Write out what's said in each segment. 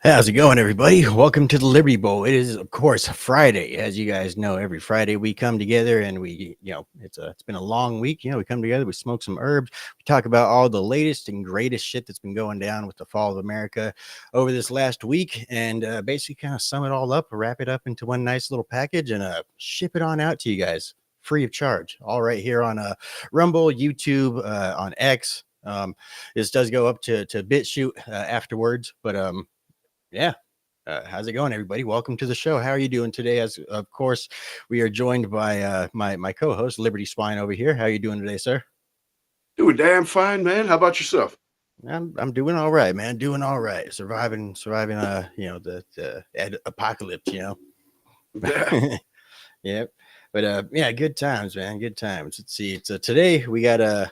How's it going, everybody? Welcome to the Liberty Bowl. It is, of course, Friday. As you guys know, every Friday we come together and it's been a long week. We come together, we smoke some herbs, we talk about all the latest and greatest shit that's been going down with the fall of America over this last week, and basically kind of sum it all up, wrap it up into one nice little package, and ship it on out to you guys free of charge. All right, here on Rumble, YouTube, on X. This does go up to BitChute afterwards, but yeah. How's it going, everybody? Welcome to the show. How are you doing today? As of course, we are joined by my co-host Liberty Spine over here. How are you doing today, sir? Doing damn fine, man. How about yourself? I'm doing all right, man. Doing all right. Surviving. The apocalypse. Yeah. Yep. But yeah, good times, man. Good times. Let's see. So today we got a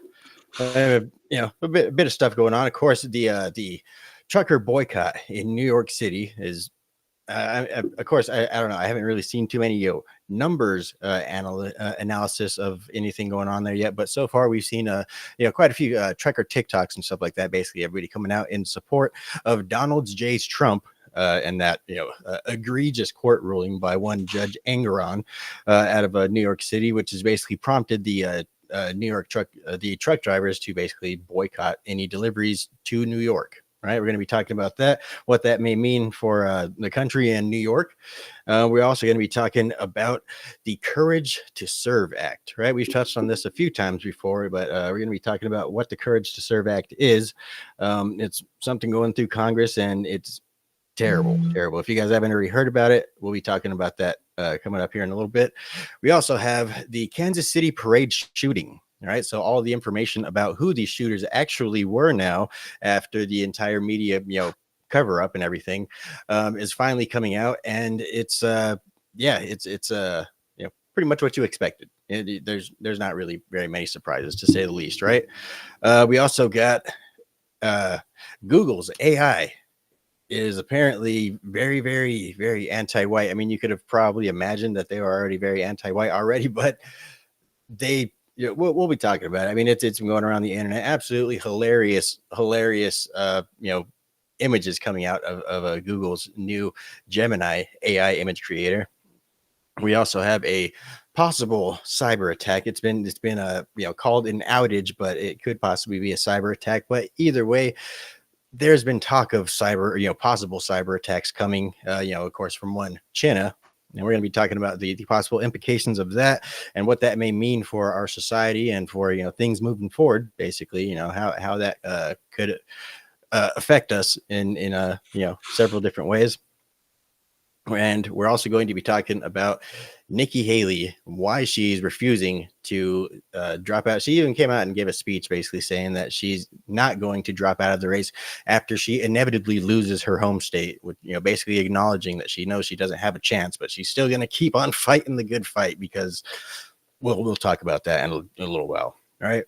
bit of stuff going on. Of course, the trucker boycott in New York City is of course, I don't know. I haven't really seen too many numbers analysis of anything going on there yet. But so far, we've seen quite a few trucker TikToks and stuff like that. Basically, everybody coming out in support of Donald J. Trump. And that egregious court ruling by one Judge Engeron out of New York City, which has basically prompted the truck drivers to basically boycott any deliveries to New York. Right, we're going to be talking about that, what that may mean for the country and New York. We're also going to be talking about the Courage to Serve Act. Right, we've touched on this a few times before, but we're going to be talking about what the Courage to Serve Act is. It's something going through Congress, and it's terrible. If you guys haven't already heard about it, we'll be talking about that coming up here in a little bit. We also have the Kansas City parade shooting. All right, so all the information about who these shooters actually were now, after the entire media, cover up and everything, is finally coming out, and it's pretty much what you expected. There's not really very many surprises, to say the least, right? We also got Google's AI is apparently very, very, very anti-white. I mean, you could have probably imagined that they were already very anti-white already, but they. We'll be talking about it. I mean, it's been going around the internet. Absolutely hilarious, images coming out of Google's new Gemini AI image creator. We also have a possible cyber attack. It's been called an outage, but it could possibly be a cyber attack. But either way, there's been talk of possible cyber attacks coming. Of course, from one China. And we're going to be talking about the possible implications of that and what that may mean for our society and for things moving forward. Basically, how that could affect us in several different ways. And we're also going to be talking about Nikki Haley, why she's refusing to drop out. She even came out and gave a speech basically saying that she's not going to drop out of the race after she inevitably loses her home state, with basically acknowledging that she knows she doesn't have a chance, but she's still going to keep on fighting the good fight, because we'll talk about that in a little while. All right.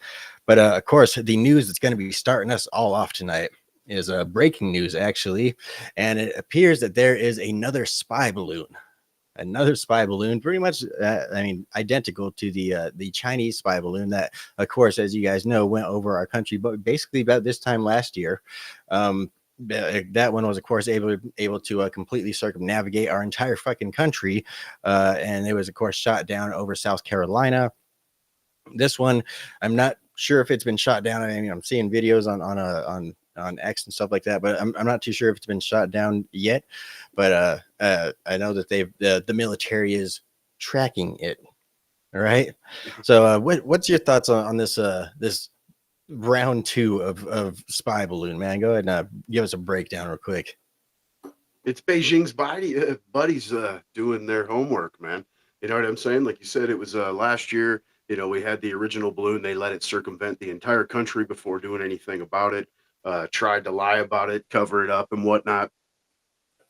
But of course, the news that's going to be starting us all off tonight is breaking news, actually, and it appears that there is another spy balloon, pretty much identical to the Chinese spy balloon that, of course, as you guys know, went over our country, but basically about this time last year. That one was, of course, able to completely circumnavigate our entire fucking country, and it was, of course, shot down over South Carolina. This one, I'm not sure if it's been shot down. I mean, I'm seeing videos on X and stuff like that, but I'm not too sure if it's been shot down yet. But I know that the military is tracking it. All right. So what's your thoughts on this this round 2 of spy balloon, man? Go ahead and give us a breakdown real quick. It's Beijing's buddies doing their homework, man. You know what I'm saying? Like you said, it was last year. We had the original balloon. They let it circumvent the entire country before doing anything about it. Tried to lie about it, cover it up, and whatnot.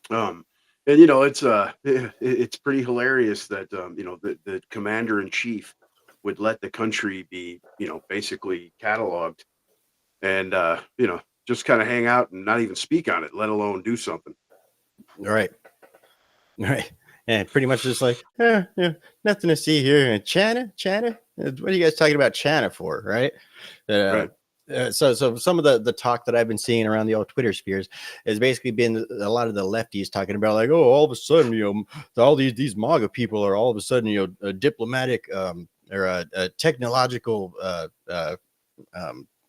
And it's pretty hilarious that the commander in chief would let the country be basically cataloged, and just kind of hang out and not even speak on it, let alone do something. All right. And pretty much just like, nothing to see here. And China, what are you guys talking about China for, right? Right. So some of the talk that I've been seeing around the old Twitter spheres has basically been a lot of the lefties talking about like, oh, all of a sudden, all these MAGA people are all of a sudden, a diplomatic or a technological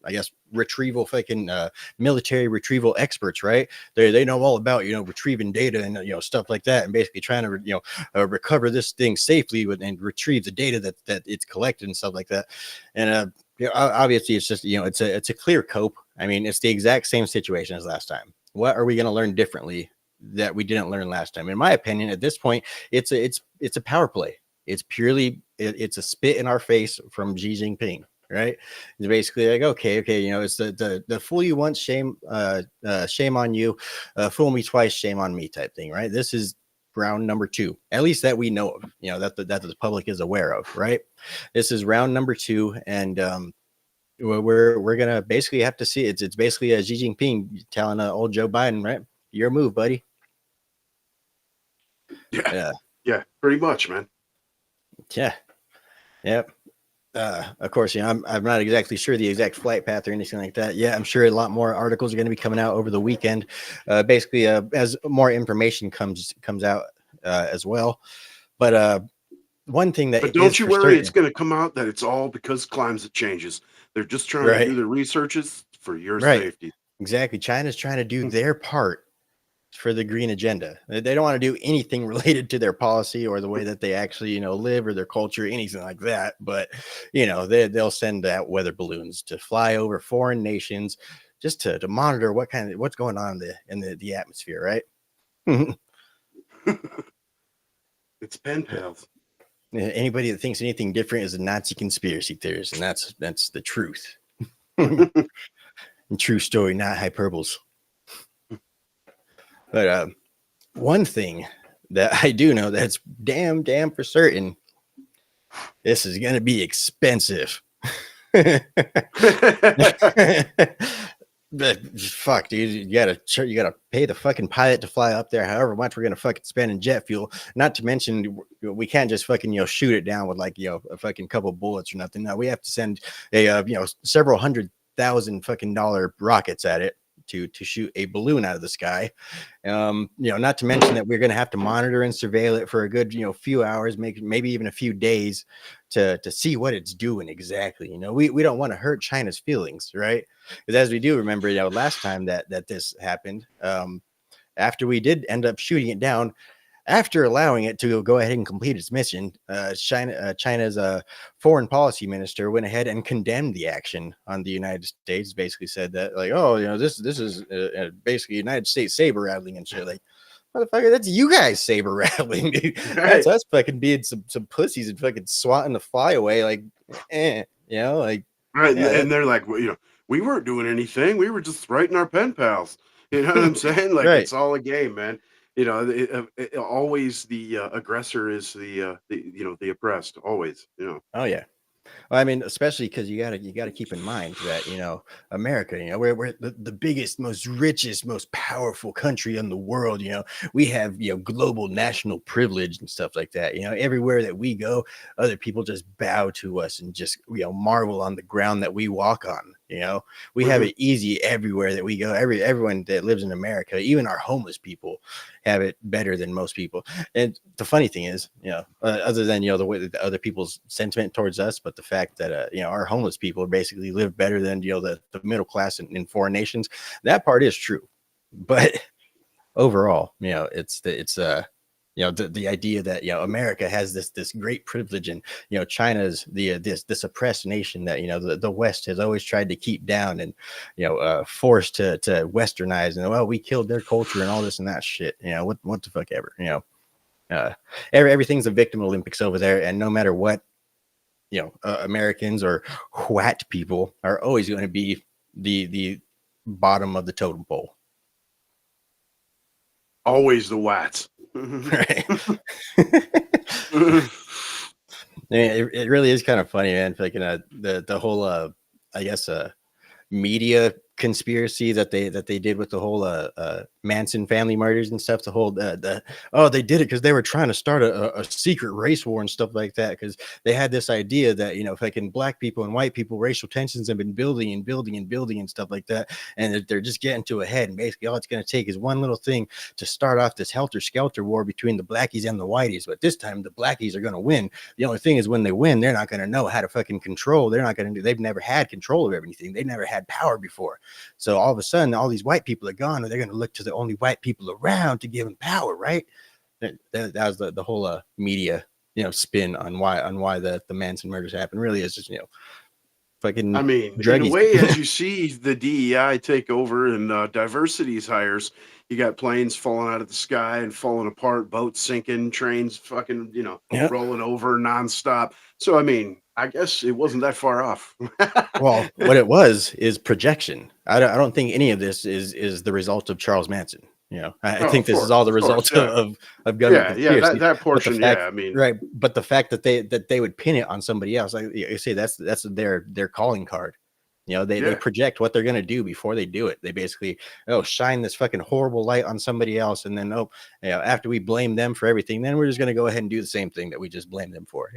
I guess retrieval fucking military retrieval experts, right? They know all about retrieving data and stuff like that, and basically trying to recover this thing safely and retrieve the data that it's collected and stuff like that. And obviously it's just it's a clear cope. I mean, it's the exact same situation as last time. What are we going to learn differently that we didn't learn last time? In my opinion, at this point, it's a power play. It's purely it's a spit in our face from Xi Jinping. Right? It's basically like, okay, it's the fool you once, shame on you, fool me twice, shame on me type thing, right? This is round number 2, at least that we know of, that the public is aware of, right? This is round number 2, and we're gonna basically have to see it's basically a Xi Jinping telling old Joe Biden, right? Your move, buddy. Yeah, pretty much, man. Yeah. Yep. Of course, I'm not exactly sure the exact flight path or anything like that. Yeah, I'm sure a lot more articles are going to be coming out over the weekend. Basically, as more information comes out as well. But one thing that, but don't you worry, it's going to come out that it's all because climate changes. They're just trying to do the researches for your safety. Exactly. China's trying to do their part for the green agenda. They don't want to do anything related to their policy or the way that they actually, live or their culture, anything like that. But, they'll send out weather balloons to fly over foreign nations just to monitor what's going on in the atmosphere, right? It's pen pals. Anybody that thinks anything different is a Nazi conspiracy theorist, and that's the truth. True story, not hyperboles. But one thing that I do know that's damn for certain, this is going to be expensive. But fuck, dude, you gotta pay the fucking pilot to fly up there however much we're gonna fucking spend in jet fuel. Not to mention we can't just fucking shoot it down with like a fucking couple bullets or nothing. No, we have to send a several $100,000 fucking dollar rockets at it to shoot a balloon out of the sky. Not to mention that we're going to have to monitor and surveil it for a good few hours, maybe even a few days to see what it's doing exactly. We don't want to hurt China's feelings, right? Because as we do remember, last time that this happened, after we did end up shooting it down, after allowing it to go ahead and complete its mission, China's foreign policy minister went ahead and condemned the action on the United States. Basically said that like, oh, this is basically United States saber rattling and shit. Like, motherfucker, that's you guys saber rattling, dude. Right. That's us fucking being some pussies and fucking swatting the fly away. Like, like right. Yeah, and they're like, well, we weren't doing anything. We were just writing our pen pals. You know what I'm saying? Like, it's all a game, man. Always the aggressor is the oppressed. Always, Oh yeah. Well, I mean, especially because you gotta keep in mind that America, we're the biggest, most richest, most powerful country in the world. We have global national privilege and stuff like that. Everywhere that we go, other people just bow to us and just marvel on the ground that we walk on. We have it easy everywhere that we go. Everyone that lives in America, even our homeless people, have it better than most people. And the funny thing is, other than the way that other people's sentiment towards us, but the fact that our homeless people basically live better than the middle class in foreign nations. That part is true, but overall, it's the idea that America has this great privilege, and China's this oppressed nation that the West has always tried to keep down and forced to westernize, and we killed their culture and all this and that shit. What the fuck ever. Everything's a victim Olympics over there, and no matter what, Americans or white people are always going to be the bottom of the totem pole. Always the whites. Right. It really is kind of funny, man. Like the whole I guess media conspiracy that they did with the whole Manson family murders and stuff. The whole they did it because they were trying to start a secret race war and stuff like that, because they had this idea that, fucking black people and white people, racial tensions have been building and building and building and stuff like that, and they're just getting to a head, and basically all it's going to take is one little thing to start off this helter skelter war between the blackies and the whiteys. But this time the blackies are going to win. The only thing is, when they win, they're not going to know how to fucking control. They're not going to do. They've never had control of everything. They never had power before. So all of a sudden, all these white people are gone, and they're going to look to the only white people around to give them power, right? That was the whole media, spin on why the Manson murders happened. Really, is just fucking I mean, in a druggies. way, as you see the DEI take over and diversities hires, you got planes falling out of the sky and falling apart, boats sinking, trains fucking, Yeah. rolling over nonstop. So, I mean, I guess it wasn't that far off. Well, what it was is projection. I don't think any of this is the result of Charles Manson. I think this is all the result yeah. of government conspiracy. That portion, fact, I mean, right. But the fact that they would pin it on somebody else, like I say, that's their calling card. They project what they're going to do before they do it. They basically, shine this fucking horrible light on somebody else, and then after we blame them for everything, then we're just going to go ahead and do the same thing that we just blamed them for.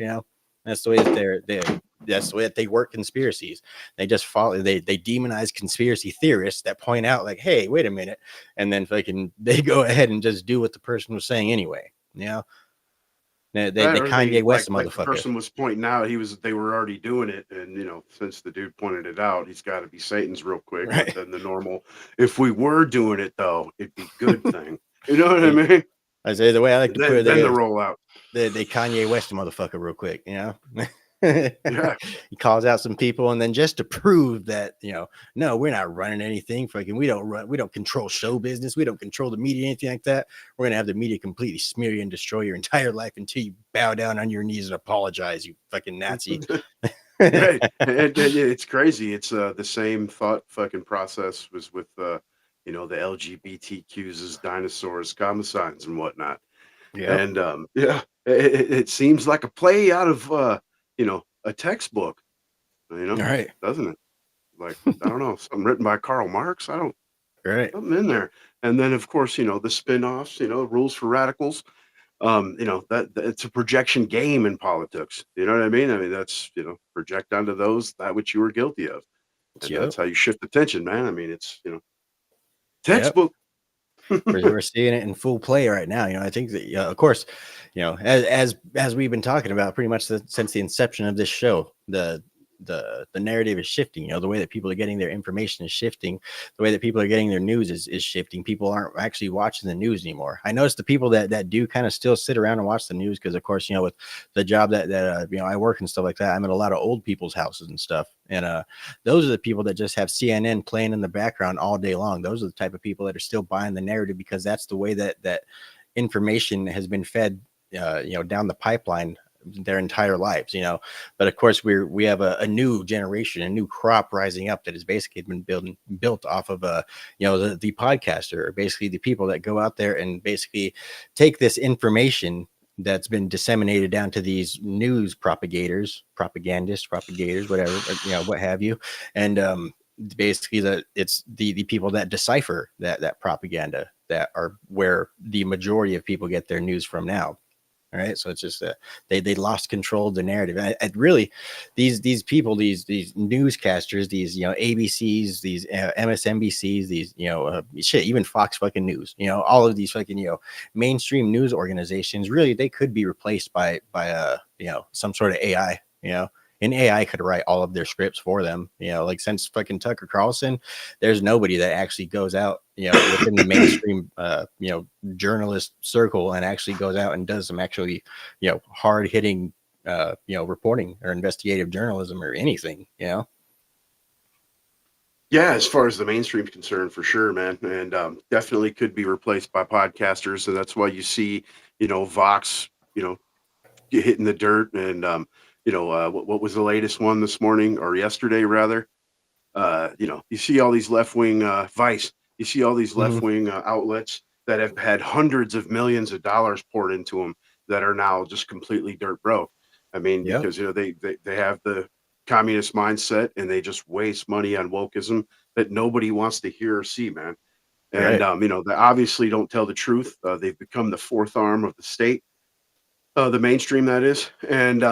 That's the way that that's the way that they work conspiracies. They just follow. They demonize conspiracy theorists that point out, like, hey, wait a minute, and then they go ahead and just do what the person was saying anyway. They Kanye West like motherfucker. The person was pointing out they were already doing it, and since the dude pointed it out, he's got to be Satan's real quick. Right. But then the normal, if we were doing it though, it'd be a good thing. You know what I mean? I say the way I like to put it, then the rollout. They Kanye West motherfucker real quick, Yeah. He calls out some people, and then just to prove that, no, we're not running anything. Fucking, we don't control show business. We don't control the media, anything like that. We're gonna have the media completely smear you and destroy your entire life until you bow down on your knees and apologize, you fucking Nazi. Right. And it's crazy. It's the same thought fucking process was with the LGBTQs as dinosaurs, commissines, and whatnot. Yeah. And it seems like a play out of a textbook, right? Doesn't it? Like, I don't know, something written by Karl Marx. I don't, right? Something in there. And then, of course, the spin-offs, Rules for Radicals. That it's a projection game in politics. You know what I mean? I mean, that's project onto those that which you were guilty of, and that's how you shift attention, man. I mean, it's textbook. We're seeing it in full play right now. I think that, of course, as we've been talking about pretty much since the inception of this show, the narrative is shifting. The way that people are getting their information is shifting. The way that people are getting their news is shifting. People aren't actually watching the news anymore. I noticed the people that do kind of still sit around and watch the news, because of course, with the job that I work and stuff like that, I'm at a lot of old people's houses and stuff. And those are the people that just have CNN playing in the background all day long. Those are the type of people that are still buying the narrative, because that's the way that information has been fed, down the pipeline their entire lives. But of course, we have a new generation, a new crop rising up that has basically been built off of the podcaster, or basically the people that go out there and basically take this information that's been disseminated down to these news propagators, whatever, what have you. And basically it's the people that decipher that propaganda that are where the majority of people get their news from now. All right. So it's just they lost control of the narrative. And really, these people, these newscasters, these ABCs, these MSNBCs, these even Fox fucking News, all of these fucking mainstream news organizations, really they could be replaced by some sort of AI. And AI could write all of their scripts for them. Like since fucking Tucker Carlson, there's nobody that actually goes out, within the mainstream, journalist circle and actually goes out and does some actually, hard hitting, reporting or investigative journalism or anything, Yeah, as far as the mainstream is concerned, for sure, man. And definitely could be replaced by podcasters. And that's why you see, Vox, hitting the dirt. And, what was the latest one this morning or yesterday, rather? You see all these left-wing Vice, you see all these left-wing outlets that have had hundreds of millions of dollars poured into them that are now just completely dirt broke. I mean, because they have the communist mindset and they just waste money on wokeism that nobody wants to hear or see, man. And, Right. they obviously don't tell the truth. They've become the fourth arm of the state, the mainstream that is. And,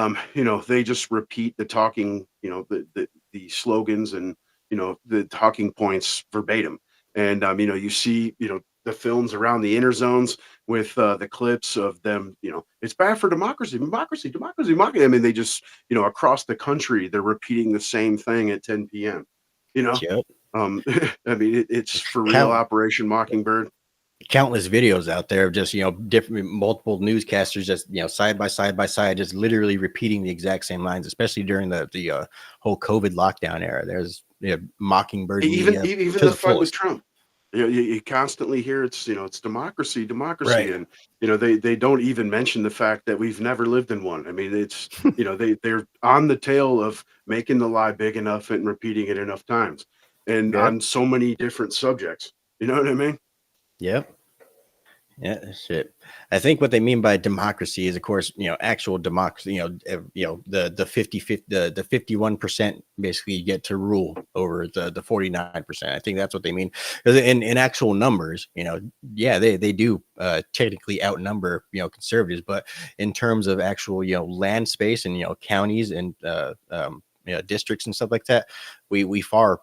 they just repeat the talking, the slogans and, the talking points verbatim. And, you see, the films around the inner zones with the clips of them, it's bad for democracy, democracy, democracy, democracy. I mean, they just, across the country, they're repeating the same thing at 10 p.m. You know, Yep. I mean, it's for real. Count Operation Mockingbird. countless videos out there of just different multiple newscasters just side by side by side, just literally repeating the exact same lines, especially during the whole COVID lockdown era. There's Mockingbird media Even to the the fight with fullest. Trump. You constantly hear it's democracy, democracy, Right. and they don't even mention the fact that we've never lived in one. I mean, it's they're on the tail of making the lie big enough and repeating it enough times, and Yep. on so many different subjects. You know what I mean? Yep. Yeah, shit. I think what they mean by democracy is, of course, actual democracy. The 50, the 51% basically get to rule over the 49%. I think that's what they mean. 'Cause in actual numbers, yeah, they do technically outnumber conservatives, but in terms of actual land space and counties and districts and stuff like that, we far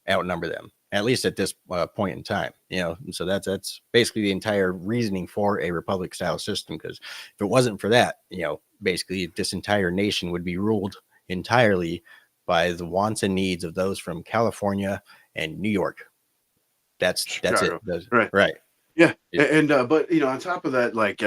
outnumber them, at least at this point in time. And so that's basically the entire reasoning for a republic style system, because if it wasn't for that, basically this entire nation would be ruled entirely by the wants and needs of those from California and New York. That's it. Chicago, right? Right. Yeah, It- but on top of that, like,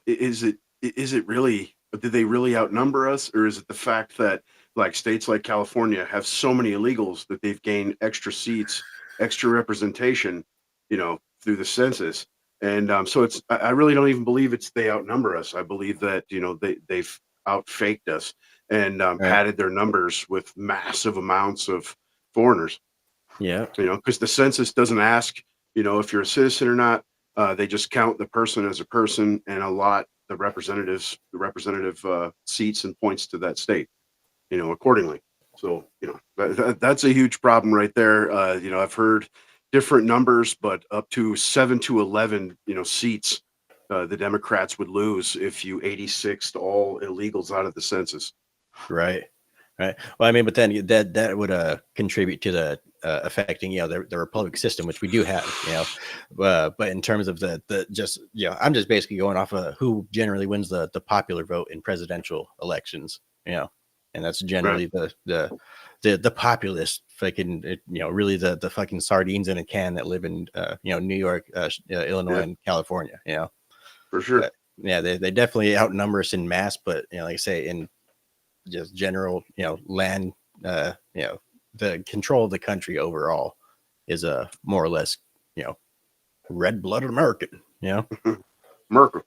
is it really? Did they really outnumber us, or is it the fact that like states like California have so many illegals that they've gained extra seats, extra representation, through the census, and so I really don't even believe it's they outnumber us. I believe that they've outfaked us and right. padded their numbers with massive amounts of foreigners. Yeah. Because the census doesn't ask, if you're a citizen or not. They just count the person as a person and allot the representative seats and points to that state, accordingly. So, that's a huge problem right there. I've heard different numbers, but up to 7 to 11, seats the Democrats would lose if you 86 all illegals out of the census. Right. Right. Well, I mean, but then that would contribute to the affecting the republic system, which we do have. But in terms of the just I'm just basically going off of who generally wins the popular vote in presidential elections. And that's Right. generally the populist fucking really the fucking sardines in a can that live in New York, Illinois, Yeah, and California. for sure. But yeah, they definitely outnumber us in mass, but like I say, in just general, land, the control of the country overall is a more or less, red-blooded American. Merkel.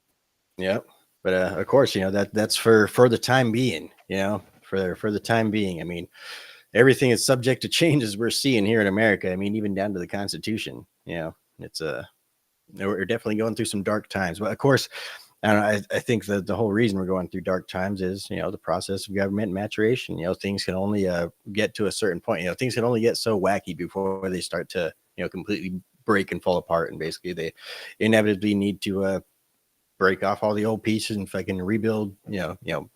Yeah. But of course, that's for the time being. For the time being. I mean, everything is subject to change, as we're seeing here in America. I mean, even down to the Constitution. It's we're definitely going through some dark times. But of course, I think the whole reason we're going through dark times is, the process of government maturation. Things can only get to a certain point. Things can only get so wacky before they start to, completely break and fall apart. And basically, they inevitably need to break off all the old pieces and fucking rebuild.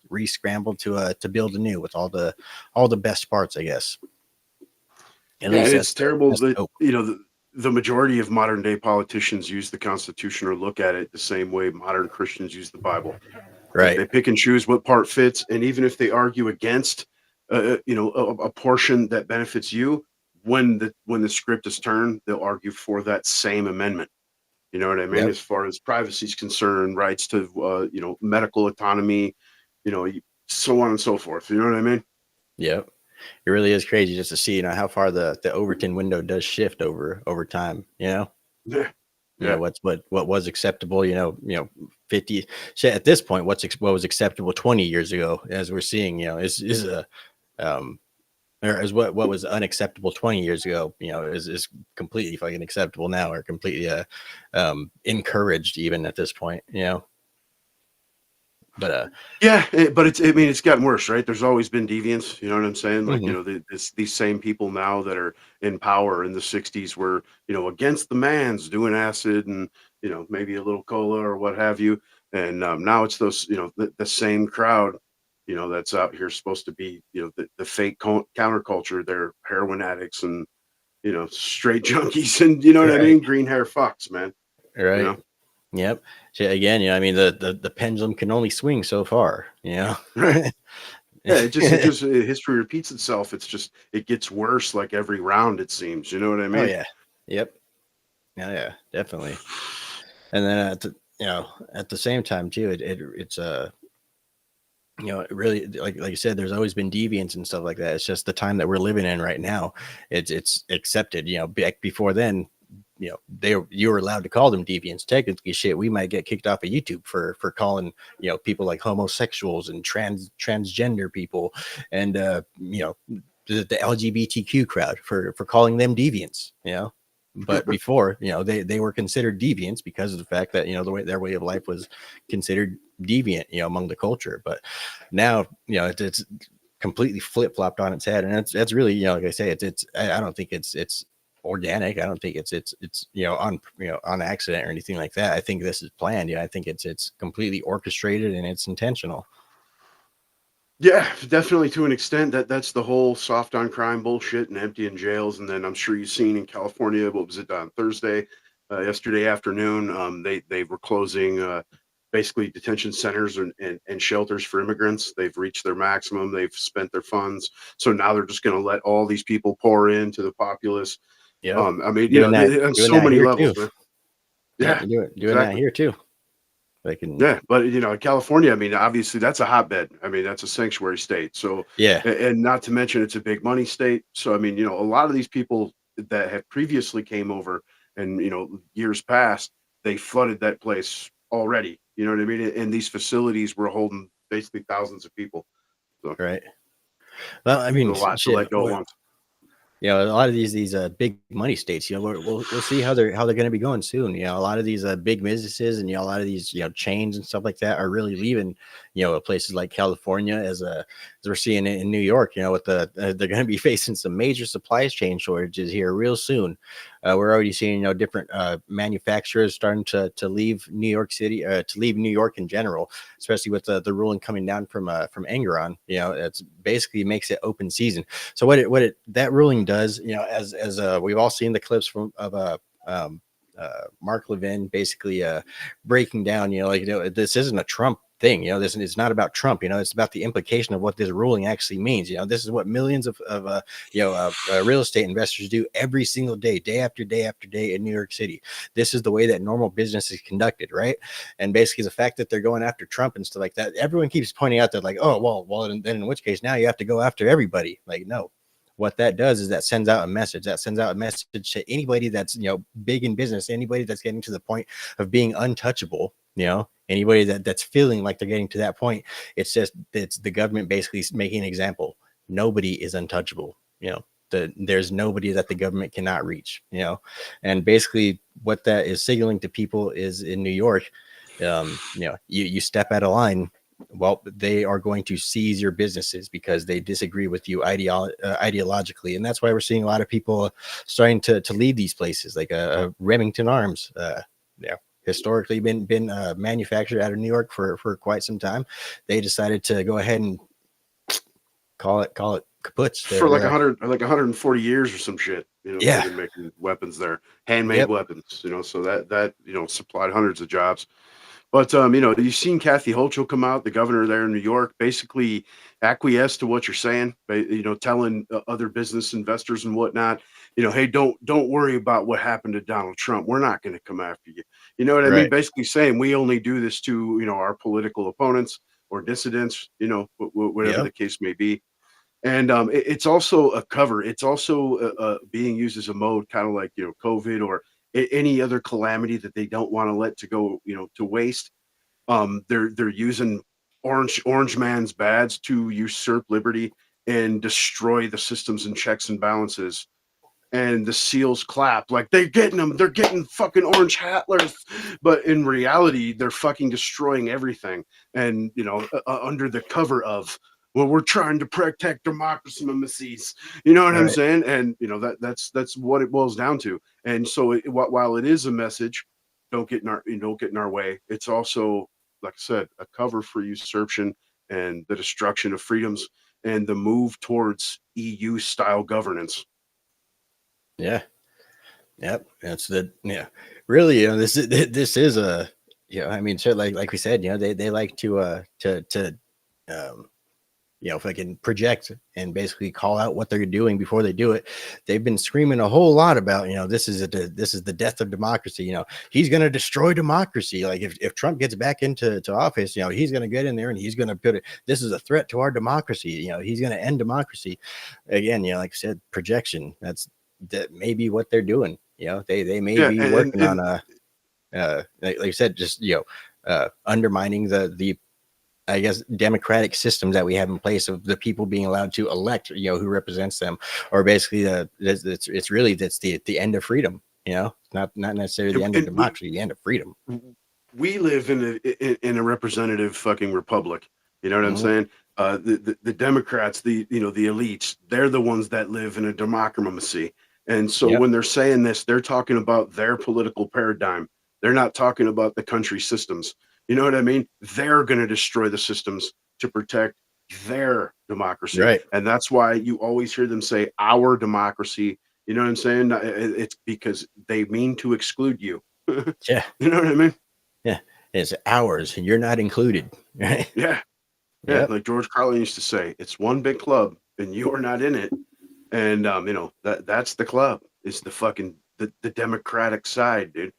Re-scramble to build anew with all the best parts, I guess. At Yeah, least and that's it's terrible the that hope. the majority of modern day politicians use the Constitution or look at it the same way modern Christians use the Bible. Like Right. they pick and choose what part fits, and even if they argue against, a portion that benefits you, when the script is turned, they'll argue for that same amendment. You know what I mean? Yep. As far as privacy is concerned, rights to medical autonomy, so on and so forth. You know what I mean? Yep. It really is crazy just to see, how far the Overton window does shift over time. Yeah, yeah, What was acceptable, 50 shit, at this point, what was acceptable 20 years ago, as we're seeing, is a um or is what was unacceptable 20 years ago, is completely fucking acceptable now, or completely encouraged even at this point. But Yeah, but I mean, it's gotten worse, right? There's always been deviants. You know what I'm saying? Like, mhm, these same people now that are in power in the '60s were, against the man's doing acid and, maybe a little cola or what have you. And now it's those, the same crowd, that's out here supposed to be, the fake counterculture. They're heroin addicts and, straight junkies and, you know what I right, mean? Green hair fucks, man. You right. know? Yep. So again, I mean, the pendulum can only swing so far, you know? Right. Yeah, history repeats itself. It's just it gets worse like every round it seems. You know what I Oh, mean? yeah. Yep. Yeah, yeah, definitely. And then at the same time too, it's really like you said, there's always been deviance and stuff like that. It's just the time that we're living in right now. It's accepted. Back before then, you were allowed to call them deviants. Technically, shit, we might get kicked off of YouTube for calling people like homosexuals and transgender people and the LGBTQ crowd for calling them deviants. But before, they were considered deviants because of the fact that their way of life was considered deviant, among the culture. But now, it's completely flip flopped on its head, and that's really, like I say, I don't think it's organic. I don't think it's on accident or anything like that. I think this is planned. I think it's completely orchestrated and it's intentional. Yeah, definitely to an extent. That's the whole soft on crime bullshit and emptying jails. And then I'm sure you've seen in California, what was it on Thursday, yesterday afternoon? They were closing basically detention centers and shelters for immigrants. They've reached their maximum. They've spent their funds, so now they're just going to let all these people pour into the populace. Yep. I mean, on Doing so that many here levels, too. man. Yep, Yeah, doing that exactly. here too. They can, Yeah, but California, I mean, obviously that's a hotbed. I mean, that's a sanctuary state. So, yeah, and not to mention it's a big money state. So, I mean, a lot of these people that have previously came over and years past, they flooded that place already. You know what I mean? And these facilities were holding basically thousands of people. So, right. Well, I a mean, lot to shit. let go at once. A lot of these big money states, we'll see how they're going to be going soon. A lot of these big businesses and a lot of these chains and stuff like that are really leaving places like California as we're seeing it in New York. With they're going to be facing some major supply chain shortages here real soon. We're already seeing different manufacturers starting to leave New York City, to leave New York in general, especially with the ruling coming down from Engeron. It's basically makes it open season. So that ruling does, as we've all seen the clips um, Mark Levin basically breaking down, this isn't a Trump thing. This is not about Trump. It's about the implication of what this ruling actually means. This is what millions of real estate investors do every single day, day after day after day in New York City. This is the way that normal business is conducted, right? And basically, the fact that they're going after Trump and stuff like that, everyone keeps pointing out that, like, oh, well, then in which case now you have to go after everybody. Like, no, what that does is that sends out a message. That sends out a message to anybody that's big in business, anybody that's getting to the point of being untouchable. Anybody that's feeling like they're getting to that point. It's just it's the government basically making an example. Nobody is untouchable. There's nobody that the government cannot reach. And basically what that is signaling to people is in New York, you step out of line, well, they are going to seize your businesses because they disagree with you ideologically. And that's why we're seeing a lot of people starting to leave these places, like Remington Arms. Historically been manufactured out of New York for quite some time. They decided to go ahead and call it kaputs. For They're 140 years or some shit. They've yeah, been making weapons there, handmade yep, weapons. So that supplied hundreds of jobs. But you've seen Kathy Hochul come out, the governor there in New York, basically acquiesce to what you're saying. Telling other business investors and whatnot, hey, don't worry about what happened to Donald Trump. We're not going to come after you. You know what I mean? right, Basically saying we only do this to our political opponents or dissidents. Whatever yep, the case may be. And it's also a cover. It's also being used as a mode, kind of like COVID or any other calamity that they don't want to let to go, to waste. They're using orange man's badge to usurp liberty and destroy the systems and checks and balances and the SEALs clap like they're getting them, they're getting fucking orange hatlers, but in reality they're fucking destroying everything, and under the cover of, well, we're trying to protect democracy, mimeses, you know what I'm Right. saying? And that's what it boils down to. And so while it is a message, don't get in our way, it's also, like I said, a cover for usurpation and the destruction of freedoms and the move towards EU style governance. Yeah. Yep. That's the yeah. Really, this is a I mean, so like we said, they like to um if I can project and basically call out what they're doing before they do it. They've been screaming a whole lot about, this is the death of democracy. He's going to destroy democracy. Like if Trump gets back into office, he's going to get in there and he's going to put it. This is a threat to our democracy. He's going to end democracy. Again, like I said, projection. That may be what they're doing. They may Yeah, be working on like you said, just undermining the I guess democratic systems that we have in place of the people being allowed to elect, who represents them, or basically it's really that's the end of freedom. Not necessarily the end of and democracy, the end of freedom. we live in a representative fucking republic. You know what I'm Mhm. saying? The Democrats, the elites, they're the ones that live in a democracy. And so Yep. when they're saying this, they're talking about their political paradigm. They're not talking about the country systems. You know what I mean? They're going to destroy the systems to protect their democracy. Right. And that's why you always hear them say our democracy. You know what I'm saying? It's because they mean to exclude you. You Yeah. know what I mean? Yeah. It's ours, and you're not included. Right. Yeah. Yeah, Yep. like George Carlin used to say, it's one big club and you are not in it. And that's the club. It's the fucking the democratic side, dude.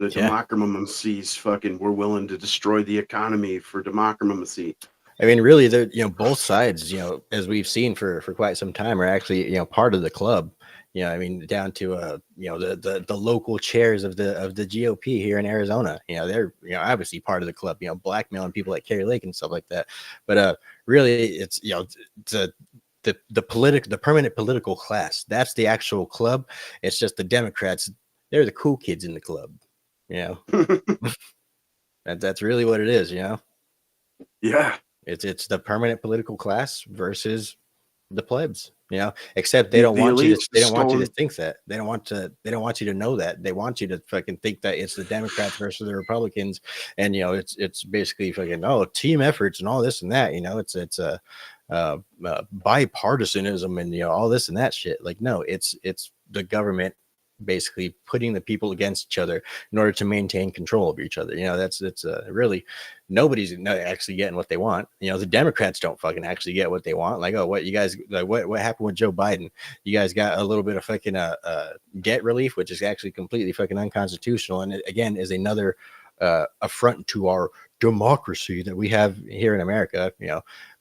The Yeah. democracies fucking we're willing to destroy the economy for democracy. I mean, really, they're both sides. As we've seen for quite some time, are actually part of the club. I mean, down to the local chairs of the GOP here in Arizona. They're obviously part of the club. Blackmailing people like Kerry Lake and stuff like that. But really, it's the permanent political class. That's the actual club. It's just the Democrats. They're the cool kids in the club. You know that's really what it is. Yeah. It's the permanent political class versus the plebs, except The elites, the they don't want you to stone. think that. They don't want you to know that. They want you to fucking think that it's the Democrats versus the Republicans. And it's basically fucking team efforts and all this and that. It's bipartisanism and all this and that shit. Like, no, it's the government basically putting the people against each other in order to maintain control of each other. It's really nobody's actually getting what they want. The Democrats don't fucking actually get what they want. Like, oh, what you guys like? What happened with Joe Biden? You guys got a little bit of fucking debt relief, which is actually completely fucking unconstitutional, and it, again, is another affront to our democracy that we have here in America.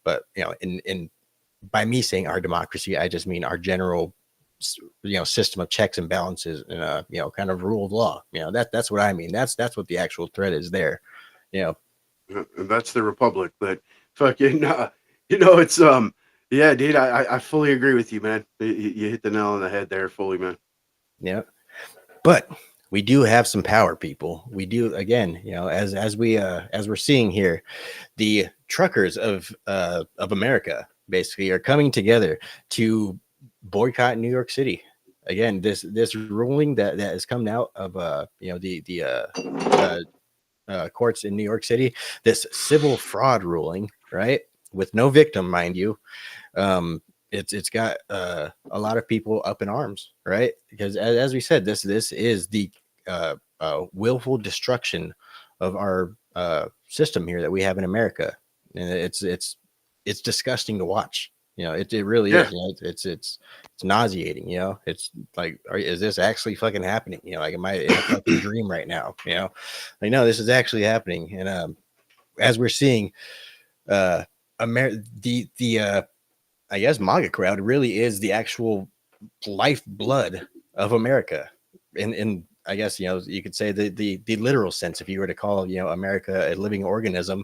But in by me saying our democracy, I just mean our general system of checks and balances and kind of rule of law. That's what I mean. That's what the actual threat is there. And that's the republic. But fucking it's yeah, dude, I fully agree with you, man. You hit the nail on the head there fully, man. Yeah. But we do have some power, people. We do, again, as we're seeing here, the truckers of America basically are coming together to boycott New York City. Again, this ruling that has come out of courts in New York City, this civil fraud ruling, right? With no victim, mind you. It's got a lot of people up in arms, right? Because as we said, this is the willful destruction of our system here that we have in America, and it's disgusting to watch. It really Yeah. is. It's nauseating. It's like, is this actually fucking happening? Like, am I in a fucking dream right now? Like, no, this is actually happening. And as we're seeing, the I guess MAGA crowd really is the actual lifeblood of America. In I guess you could say the literal sense, if you were to call America a living organism,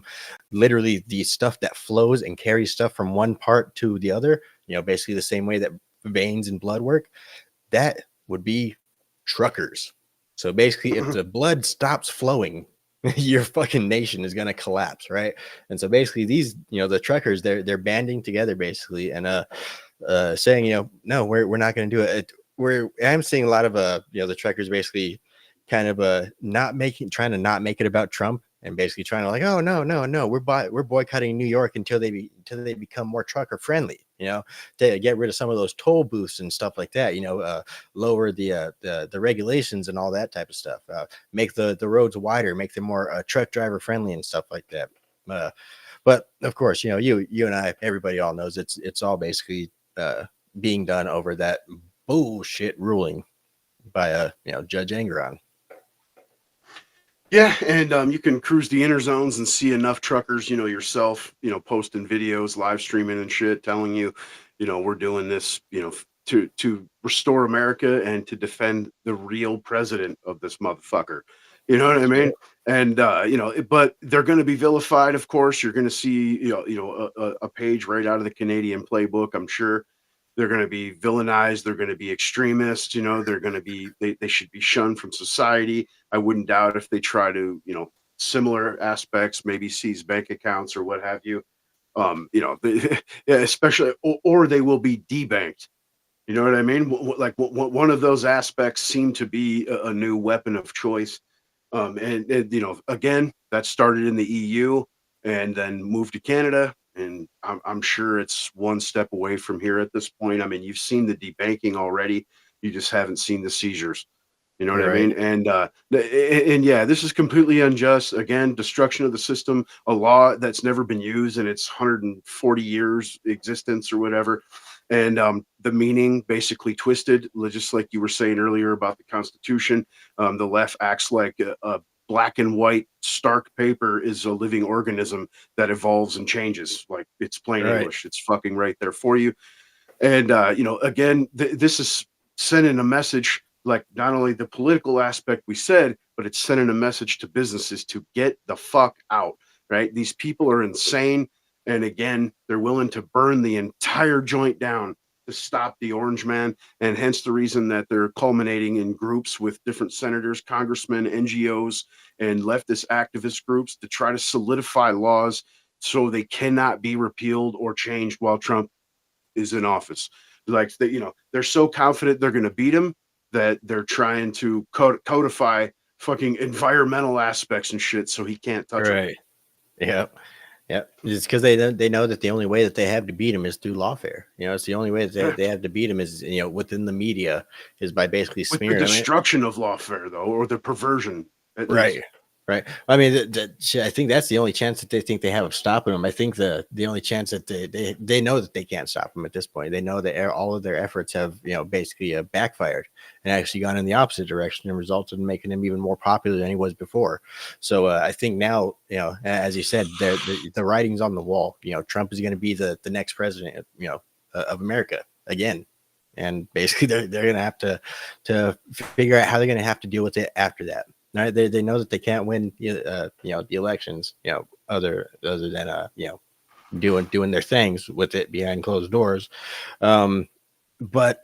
literally the stuff that flows and carries stuff from one part to the other. Basically the same way that veins and blood work. that would be truckers. So basically, if the blood stops flowing, your fucking nation is gonna collapse, right? And so basically, these, the truckers, they're banding together basically, and saying, no, we're not gonna do it. I'm seeing a lot of the truckers basically kind of trying to not make it about Trump, and basically trying to like, oh no, we're boycotting New York until they become more trucker friendly, to get rid of some of those toll booths and stuff like that, lower the regulations and all that type of stuff, make the roads wider, make them more truck driver friendly and stuff like that. But of course, you and I, everybody all knows it's all basically being done over that bullshit ruling by Judge Engeron. Yeah, and you can cruise the inner zones and see enough truckers, yourself, posting videos, live streaming and shit, telling you, we're doing this, to restore America and to defend the real president of this motherfucker. You know what I mean? And but they're going to be vilified. Of course, you're going to see, a page right out of the Canadian playbook. I'm sure they're going to be villainized. They're going to be extremists. They're going to be, they should be shunned from society. I wouldn't doubt if they try to, similar aspects, maybe seize bank accounts or what have you. Especially, or they will be debanked. You know what I mean? Like one of those aspects seemed to be a new weapon of choice. And again, that started in the EU and then moved to Canada. And I'm sure it's one step away from here at this point. I mean, you've seen the debanking already. You just haven't seen the seizures. You know what I mean? And yeah, this is completely unjust. Again, destruction of the system, a law that's never been used in its 140 years existence or whatever. And the meaning basically twisted, just like you were saying earlier about the Constitution. The left acts like a black and white stark paper is a living organism that evolves and changes. Like it's plain English. It's fucking right there for you. And again, this is sending a message, like not only the political aspect we said, but it's sending a message to businesses to get the fuck out, right? These people are insane. And again, they're willing to burn the entire joint down to stop the Orange Man. And hence the reason that they're culminating in groups with different senators, congressmen, NGOs, and leftist activist groups to try to solidify laws so they cannot be repealed or changed while Trump is in office. Like they're so confident they're going to beat him that they're trying to codify fucking environmental aspects and shit so he can't touch them. Yep. It's because they know that the only way that they have to beat him is through lawfare. It's the only way that they have to beat him is within the media, is by basically smearing with the destruction of lawfare, though, or the perversion. Right. I mean, I think that's the only chance that they think they have of stopping him. I think the only chance that they know that they can't stop him at this point. They know that all of their efforts have basically backfired and actually gone in the opposite direction and resulted in making him even more popular than he was before. So I think now, as you said, the writing's on the wall. Trump is going to be the next president, of America again. And basically, they're going to have to figure out how they're going to have to deal with it after that. Right? They know that they can't win, the elections, other than doing their things with it behind closed doors, but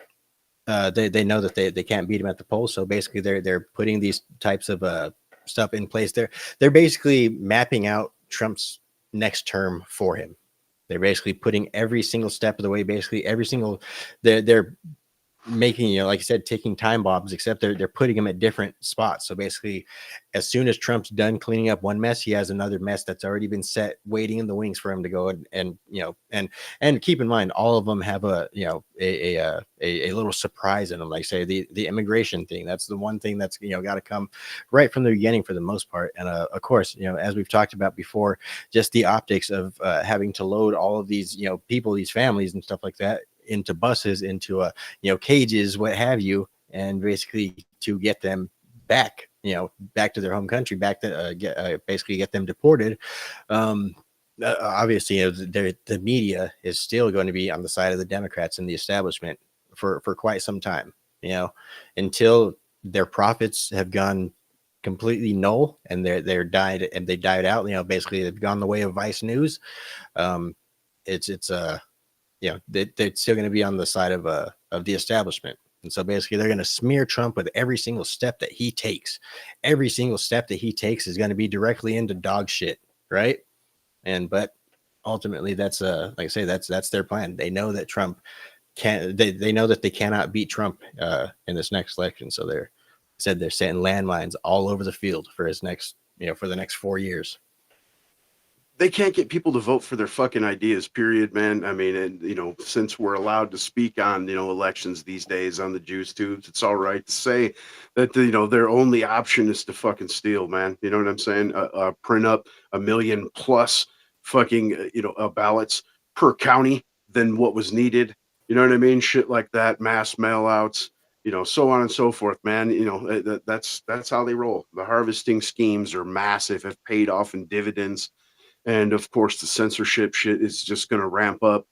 they know that they can't beat him at the polls. So basically, they're putting these types of stuff in place. They're basically mapping out Trump's next term for him. They're basically putting every single step of the way, basically every single they're making, like I said, taking time bombs, except they're putting them at different spots. So basically, as soon as Trump's done cleaning up one mess, he has another mess that's already been set, waiting in the wings for him to go. And keep in mind, all of them have a little surprise in them. Like say the immigration thing, that's the one thing that's got to come right from the beginning for the most part. And of course, as we've talked about before, just the optics of having to load all of these people, these families and stuff like that into buses, into cages, what have you, and basically to get them back to their home country, back to basically get them deported. Obviously, the media is still going to be on the side of the Democrats and the establishment for quite some time, until their profits have gone completely null and they died out. Basically, they've gone the way of Vice News. They're still going to be on the side of the establishment. And so basically, they're going to smear Trump with every single step that he takes. Every single step that he takes is going to be directly into dog shit, right? But ultimately, that's like I say, that's their plan. They know that Trump can't. They know that they cannot beat Trump in this next election. So they're setting landmines all over the field for his next, for the next 4 years. They can't get people to vote for their fucking ideas, period, man. I mean, and since we're allowed to speak on elections these days on the juice tubes, it's all right to say that their only option is to fucking steal, man. You know what I'm saying? Print up 1 million plus fucking ballots per county than what was needed. You know what I mean? Shit like that, mass mail outs, so on and so forth, man. That's how they roll. The harvesting schemes are massive, have paid off in dividends. And of course, the censorship shit is just going to ramp up.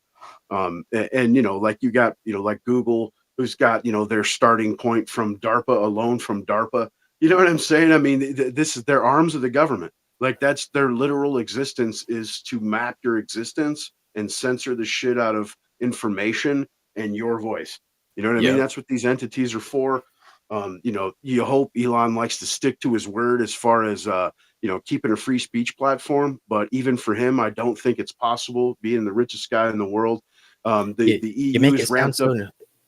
Like you got, like Google, who's got, their starting point from DARPA alone, from DARPA. You know what I'm saying? I mean, this is their arms of the government. Like that's their literal existence, is to map your existence and censor the shit out of information and your voice. You know what I mean? That's what these entities are for. You hope Elon likes to stick to his word as far as keeping a free speech platform. But even for him, I don't think it's possible, being the richest guy in the world. The EU is ramped up.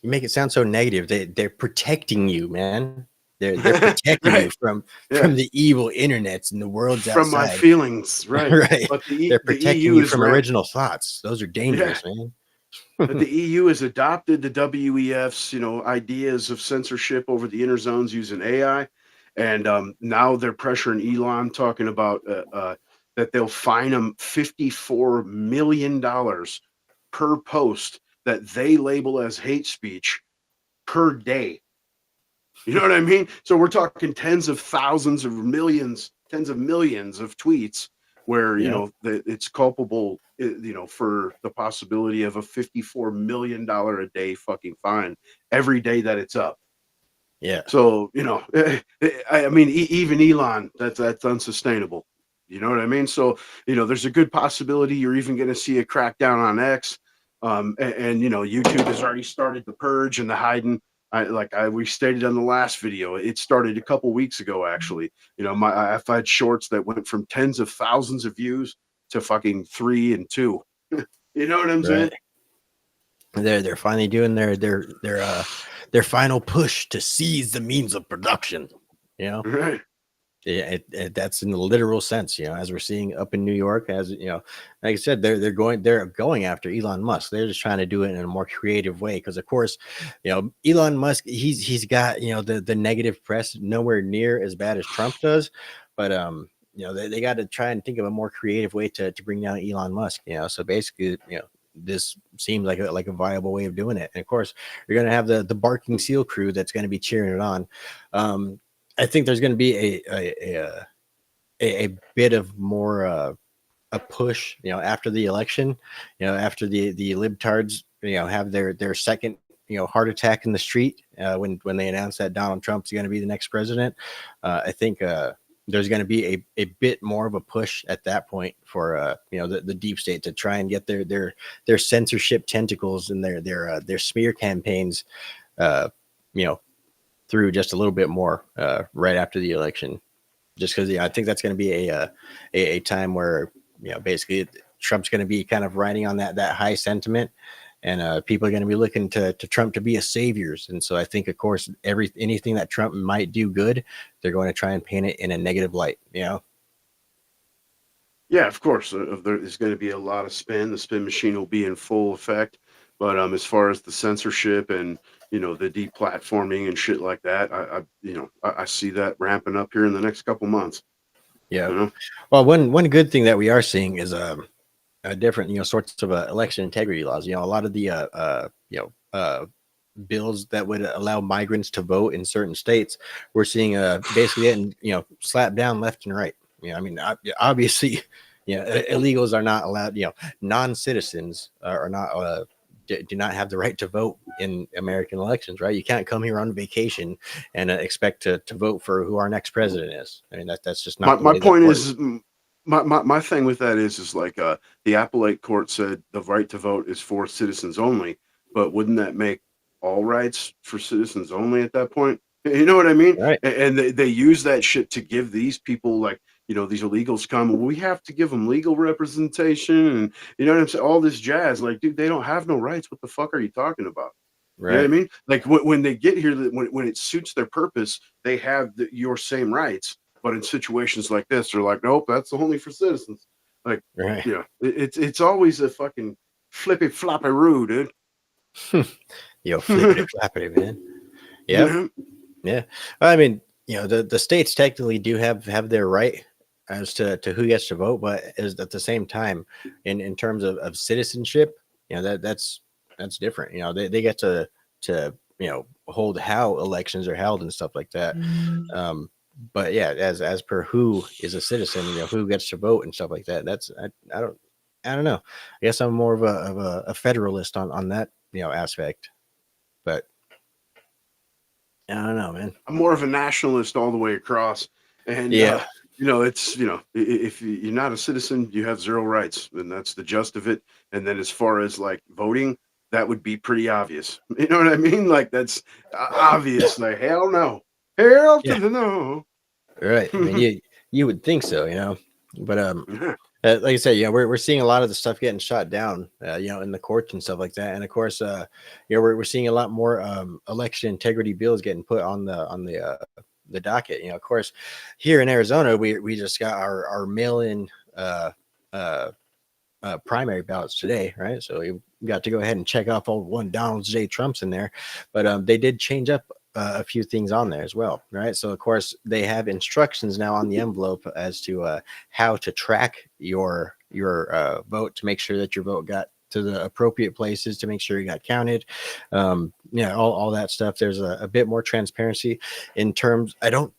You make it sound so negative. They're protecting you, man. They're protecting right. you from the evil internets and the world's from outside. My feelings, right? Right. But they're protecting you from original thoughts. Those are dangerous, man. But the EU has adopted the WEF's, ideas of censorship over the inner zones using AI, and now they're pressuring Elon, talking about that they'll fine him $54 million per post that they label as hate speech per day. You know what I mean? So we're talking tens of thousands of millions, tens of millions of tweets where it's culpable, for the possibility of a $54 million a day fucking fine every day that it's up. Yeah. So I mean, even Elon, that's unsustainable. You know what I mean? So there's a good possibility you're even going to see a crackdown on X, and YouTube has already started the purge and the hiding. We stated on the last video, it started a couple weeks ago, actually. I've had shorts that went from tens of thousands of views to fucking 3 and 2. You know what I'm saying? They're finally doing their final push to seize the means of production. Right. Yeah, that's in the literal sense, as we're seeing up in New York, as like I said, they're going after Elon Musk. They're just trying to do it in a more creative way, because of course, Elon Musk, he's got the negative press nowhere near as bad as Trump does, but they got to try and think of a more creative way to bring down Elon Musk. So basically, this seems like a viable way of doing it. And of course, you're going to have the barking seal crew that's going to be cheering it on. I think there's going to be a bit of more a push, after the election, after the libtards, have their second, heart attack in the street when they announce that Donald Trump's going to be the next president. I think there's going to be a bit more of a push at that point for the deep state to try and get their censorship tentacles and their smear campaigns, through just a little bit more right after the election, just because I think that's going to be a time where basically Trump's going to be kind of riding on that high sentiment, and people are going to be looking to Trump to be a saviors. And so I think, of course, anything that Trump might do good, they're going to try and paint it in a negative light. Yeah, of course, there's going to be a lot of spin. The spin machine will be in full effect. But as far as the censorship and the deplatforming and shit like that, I see that ramping up here in the next couple months. Yeah. Well, one good thing that we are seeing is a different sorts of election integrity laws. A lot of the bills that would allow migrants to vote in certain states, we're seeing basically getting slapped down left and right. I mean, obviously, illegals are not allowed. Non-citizens are not do not have the right to vote in American elections, right? You can't come here on vacation and expect to vote for who our next president is. I mean, that's just not. My point is, my thing with that is like the appellate court said the right to vote is for citizens only, but wouldn't that make all rights for citizens only at that point. You know what I mean? Right. And they use that shit to give these people, like, these illegals come. Well, we have to give them legal representation, and you know what I'm saying. All this jazz, like, dude, they don't have no rights. What the fuck are you talking about? You know what Right. I mean? Like when they get here, when it suits their purpose, they have your same rights. But in situations like this, they're like, nope, that's only for citizens. Like, Right. it's always a fucking flippy floppy roo, dude. Yo, flippity flappity, man. You Yep. know? Yeah. I mean, the states technically do have their right as to who gets to vote, but is at the same time, in terms of citizenship, that's different. They get to hold how elections are held and stuff like that. But yeah, as per who is a citizen, who gets to vote and stuff like that. I don't know. I guess I'm more of a federalist on that aspect, but I don't know, man. I'm more of a nationalist all the way across. And, Yeah. it's, if you're not a citizen, you have zero rights. And that's the gist of it. And then as far as like voting, that would be pretty obvious. You know what I mean? Like, that's obvious. Like, hell no. Hell to Yeah. the no. Right. I mean, you would think so, but Yeah. like I said, we're seeing a lot of the stuff getting shot down, in the courts and stuff like that, and of course, we're seeing a lot more election integrity bills getting put on the docket. Of course, here in Arizona, we just got our mail-in uh, primary ballots today, right? So we got to go ahead and check off all one Donald J. Trump's in there, but they did change up a few things on there as well, right? So of course they have instructions now on the envelope as to how to track your vote to make sure that your vote got to the appropriate places to make sure it got counted. All that stuff. There's a bit more transparency in terms. I don't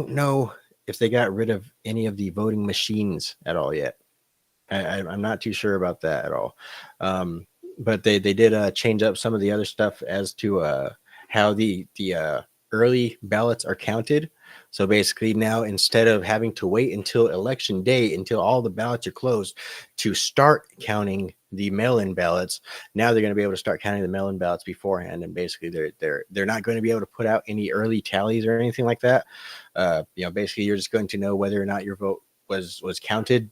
know if they got rid of any of the voting machines at all yet. I'm not too sure about that at all. But they did change up some of the other stuff as to how the early ballots are counted. So basically, now instead of having to wait until election day until all the ballots are closed to start counting the mail-in ballots, now they're going to be able to start counting the mail-in ballots beforehand, and basically they're not going to be able to put out any early tallies or anything like that. Basically, you're just going to know whether or not your vote was counted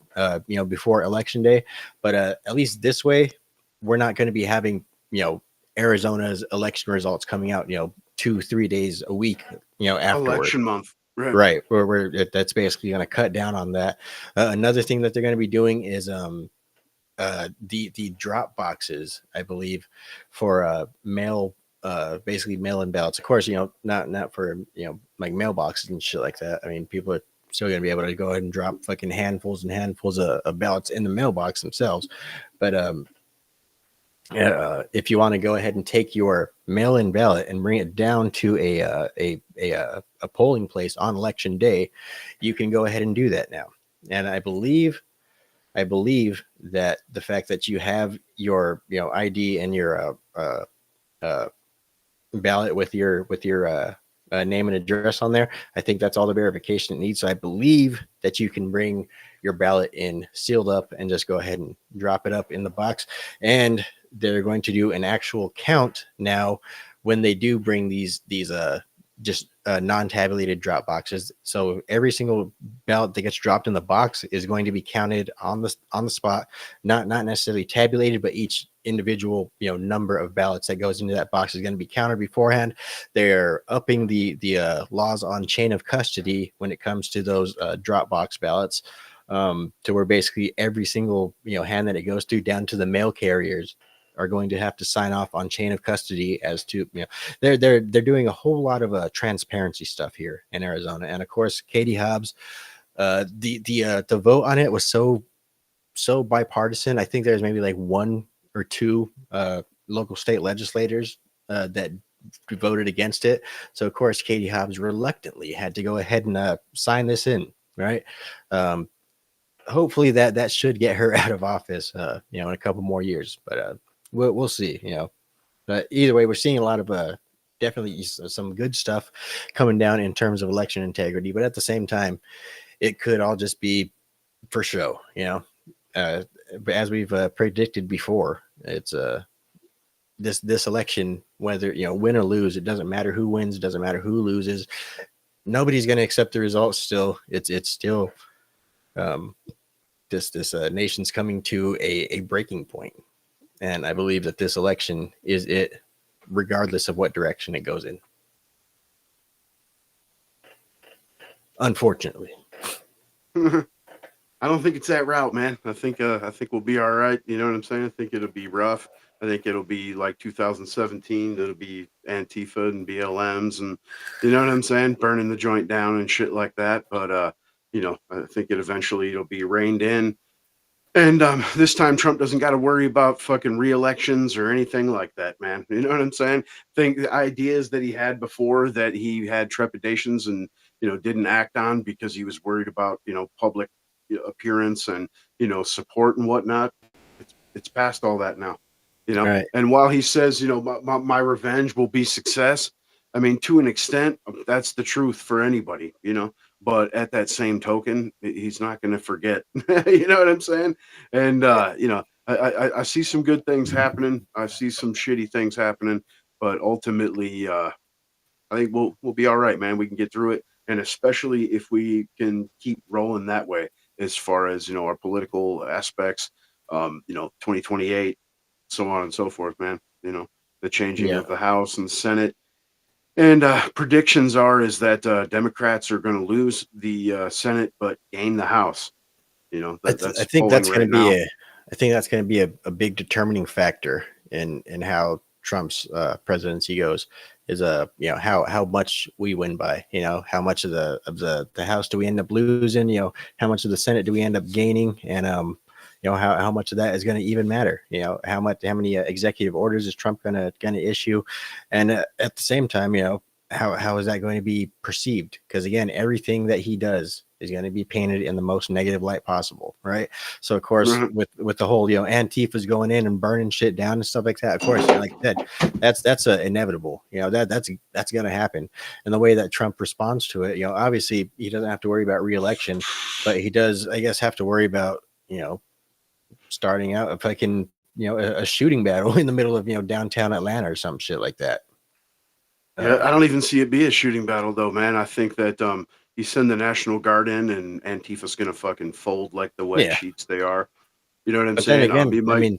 before election day. But at least this way we're not going to be having Arizona's election results coming out 2-3 days a week afterward. Election month. Right. Right, that's basically going to cut down on that. Another thing that they're going to be doing is the drop boxes, I believe, for basically mail-in ballots. Of course, not for like mailboxes and shit like that. I mean, people are still gonna be able to go ahead and drop fucking handfuls and handfuls of ballots in the mailbox themselves. But if you want to go ahead and take your mail-in ballot and bring it down to a polling place on election day, you can go ahead and do that now. And I believe that the fact that you have your ID and your uh, ballot with your name and address on there, I think that's all the verification it needs. So I believe that you can bring your ballot in sealed up and just go ahead and drop it up in the box. And they're going to do an actual count now when they do bring these just non-tabulated drop boxes. So every single ballot that gets dropped in the box is going to be counted on the spot, not necessarily tabulated, but each individual number of ballots that goes into that box is going to be counted beforehand. They're upping the laws on chain of custody when it comes to those drop box ballots, to where basically every single hand that it goes to, down to the mail carriers, are going to have to sign off on chain of custody as to they're doing a whole lot of transparency stuff here in Arizona. And of course, Katie Hobbs, the vote on it was so bipartisan. I think there's maybe like one or two local state legislators that voted against it. So of course, Katie Hobbs reluctantly had to go ahead and sign this in, right? Hopefully that should get her out of office in a couple more years, but we'll see. But either way, we're seeing a lot of definitely some good stuff coming down in terms of election integrity. But at the same time, it could all just be for show. But as we've predicted before, it's this election, whether win or lose, it doesn't matter who wins, it doesn't matter who loses. Nobody's going to accept the results. Still, it's still this nation's coming to a breaking point, and I believe that this election is it, regardless of what direction it goes in. Unfortunately. I don't think it's that route, man. I think we'll be all right. You know what I'm saying? I think it'll be rough. I think it'll be like 2017. It'll be Antifa and BLMs, and you know what I'm saying, burning the joint down and shit like that. But I think it'll be reined in. And this time, Trump doesn't got to worry about fucking re-elections or anything like that, man. You know what I'm saying? Think the ideas that he had before, that he had trepidations and didn't act on because he was worried about public appearance and support and whatnot. It's past all that now. Right. And while he says my revenge will be success, I mean, to an extent, that's the truth for anybody. But at that same token, he's not going to forget. You know what I'm saying? And I see some good things happening. I see some shitty things happening, but ultimately, I think we'll be all right, man. We can get through it, and especially if we can keep rolling that way, as far as our political aspects, 2028, so on and so forth, man. The changing of the House and Senate. And predictions is that Democrats are going to lose the Senate but gain the House. That's I think polling that's going right to be now. I think that's going to be a big determining factor in how Trump's presidency goes. Is how much we win by. How much of the House do we end up losing? How much of the Senate do we end up gaining? And how much of that is going to even matter? How many executive orders is Trump going to issue? And at the same time, how is that going to be perceived? Because again, everything that he does is going to be painted in the most negative light possible, right? So of course, with the whole Antifa's going in and burning shit down and stuff like that, of course, like I said, that's inevitable. That's going to happen. And the way that Trump responds to it, obviously he doesn't have to worry about re-election, but he does, I guess, have to worry about starting out if I can a shooting battle in the middle of downtown Atlanta or some shit like that. Yeah, I don't even see it be a shooting battle though, man. I think that you send the National Guard in and Antifa's gonna fucking fold like the wet sheets they are. You know what I'm But then saying? again, You I might. mean,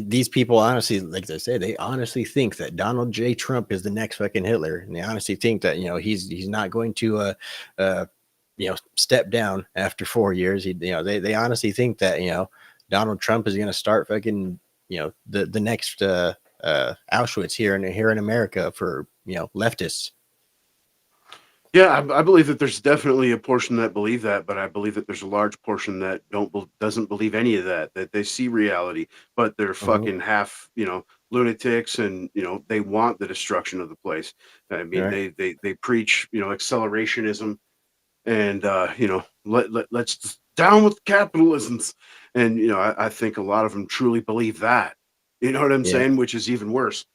these people honestly, like they say, they honestly think that Donald J. Trump is the next fucking Hitler, and they honestly think that he's not going to step down after 4 years. They honestly think that Donald Trump is going to start fucking the next Auschwitz here in America for leftists. Yeah, I believe that there's definitely a portion that believe that, but I believe that there's a large portion that doesn't believe any of that. That they see reality, but they're fucking half, lunatics, and they want the destruction of the place. I mean, Right. they preach, accelerationism, and let's down with capitalisms, and I think a lot of them truly believe that. You know what I'm Yeah. saying? Which is even worse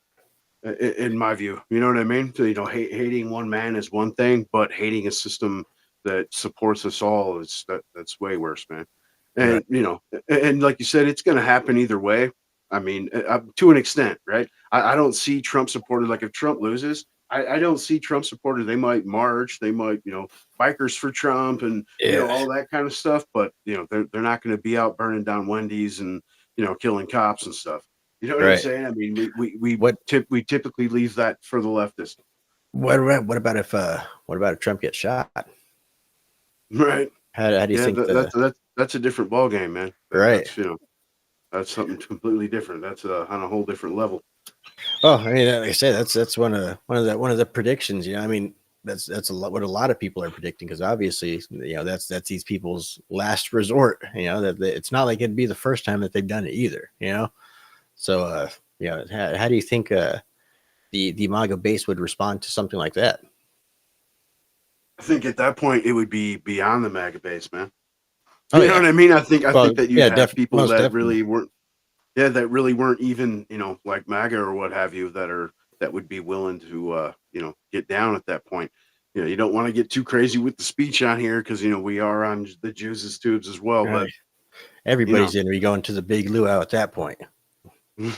in my view. You know what I mean? So, hating one man is one thing, but hating a system that supports us all that's way worse, man. Right. And and like you said, it's going to happen either way. I mean, to an extent, right? I don't see Trump supported. Like if Trump loses, I don't see Trump supported. They might march, they might, bikers for Trump, and Yeah. all that kind of stuff. But they're not going to be out burning down Wendy's and killing cops and stuff. You know what I'm Right. saying? I mean, we What typically leave that for the leftist, what about if Trump gets shot? right? How do you Yeah, think the that's a different ball game, man. right? That's that's something completely different. That's on a whole different level. Well, I mean, like I say, that's one of the predictions. I mean, that's a lot what a lot of people are predicting, because obviously, that's these people's last resort. It's not like it'd be the first time that they've done it either. So how do you think the MAGA base would respond to something like that? I think at that point it would be beyond the MAGA base, man. Oh You know yeah, what I mean? I think well that you'd yeah, have people most that definitely. really weren't, yeah, that really weren't even, like MAGA or what have you, that would be willing to get down at that point. You don't want to get too crazy with the speech on here because we are on the Jews' tubes as well, but Right. you know, Everybody's going to be going to the big luau at that point.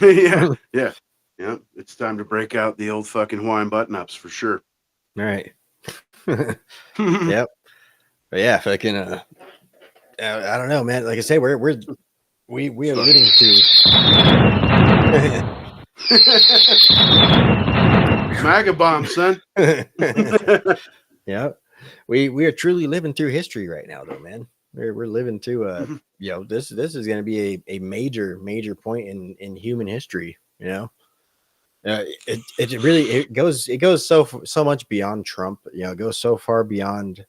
yeah, yeah. Yeah, it's time to break out the old fucking Hawaiian button-ups for sure. All right. Yep. But yeah, fucking I don't know, man. Like I say, we are living through MAGA bomb, son. yeah. We are truly living through history right now, though, man. We're living through this is going to be a major point in human history. It really it goes so much beyond Trump. It goes so far beyond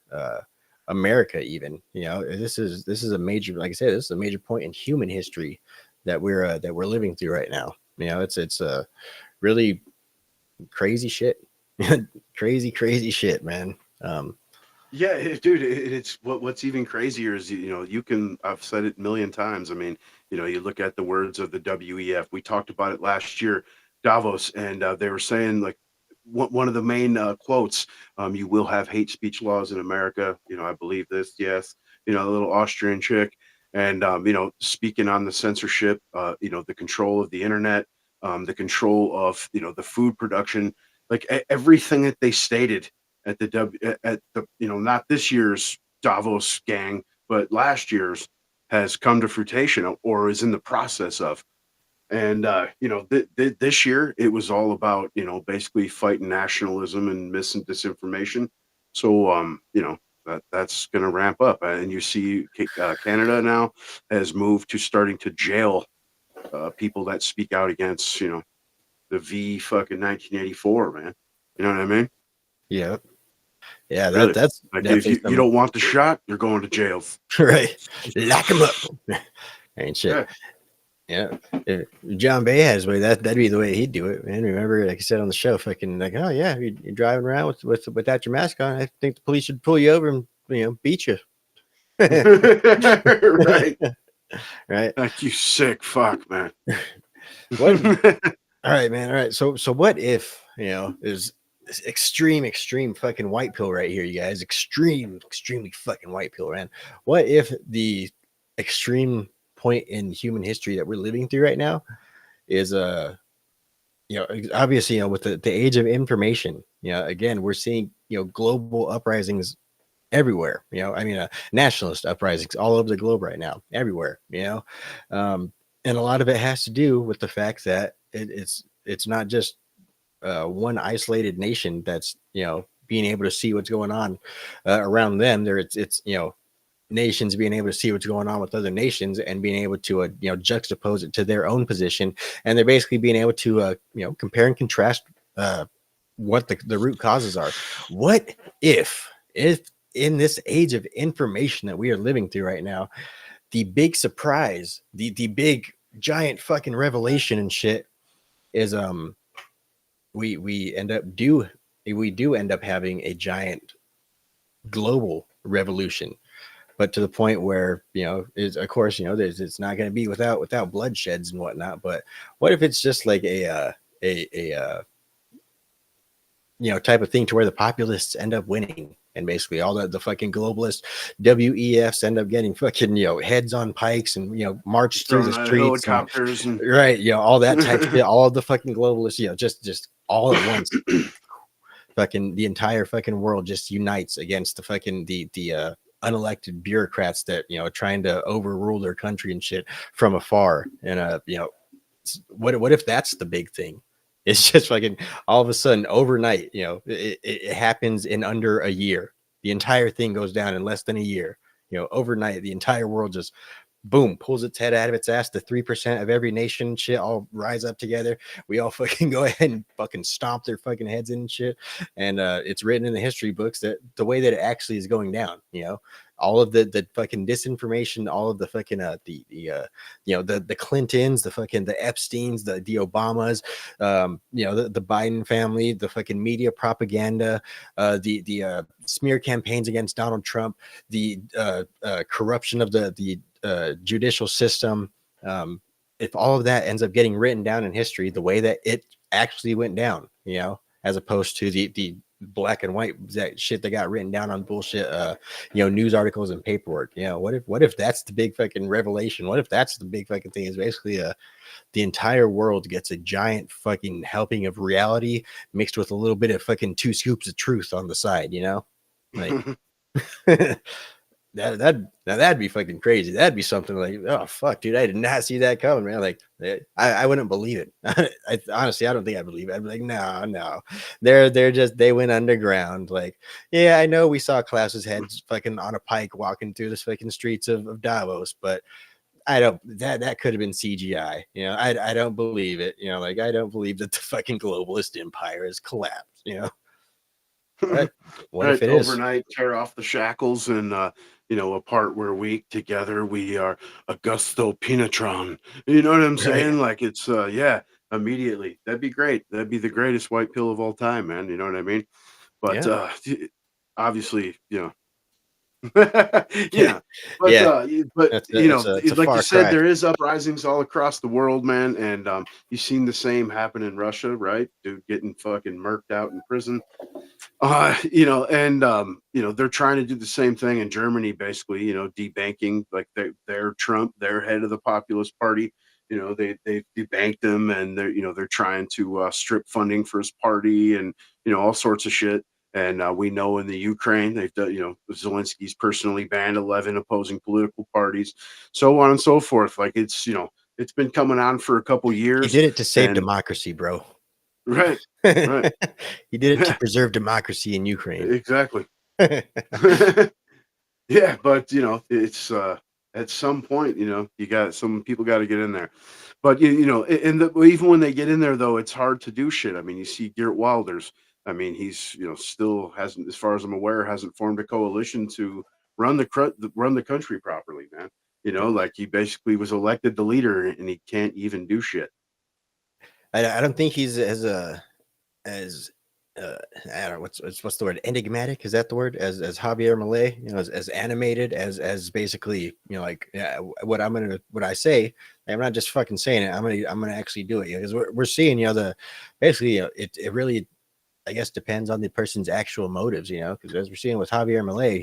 America. Even this is a major, like I said, this is a major point in human history that we're living through right now. It's really crazy shit, crazy shit, man. Yeah, dude, it's what's even crazier is you can, I've said it a million times. I mean, you look at the words of the WEF. We talked about it last year, Davos, and they were saying like one of the main quotes, you will have hate speech laws in America. I believe this, yes. A little Austrian chick, and speaking on the censorship, the control of the internet, the control of the food production, like everything that they stated at the not this year's Davos gang, but last year's has come to fruition or is in the process of. And this year it was all about basically fighting nationalism and mis and disinformation. So that's going to ramp up, and you see Canada now has moved to starting to jail people that speak out against the V fucking 1984, man. You know what I mean? Yeah. Yeah, Really? that's Like if definitely you don't want the shot, you're going to jail. right. Lock him up. Ain't shit. Yeah. Yeah. If John Bay has way that'd be the way he'd do it, man. Remember, like I said on the show, fucking like, oh yeah, you're driving around without your mask on. I think the police should pull you over and beat you. Right. Right. Like, you sick fuck, man. What? All right, man. All right. So what if is this extreme fucking white pill right here, you guys? Extremely fucking white pill, man. What if the extreme point in human history that we're living through right now is obviously with the age of information, again we're seeing global uprisings everywhere. I mean nationalist uprisings all over the globe right now, everywhere. And a lot of it has to do with the fact that it's not just one isolated nation that's being able to see what's going on around them. There it's nations being able to see what's going on with other nations and being able to juxtapose it to their own position, and they're basically being able to compare and contrast what the root causes are. What if in this age of information that we are living through right now, the big surprise, the big giant fucking revelation and shit is we do end up having a giant global revolution, but to the point where is of course it's not going to be without bloodsheds and whatnot. But what if it's just like a type of thing to where the populists end up winning, and basically all the fucking globalist WEFs end up getting fucking heads on pikes and marched through the streets and, helicopters and right, all that type of shit. All of the fucking globalists, just all at once. Fucking the entire fucking world just unites against the fucking the unelected bureaucrats that are trying to overrule their country and shit from afar. And what if that's the big thing? It's just fucking all of a sudden overnight, it happens in under a year. The entire thing goes down in less than a year. Overnight, the entire world just boom, pulls its head out of its ass. The 3% of every nation shit all rise up together. We all fucking go ahead and fucking stomp their fucking heads in and shit. And it's written in the history books that the way that it actually is going down, all of the fucking disinformation, all of the fucking the Clintons, the fucking the Epsteins, the Obamas, the Biden family, the fucking media propaganda, the smear campaigns against Donald Trump, the corruption of the judicial system. If all of that ends up getting written down in history the way that it actually went down, as opposed to the black and white that shit that got written down on bullshit news articles and paperwork. What if that's the big fucking revelation? What if that's the big fucking thing? Is basically the entire world gets a giant fucking helping of reality mixed with a little bit of fucking 2 scoops of truth on the side, like that'd be fucking crazy. That'd be something like, oh fuck, dude, I did not see that coming, man. Like, I wouldn't believe it. Honestly, I don't think I believe it. I'd be like, no, they went underground. Like, yeah, I know we saw Klaus's heads fucking on a pike walking through the fucking streets of Davos, but I don't that could have been CGI. I don't believe it. Like, I don't believe that the fucking globalist empire has collapsed. But what if Right, it is? overnight, tear off the shackles, and apart we're weak, together we are Augusto Pinatron. You know what I'm Right. saying? Like it's yeah, immediately. That'd be great. That'd be the greatest white pill of all time, man. You know what I mean? But Yeah. obviously, Yeah. yeah. But Yeah. but It's a like you far said, cry. there is uprisings all across the world, man. And you've seen the same happen in Russia, right? Dude getting fucking murked out in prison. And they're trying to do the same thing in Germany, basically, debanking like their Trump, their head of the populist party. They debanked him, and they're trying to strip funding for his party, and all sorts of shit. And we know in the Ukraine, they've done, Zelensky's personally banned 11 opposing political parties, so on and so forth. Like it's been coming on for a couple He years, did it to save and democracy, bro. right, right, He did it to preserve democracy in Ukraine. exactly. Yeah, but it's at some point, you got some people got to get in there. But even when they get in there, though, it's hard to do shit. I mean, you see Geert Wilders. I mean, he's still hasn't, as far as I'm aware, hasn't formed a coalition to run the country properly, man. Like he basically was elected the leader, and he can't even do shit. I don't think he's as I don't know what's the word, enigmatic, is that the word, as Javier Milei, as animated as basically, like, yeah, what I say, I'm not just fucking saying it, I'm gonna actually do it, because we're seeing, the basically, it really, I guess, depends on the person's actual motives, because as we're seeing with Javier Milei,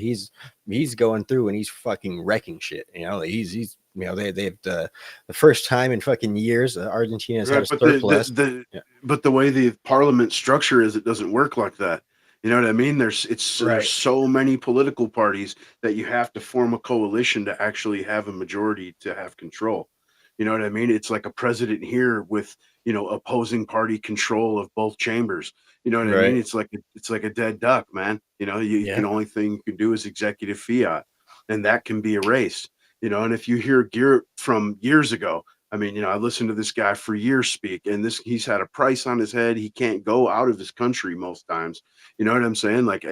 he's going through and he's fucking wrecking shit, like he's they've the first time in fucking years Argentina's had Right, a but surplus. Yeah. the way the parliament structure is, it doesn't work like that. You know what I mean? There's Right. so many political parties that you have to form a coalition to actually have a majority to have control. You know what I mean? It's like a president here with, opposing party control of both chambers. You know what I mean? Right. It's like a dead duck, man. You Yeah. can only thing you can do is executive fiat, and that can be erased. And if you hear gear from years ago, I mean, I listened to this guy for years speak, and he's had a price on his head. He can't go out of his country most times. You know what I'm saying? Like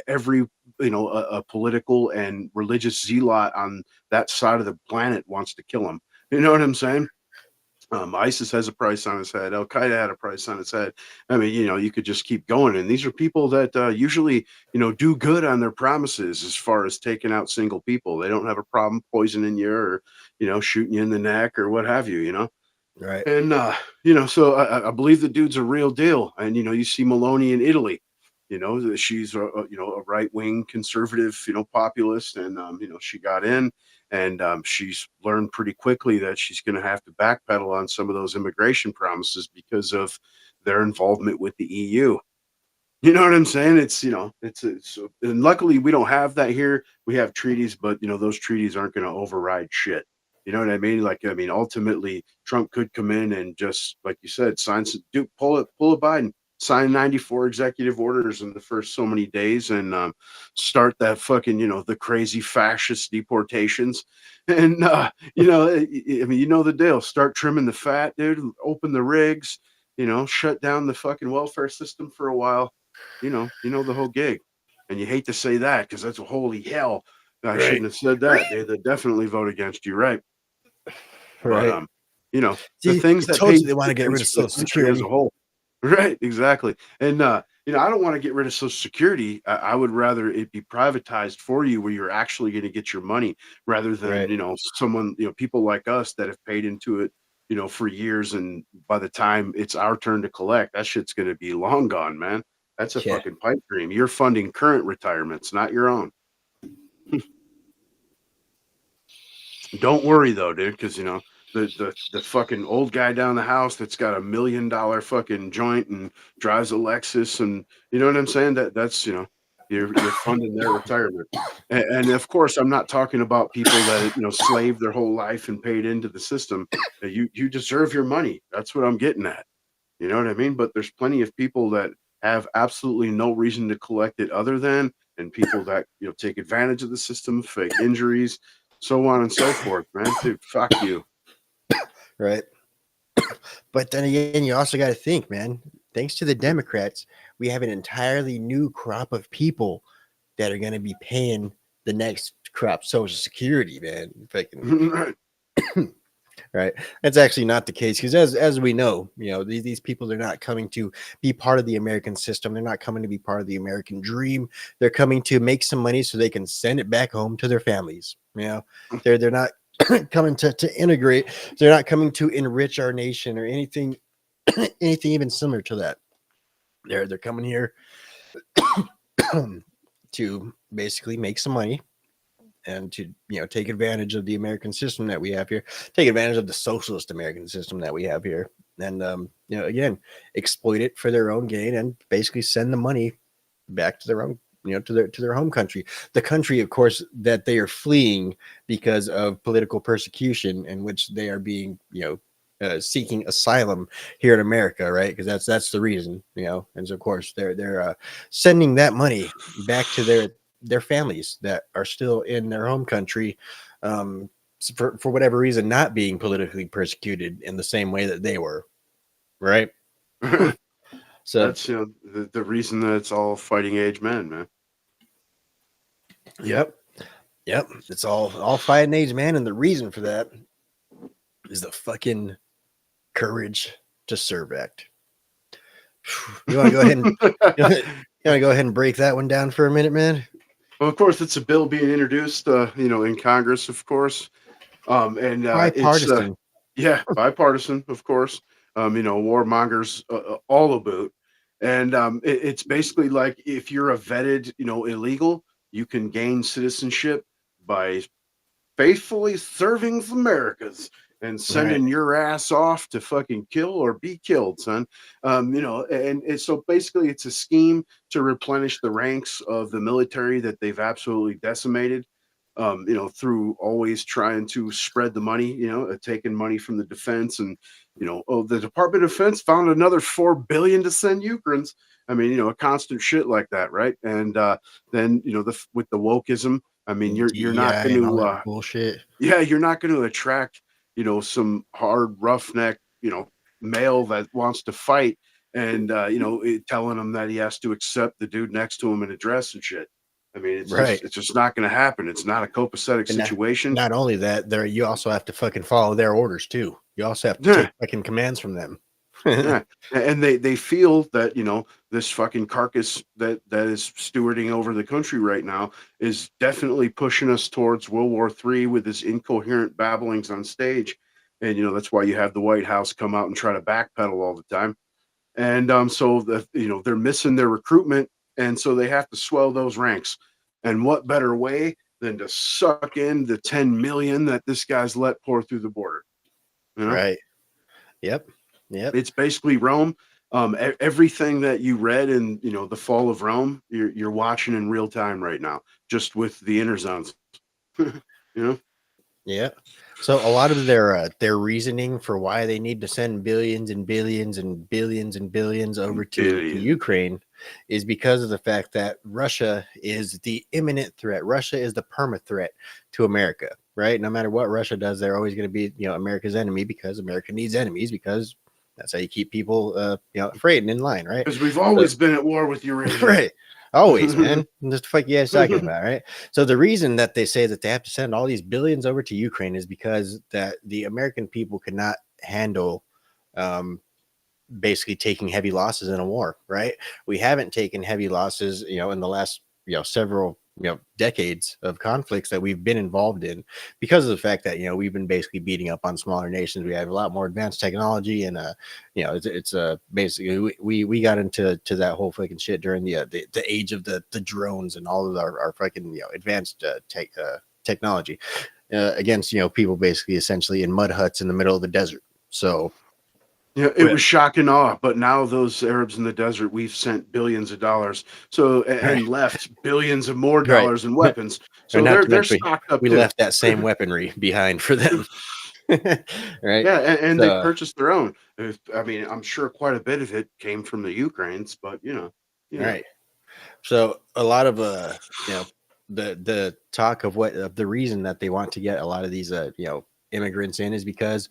every, a political and religious zealot on that side of the planet wants to kill him. You know what I'm saying? ISIS has a price on his head. Al Qaeda had a price on its head. I mean, you could just keep going. And these are people that usually, do good on their promises as far as taking out single people. They don't have a problem poisoning you, or, shooting you in the neck or what have you. Right. And so I believe the dude's a real deal. And you see Maloney in Italy. She's a right wing conservative, populist, and she got in, and she's learned pretty quickly that she's going to have to backpedal on some of those immigration promises because of their involvement with the EU. You know what I'm saying? And luckily we don't have that here. We have treaties, but those treaties aren't going to override shit. You know what I mean? Like, I mean, ultimately Trump could come in and just, like you said, pull a Biden, sign 94 executive orders in the first so many days, and start that fucking, the crazy fascist deportations. And, I mean, the deal. Start trimming the fat, dude, open the rigs, shut down the fucking welfare system for a while. The whole gig. And you hate to say that because that's a holy hell. I Right. shouldn't have said that. They'd definitely vote against you, right? But Right. the See, things I that told pay you they want to get rid dividends of for the Social country as a Security. whole. Right, exactly. And I don't want to get rid of Social Security. I would rather it be privatized for you, where you're actually going to get your money, rather than Right. someone, people like us that have paid into it, for years, and by the time it's our turn to collect, that shit's going to be long gone, man. That's a Yeah. fucking pipe dream. You're funding current retirements, not your own. Don't worry though, dude, because the fucking old guy down the house that's got $1 million fucking joint and drives a Lexus, and you know what I'm saying? That's you're funding their retirement. And of course, I'm not talking about people that slaved their whole life and paid into the system. You deserve your money. That's what I'm getting at. You know what I mean? But there's plenty of people that have absolutely no reason to collect it other than, and people that take advantage of the system, fake injuries, so on and so forth, man. Dude, fuck you. Right. But then again, you also got to think, man, thanks to the Democrats, we have an entirely new crop of people that are going to be paying the next crop Social Security, man. Fucking, Right. right. That's actually not the case because as we know, these people are not coming to be part of the American system. They're not coming to be part of the American dream. They're coming to make some money so they can send it back home to their families. They're not coming to integrate. They're not coming to enrich our nation or anything even similar to that. They're coming here to basically make some money and to take advantage of the American system that we have here, take advantage of the socialist American system that we have here, and again, exploit it for their own gain and basically send the money back to their own to their home country, the country, of course, that they are fleeing because of political persecution, in which they are being seeking asylum here in America, right? Because that's the reason, and so of course they're sending that money back to their families that are still in their home country, for whatever reason, not being politically persecuted in the same way that they were, right? So That's the reason that it's all fighting age men, man. yep, it's all fighting age, man, and the reason for that is the fucking Courage to Serve Act. You want to go ahead and you want to go ahead and break that one down for a minute, man? Well, of course, it's a bill being introduced, in Congress, of course, and it's Bipartisan. yeah, bipartisan, of course. Warmongers all about, and it's basically like if you're a vetted, illegal, you can gain citizenship by faithfully serving the Americas and Right. sending your ass off to fucking kill or be killed, son. And so basically it's a scheme to replenish the ranks of the military that they've absolutely decimated. Through always trying to spread the money, taking money from the defense, and the Department of Defense found another $4 billion to send Ukrainians. I mean, a constant shit like that, right? And then with the wokeism, I mean, And you're not DEI going and all to, that bullshit. yeah, you're not going to attract, some hard roughneck, male that wants to fight, and telling him that he has to accept the dude next to him in a dress and shit. I mean, Right. it's just not going to happen. It's not a copacetic And situation. not only that, you also have to fucking follow their orders too. You also have to Yeah, take fucking commands from them. yeah, and they feel that this fucking carcass that is stewarding over the country right now is definitely pushing us towards World War III with his incoherent babblings on stage, and that's why you have the White House come out and try to backpedal all the time, and so they're missing their recruitment, and so they have to swell those ranks, and what better way than to suck in the 10 million that this guy's let pour through the border, you know? Right. Yep. Yep. It's basically Rome. Everything that you read in the fall of Rome, you're watching in real time right now, just with the inner zones. you know, Yeah. So a lot of their reasoning for why they need to send billions and billions and billions and billions over to billion. Ukraine is because of the fact that Russia is the imminent threat. Russia is the perma threat to America, right? No matter what Russia does, they're always going to be, America's enemy, because America needs enemies, because that's how you keep people, afraid and in line, right? Because we've So, always been at war with Eurasia. right. Always, man. Just the fuck you guys talking about, right? So the reason that they say that they have to send all these billions over to Ukraine is because that the American people cannot handle um, basically taking heavy losses in a war, right? We haven't taken heavy losses, in the last, several decades of conflicts that we've been involved in because of the fact that we've been basically beating up on smaller nations. We have a lot more advanced technology, and it's basically we got into that whole fucking shit during the age of the drones and all of our fucking advanced technology against people basically essentially in mud huts in the middle of the desert. So yeah, it was shock and awe. But now those Arabs in the desert, we've sent billions of dollars, so right, and left billions of more right. dollars in weapons. Or So not to they're mention stocked up we too. left that same weaponry behind for them. Right. Yeah, and they So purchased their own. I mean, I'm sure quite a bit of it came from the Ukraines, but right. So a lot of the talk of the reason that they want to get a lot of these immigrants in is because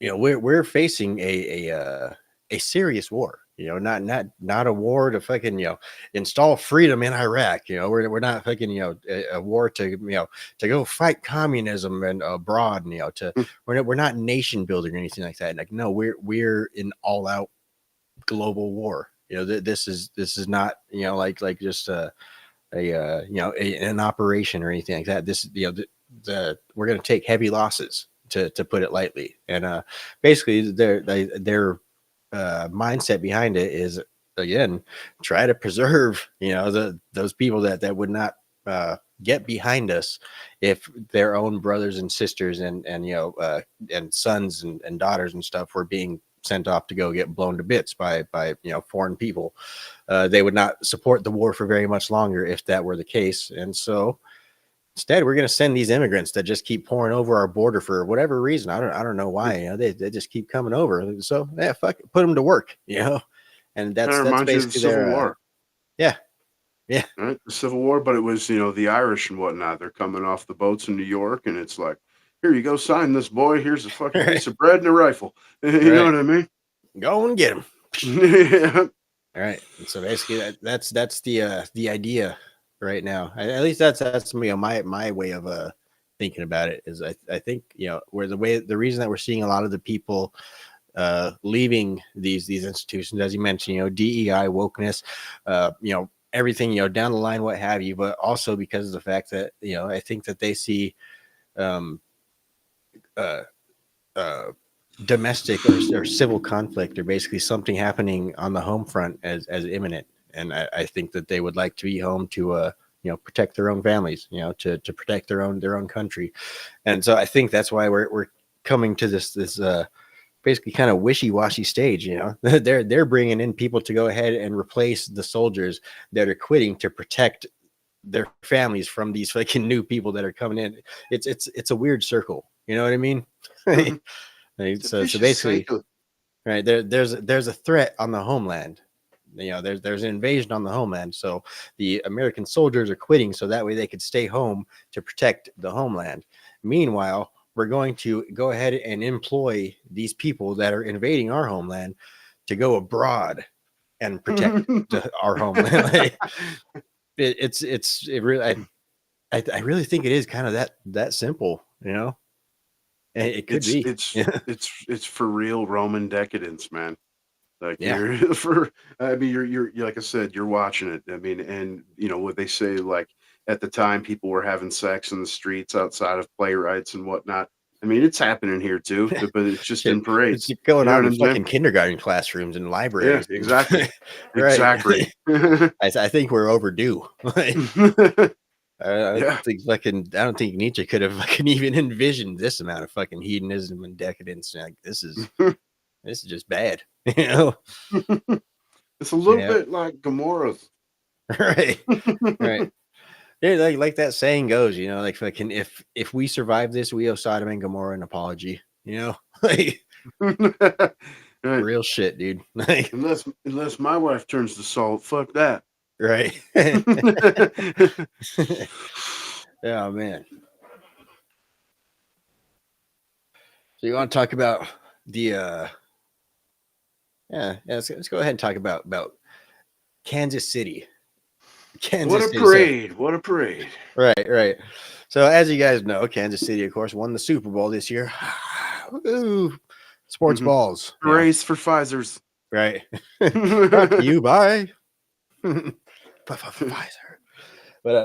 we're facing a serious war. Not a war to fucking install freedom in Iraq. We're not fucking a war to go fight communism and abroad. We're not nation building or anything like that. Like no, we're in all out global war. This is not like just an operation or anything like that. This the we're going to take heavy losses to put it lightly, and basically their mindset behind it is again try to preserve those people that would not get behind us if their own brothers and sisters and sons and daughters and stuff were being sent off to go get blown to bits by foreign people. They would not support the war for very much longer if that were the case. And so instead, we're going to send these immigrants that just keep pouring over our border for whatever reason. I don't know why. They just keep coming over. So yeah, fuck it, put them to work. And Kind of that's reminds you of the basically Civil their War, yeah, yeah, right? The Civil War, but it was the Irish and whatnot. They're coming off the boats in New York, and it's like, here you go, sign this, boy. Here's a fucking right, piece of bread and a rifle. You know right. what I mean? Go and get them. Yeah. All right. And so basically, that's the idea right now. At least that's my way of thinking about it is I think where the reason that we're seeing a lot of the people leaving these institutions, as you mentioned, DEI, wokeness, everything, down the line, what have you, but also because of the fact that I think that they see um, uh, domestic or civil conflict or basically something happening on the home front as imminent, and I think that they would like to be home to protect their own families, to protect their own country. And so I think that's why we're coming to this basically kind of wishy-washy stage. They're bringing in people to go ahead and replace the soldiers that are quitting to protect their families from these fucking new people that are coming in. It's a weird circle, you know what I mean? Right, It's a so vicious basically, cycle. right there's a threat on the homeland. There's an invasion on the homeland. So the American soldiers are quitting so that way they could stay home to protect the homeland. Meanwhile, we're going to go ahead and employ these people that are invading our homeland to go abroad and protect our homeland. It really I really think it is kind of that simple. It could it's be. it's it's for real Roman decadence, man. Like Yeah. you're for I mean you're like I said, you're watching it. I mean, and what they say, like at the time people were having sex in the streets outside of playwrights and whatnot. I mean, it's happening here too, but it's just Shit, in it's parades. going You know on what in I'm saying? fucking kindergarten classrooms and Yeah, libraries, dude. exactly. Right. Exactly. I think we're overdue. Like, Yeah. I don't think Nietzsche could have fucking even envisioned this amount of fucking hedonism and decadence. Like this is just bad. you know? It's a little Yeah. bit like Gomorrah's. Right. Right. Yeah, like that saying goes, like fucking if we survive this, we owe Sodom and Gomorrah an apology. Like Right. real shit, dude. Like Unless my wife turns to salt, fuck that. right. Oh man. So you want to talk about the let's go ahead and talk about Kansas City. What Kansas a City. So parade. What a parade. right. So as you guys know, Kansas City, of course, won the Super Bowl this year. Ooh, sports Mhm. balls. Race for Pfizer's. Right. Brought to you by Pfizer.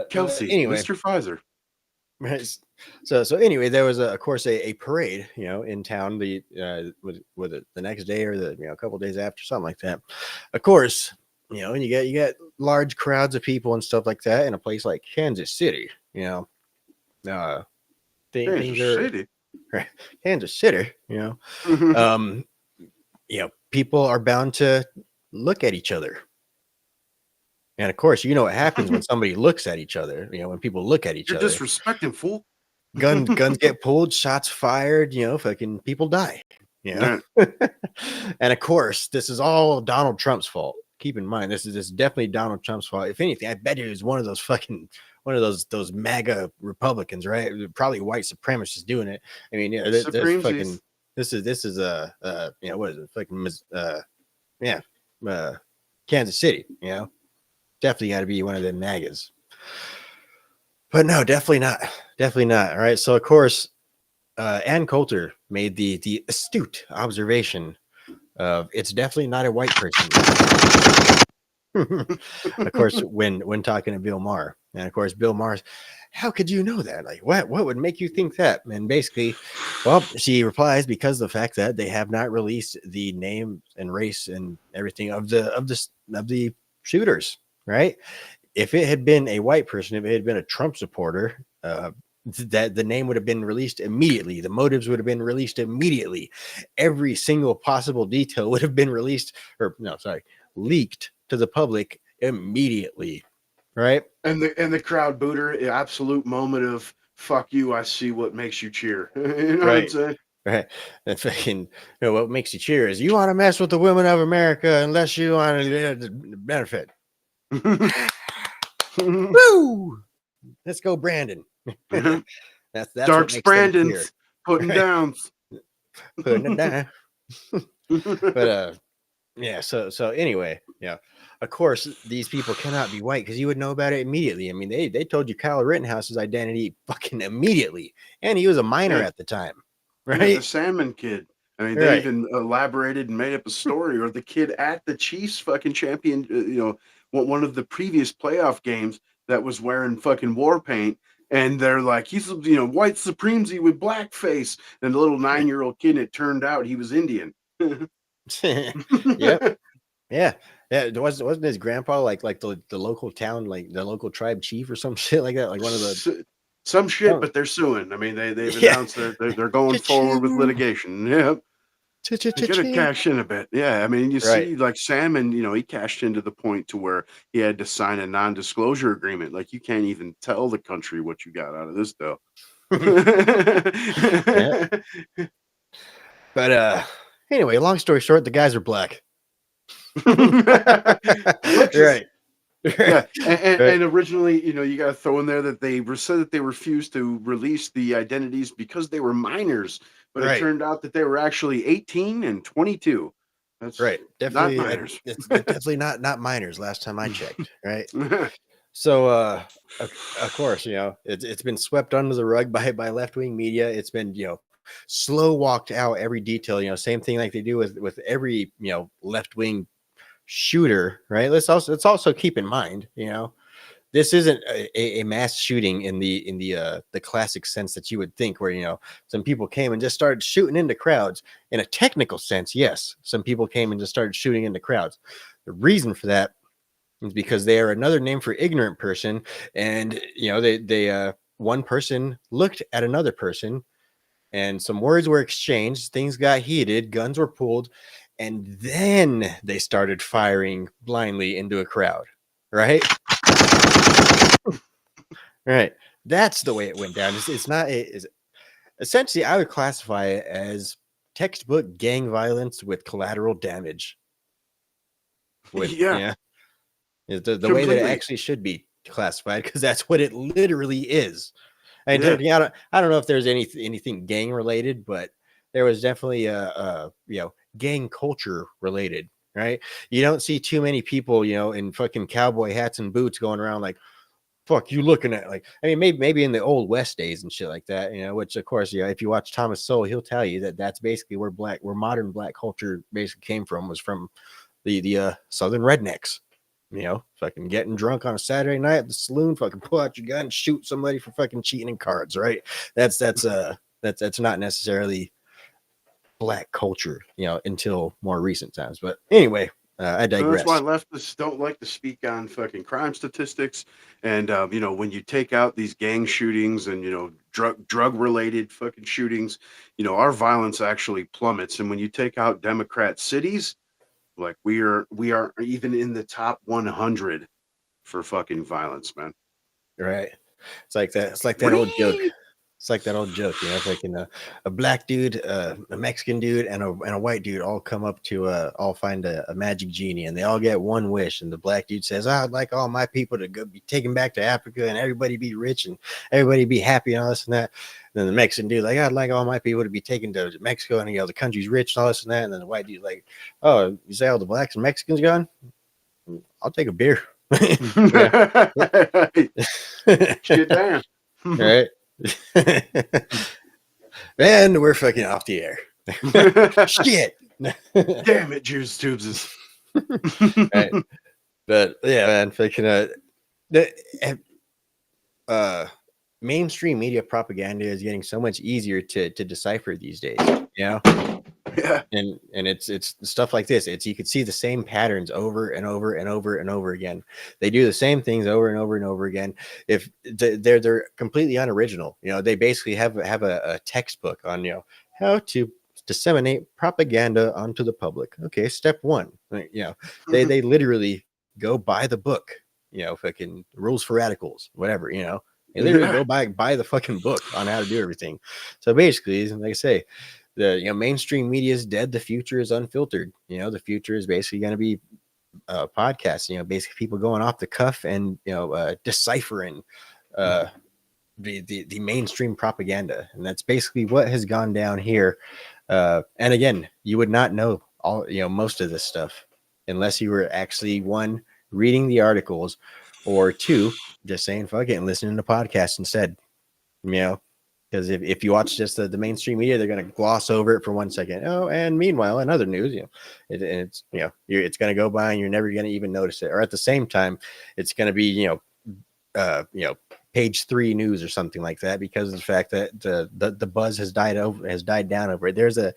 Kelsey, anyway, Mr. Pfizer. right. So anyway, there was of course a parade, in town with it the next day or a couple days after, something like that. Of course, and you get large crowds of people and stuff like that in a place like Kansas City. Uh, things Kansas are City. Kansas City. Um, people are bound to look at each other. And of course, you know what happens when somebody looks at each other. When people look at each You're other, disrespecting, fool. guns get pulled, shots fired. Fucking people die. Yeah. And of course, this is all Donald Trump's fault. Keep in mind, this is definitely Donald Trump's fault. If anything, I bet it was one of those MAGA Republicans, right? Probably white supremacists doing it. I mean, there's fucking this is what is it? Fucking Kansas City. Definitely got to be one of them MAGAs. But no, definitely not. Definitely not. All right. So of course, Ann Coulter made the astute observation of it's definitely not a white person. Of course, when talking to Bill Maher, and of course, Bill Maher's, how could you know that? Like, what would make you think that? And basically, well, she replies because of the fact that they have not released the name and race and everything of the shooters. Right? If it had been a white person, if it had been a Trump supporter, that the name would have been released immediately. The motives would have been released immediately. Every single possible detail would have been leaked to the public immediately. Right? And the crowd booter, absolute moment of fuck you, I see what makes you cheer. You know what I'm saying? Right. And fucking, what makes you cheer is you want to mess with the women of America unless you want to benefit. Woo! Let's go, Brandon. That's Dark's Brandon's putting down. Putting it down. But so anyway, of course these people cannot be white because you would know about it immediately. I mean, they told you Kyle Rittenhouse's identity fucking immediately, and he was a minor at the time, right? Yeah, the Salmon kid. I mean, they even elaborated and made up a story, or the kid at the Chiefs fucking champion, one of the previous playoff games that was wearing fucking war paint. And they're like, he's, white supremacy with blackface. And the little 9-year-old kid, it turned out he was Indian. Yep. Yeah. Wasn't his grandpa like the local town, like the local tribe chief or some shit like that? Like one of the some shit, but they're suing. I mean, they've announced that they're going forward with litigation. Yeah. He could have cashed in a bit. Yeah. I mean, you see, like Salmon, he cashed into the point to where he had to sign a non-disclosure agreement. Like, you can't even tell the country what you got out of this deal. But anyway, long story short, the guys are black. Right. Yeah. And originally, you got to throw in there that they said that they refused to release the identities because they were minors. But it turned out that they were actually 18 and 22. That's right. Definitely not minors. It's definitely not minors. Last time I checked. Right. So, of course, it's been swept under the rug by left-wing media. It's been, slow walked out every detail. Same thing like they do with every, left-wing shooter. Right. Let's also keep in mind, this isn't a mass shooting in the classic sense that you would think, where some people came and just started shooting into crowds. In a technical sense, yes, some people came and just started shooting into crowds. The reason for that is because they are another name for ignorant person, and they one person looked at another person, and some words were exchanged. Things got heated, guns were pulled, and then they started firing blindly into a crowd. Right. Right. That's the way it went down. It's not. Essentially, I would classify it as textbook gang violence with collateral damage. The way that it actually should be classified, because that's what it literally is. I don't know if there's anything gang related, but there was definitely gang culture related. Right. You don't see too many people, in fucking cowboy hats and boots going around like, fuck you looking at, like, I mean, maybe in the old West days and shit like that, which of course, if you watch Thomas Sowell, he'll tell you that that's basically where modern black culture basically came from, was from the southern rednecks. fucking getting drunk on a Saturday night at the saloon, fucking pull out your gun, shoot somebody for fucking cheating in cards, right? That's not necessarily black culture, until more recent times. But anyway, I That's why digress. leftists don't like to speak on fucking crime statistics. And when you take out these gang shootings and drug related fucking shootings, our violence actually plummets. And when you take out Democrat cities, like we are even in the top 100 for fucking violence, man. Right. It's like that. It's like that old joke. Whee! It's like that old joke, it's like a black dude, a Mexican dude, and a white dude all come up to all find a magic genie, and they all get one wish. And the black dude says, "I'd like all my people to go be taken back to Africa, and everybody be rich, and everybody be happy, and all this and that." And then the Mexican dude like, "I'd like all my people to be taken to Mexico, and the country's rich, and all this and that." And then the white dude like, "Oh, you say all the blacks and Mexicans gone? I'll take a beer." Shit, damn. Right. And we're fucking off the air. Shit. Damn it, Juice Tubes. Right. But yeah, man, fucking mainstream media propaganda is getting so much easier to decipher these days, Yeah. and it's stuff like this. You could see the same patterns over and over and over and over again. They do the same things over and over and over again. If they're completely unoriginal, they basically have a textbook on how to disseminate propaganda onto the public. Okay, step one, they literally go buy the book, fucking rules for radicals, whatever, they literally go buy the fucking book on how to do everything. So basically, like I say, the mainstream media is dead. The future is unfiltered. The future is basically going to be podcasts. Basically people going off the cuff and deciphering the mainstream propaganda, and that's basically what has gone down here. And again, you would not know all most of this stuff unless you were actually one reading the articles, or two just saying fuck it and listening to podcasts instead. Because if you watch just the mainstream media, they're going to gloss over it for 1 second. Oh, and meanwhile, in other news, it's it's going to go by and you're never going to even notice it. Or at the same time, it's going to be page 3 news or something like that, because of the fact that the buzz has died down over it. There's a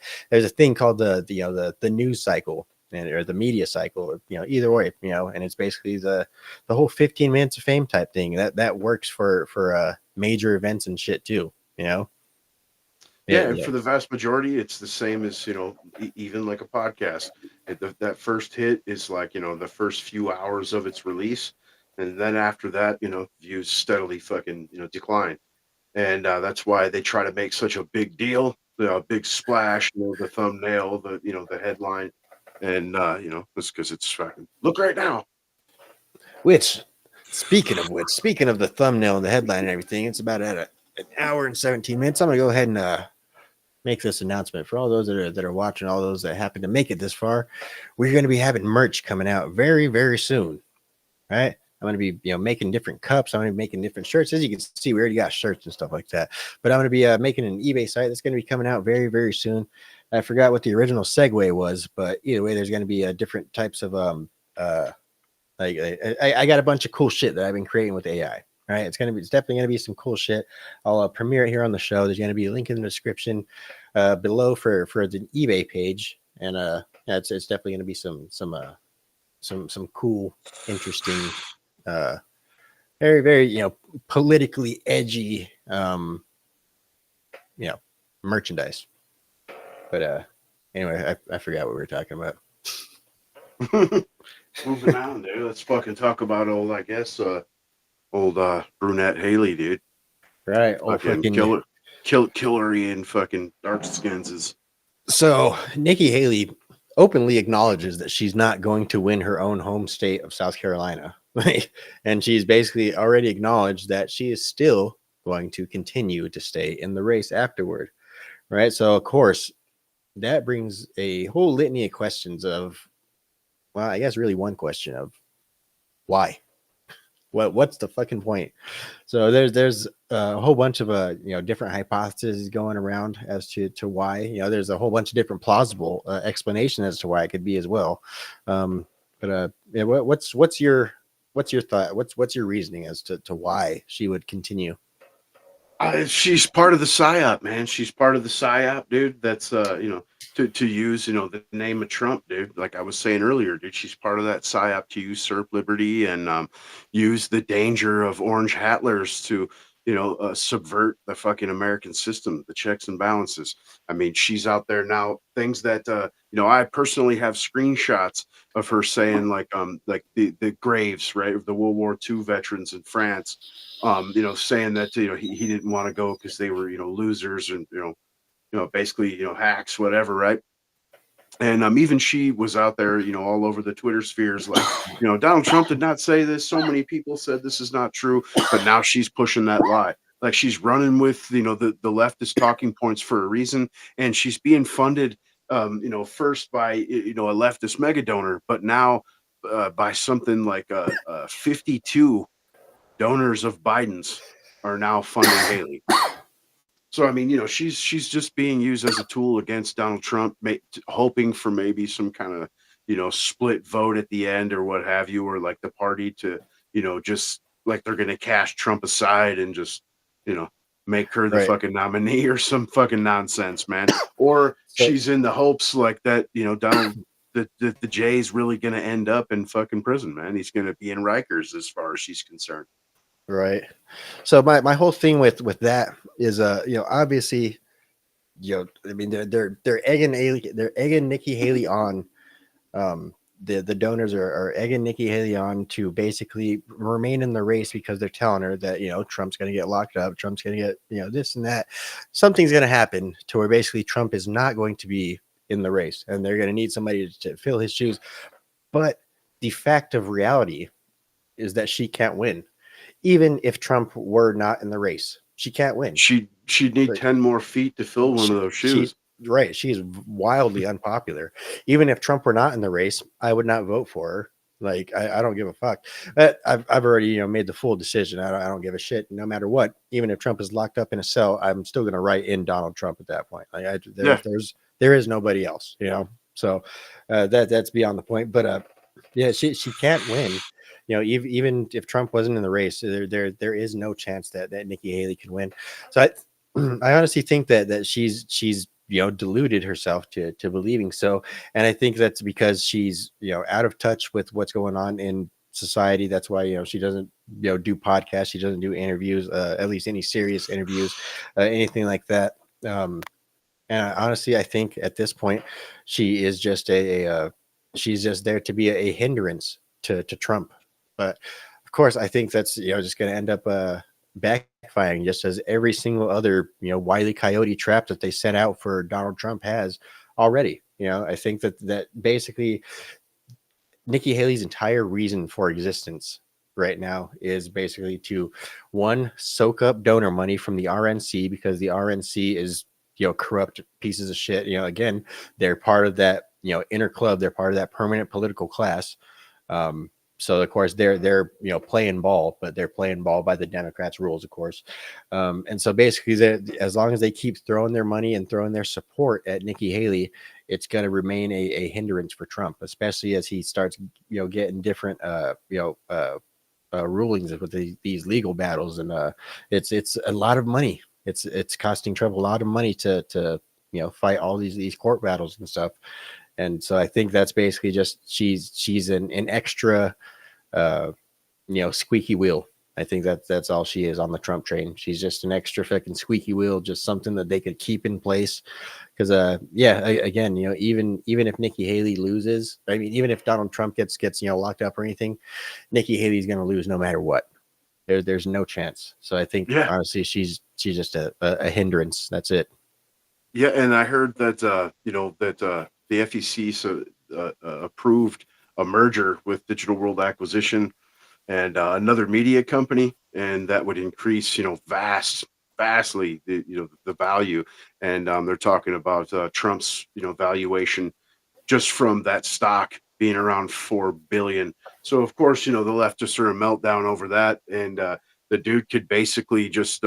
thing called the news cycle, or the media cycle, either way, and it's basically the whole 15 minutes of fame type thing that works for major events and shit too. Yeah, and for the vast majority, it's the same as even like a podcast. That first hit is like the first few hours of its release, and then after that, views steadily fucking decline, and that's why they try to make such a big deal, a big splash, the thumbnail, the headline, and it's because it's fucking look right now. Speaking of the thumbnail and the headline and everything, it's about at an hour and 17 minutes. I'm gonna go ahead and make this announcement for all those that are watching, all those that happen to make it this far. We're going to be having merch coming out very, very soon. Right? I'm going to be making different cups. I'm going to be making different shirts. As you can see, we already got shirts and stuff like that. But I'm going to be making an eBay site that's going to be coming out very, very soon. I forgot what the original segue was, but either way, there's going to be different types of like I got a bunch of cool shit that I've been creating with AI. Right, it's definitely gonna be some cool shit. I'll premiere it here on the show. There's gonna be a link in the description below for the eBay page, and it's definitely gonna be some cool, interesting, very, very politically edgy merchandise. But anyway, I forgot what we were talking about. Moving on, dude. Let's fucking talk about old brunette Haley, dude. Right, fucking killery and fucking dark skins. So Nikki Haley openly acknowledges that she's not going to win her own home state of South Carolina. And she's basically already acknowledged that she is still going to continue to stay in the race afterward. Right. So, of course, that brings a whole litany of questions of, well, I guess really one question of why? What's the fucking point? So there's a whole bunch of different hypotheses going around as to why. There's a whole bunch of different plausible explanations as to why it could be as well. But But yeah, what's your thought? What's your reasoning as to why she would continue? She's part of the psyop, man. She's part of the psyop, dude. That's to use the name of Trump, dude. Like I was saying earlier, dude. She's part of that psyop to usurp liberty and use the danger of orange hatlers to subvert the fucking American system, the checks and balances. I mean, she's out there now. Things that I personally have screenshots of her saying like the graves, right, of the World War II veterans in France, saying that he didn't want to go because they were losers and basically hacks, whatever, right? And even she was out there, all over the Twitter spheres, like, Donald Trump did not say this. So many people said this is not true, but now she's pushing that lie. Like she's running with the leftist talking points for a reason, and she's being funded, first by a leftist mega donor, but now by something like 52 donors of Biden's are now funding Haley. So I mean, she's just being used as a tool against Donald Trump, hoping for maybe some kind of split vote at the end or what have you, or like the party to just like they're gonna cast Trump aside and just make her the Right. fucking nominee or some fucking nonsense, man. Or she's in the hopes like that Donald the Jay's really gonna end up in fucking prison, man. He's gonna be in Rikers as far as she's concerned. Right. So my whole thing with that is obviously I mean they're egging Nikki Haley on. The donors are egging Nikki Haley on to basically remain in the race because they're telling her that Trump's going to get locked up, Trump's going to get this and that, something's going to happen to where basically Trump is not going to be in the race, and they're going to need somebody to fill his shoes. But the fact of reality is that she can't win. Even if Trump were not in the race, she can't win. She'd need 10 more feet to fill one of those shoes. Right. She's wildly unpopular. Even if Trump were not in the race, I would not vote for her. Like, I don't give a fuck. I've already, made the full decision. I don't give a shit no matter what. Even if Trump is locked up in a cell, I'm still going to write in Donald Trump at that point. Like, there is nobody else, so that's beyond the point. But yeah, she can't win. Even if Trump wasn't in the race, there is no chance that Nikki Haley could win. So I honestly think that she's deluded herself to believing so, and I think that's because she's out of touch with what's going on in society. That's why she doesn't do podcasts, she doesn't do interviews, at least any serious interviews, anything like that. And honestly, I think at this point she is just she's just there to be a hindrance to Trump. But of course, I think that's just going to end up backfiring, just as every single other Wile E. Coyote trap that they set out for Donald Trump has already. I think that basically Nikki Haley's entire reason for existence right now is basically to, one, soak up donor money from the RNC, because the RNC is corrupt pieces of shit. Again, they're part of that inner club, they're part of that permanent political class. So of course they're playing ball, but they're playing ball by the Democrats' rules, of course. And so basically, as long as they keep throwing their money and throwing their support at Nikki Haley, it's going to remain a hindrance for Trump, especially as he starts getting different rulings with these legal battles, and it's a lot of money. It's costing Trump a lot of money to fight all these court battles and stuff. And so I think that's basically just she's an extra squeaky wheel. I think that's all she is on the Trump train. She's just an extra fucking squeaky wheel, just something that they could keep in place. Because again, even if Nikki Haley loses, I mean, even if Donald Trump gets locked up or anything, Nikki Haley's going to lose no matter what. There's no chance. So I think honestly, she's just a hindrance. That's it. Yeah, and I heard that the FEC approved a merger with Digital World Acquisition and another media company, and that would increase vastly the value. And they're talking about Trump's valuation just from that stock being around 4 billion. So of course the leftists are a meltdown over that, and the dude could basically just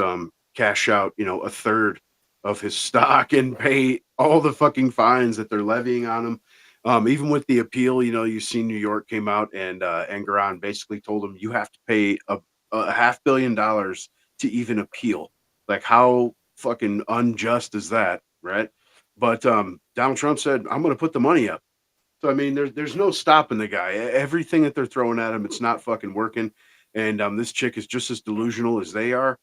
cash out a third of his stock and pay all the fucking fines that they're levying on him. Even with the appeal, you know, you see New York came out and Engoron basically told them you have to pay a $500 million to even appeal. Like, how fucking unjust is that, right? But Donald Trump said, "I'm going to put the money up." So I mean, there's no stopping the guy. Everything that they're throwing at him, it's not fucking working. And this chick is just as delusional as they are.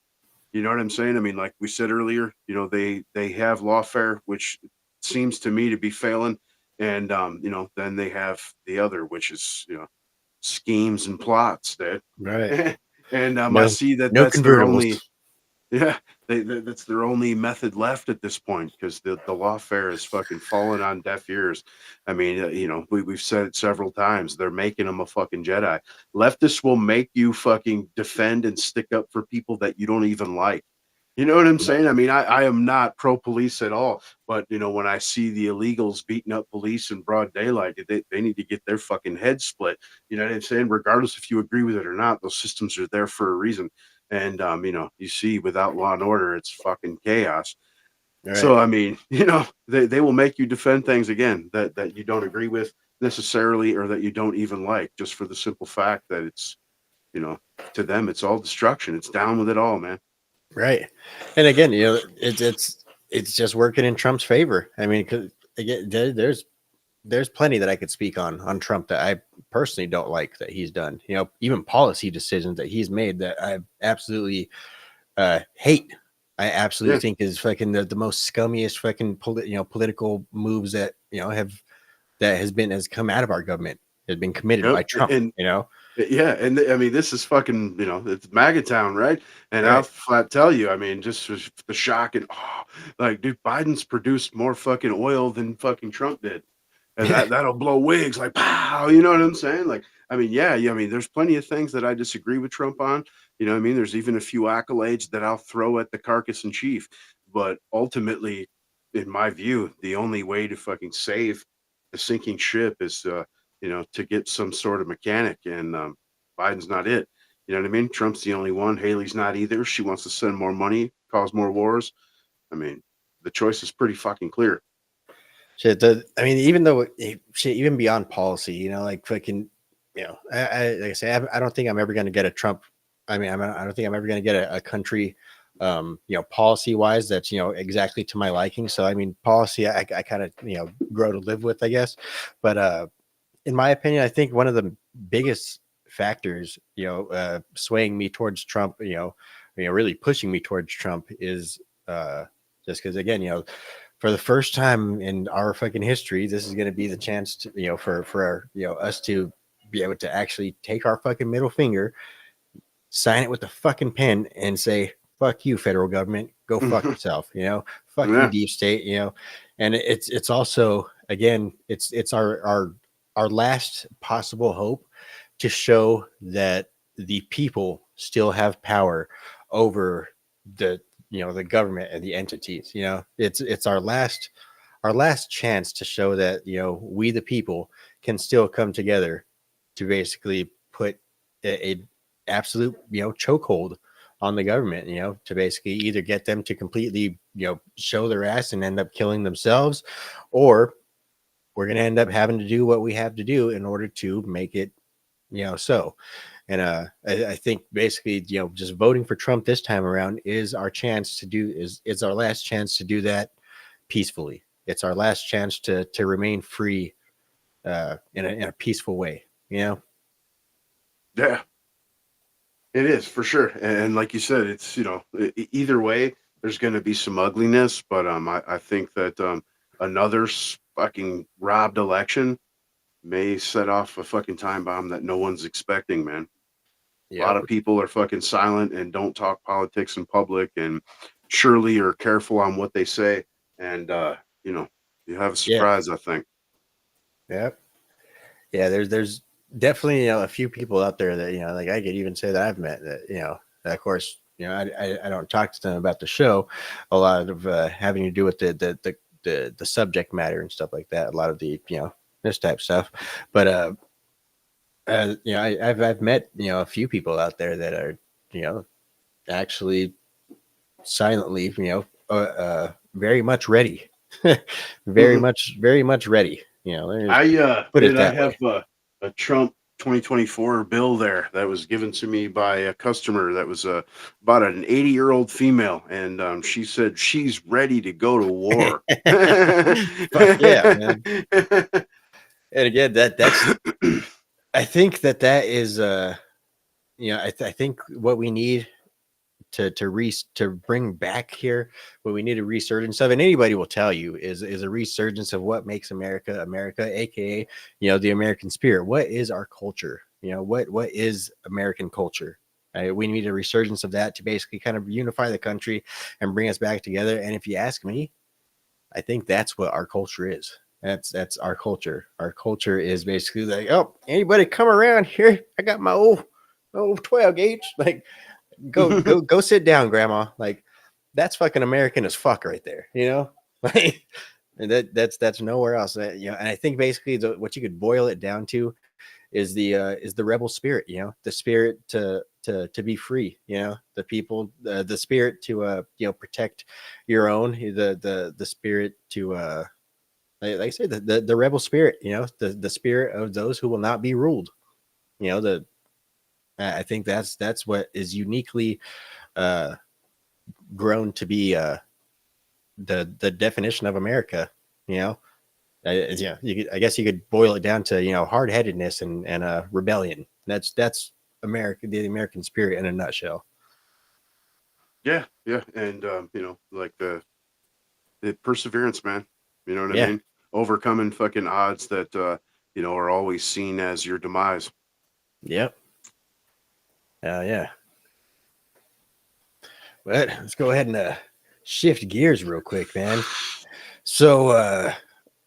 You know what I'm saying? I mean, like we said earlier, you know, they have lawfare, which seems to me to be failing, and you know, then they have the other, which is, you know, schemes and plots that, Right. and I No, see that no that's their convertibles. only, yeah, that's their only method left at this point because the lawfare is fucking falling on deaf ears. I mean, you know, we've said it several times. They're making them a fucking Jedi. Leftists will make you fucking defend and stick up for people that you don't even like. You know what I'm saying? I mean, I am not pro police at all, but you know, when I see the illegals beating up police in broad daylight, they need to get their fucking heads split. You know what I'm saying? Regardless if you agree with it or not, those systems are there for a reason. And you know, you see without law and order, it's fucking chaos. Right. So I mean, you know, they will make you defend things again that you don't agree with necessarily or that you don't even like, just for the simple fact that it's, you know, to them it's all destruction. It's down with it all, man. Right. And again, you know, it's just working in Trump's favor. I mean, 'cause again, there's plenty that I could speak on Trump that I personally don't like that he's done. You know, even policy decisions that he's made that I absolutely hate. I absolutely Yeah. think is fucking the most scummiest fucking political moves that has come out of our government has been committed Yep. by Trump. And You know, yeah, and I mean, this is fucking, you know, it's MAGA town, right? And I'll right? flat tell you, I mean, just the shock and oh, like, dude, Biden's produced more fucking oil than fucking Trump did, and that'll blow wigs like pow. You know what I'm saying? Like, I mean, yeah. I mean, there's plenty of things that I disagree with Trump on. You know what I mean? There's even a few accolades that I'll throw at the carcass in chief, but ultimately, in my view, the only way to fucking save the sinking ship is you know, to get some sort of mechanic, and Biden's not it. You know what I mean? Trump's the only one. Haley's not either. She wants to send more money, cause more wars. I mean, the choice is pretty fucking clear. Shit, I mean, even though shit, even beyond policy, you know, like fucking, you know, like I say, I don't think I'm ever going to get a Trump. I mean, I don't think I'm ever going to get a country, you know, policy wise that's, you know, exactly to my liking. So, I mean, policy, I kind of, you know, grow to live with, I guess. But in my opinion, I think one of the biggest factors, you know, swaying me towards Trump, really pushing me towards Trump is just because, again, you know, for the first time in our fucking history, this is going to be the chance to, you know, for you know, us to be able to actually take our fucking middle finger, sign it with a fucking pen, and say, "Fuck you, federal government, go fuck yourself." You know, fuck you, Yeah. deep state. You know, and it's also, again, it's our last possible hope to show that the people still have power over the, you know, the government and the entities. You know, it's our last chance to show that, you know, we the people can still come together to basically put a absolute, you know, chokehold on the government, you know, to basically either get them to completely, you know, show their ass and end up killing themselves, or we're going to end up having to do what we have to do in order to make it, you know, so. And I think basically, you know, just voting for Trump this time around is our chance to do is our last chance to do that peacefully. It's our last chance to remain free in a peaceful way. You know. Yeah. It is for sure. And like you said, it's, you know, either way, there's going to be some ugliness, but I think that another fucking robbed election may set off a fucking time bomb that no one's expecting, man. A lot Yep. of people are fucking silent and don't talk politics in public and surely are careful on what they say. And, you know, you have a Yeah. surprise, I think. Yep. Yeah. There's definitely, you know, a few people out there that, you know, like I could even say that I've met that, you know, that of course, you know, I don't talk to them about the show. A lot of having to do with the subject matter and stuff like that. A lot of the, you know, this type stuff. But you know, I've met, you know, a few people out there that are, you know, actually silently, you know, very much ready, very much ready. You know, put it I that way. have a Trump 2024 bill there that was given to me by a customer that was about an 80-year-old female, and she said she's ready to go to war. Fuck yeah, man. And again, that's I think that is I think what we need to bring back here, what we need a resurgence of, and anybody will tell you is a resurgence of what makes America America, aka the American spirit. What is our culture? What is American culture? We need a resurgence of that to basically kind of unify the country and bring us back together. And if you ask me, I think that's what our culture is. That's our culture. Our culture is basically like, oh, anybody come around here? I got my old 12 gauge. Like, go sit down, grandma. Like, that's fucking American as fuck right there. Like, and that's nowhere else. And I think basically what you could boil it down to is the rebel spirit. The spirit to be free. The people, the spirit to protect your own. The spirit to like I say, the rebel spirit. The spirit of those who will not be ruled. The I think that's what is uniquely uh, grown to be the definition of America. I guess you could boil it down to hard headedness and rebellion. That's America, the American spirit in a nutshell. Yeah, yeah, and like the perseverance, man. You know what I Yeah, mean? Overcoming fucking odds that are always seen as your demise. yep, yeah. But let's go ahead and shift gears real quick, man. So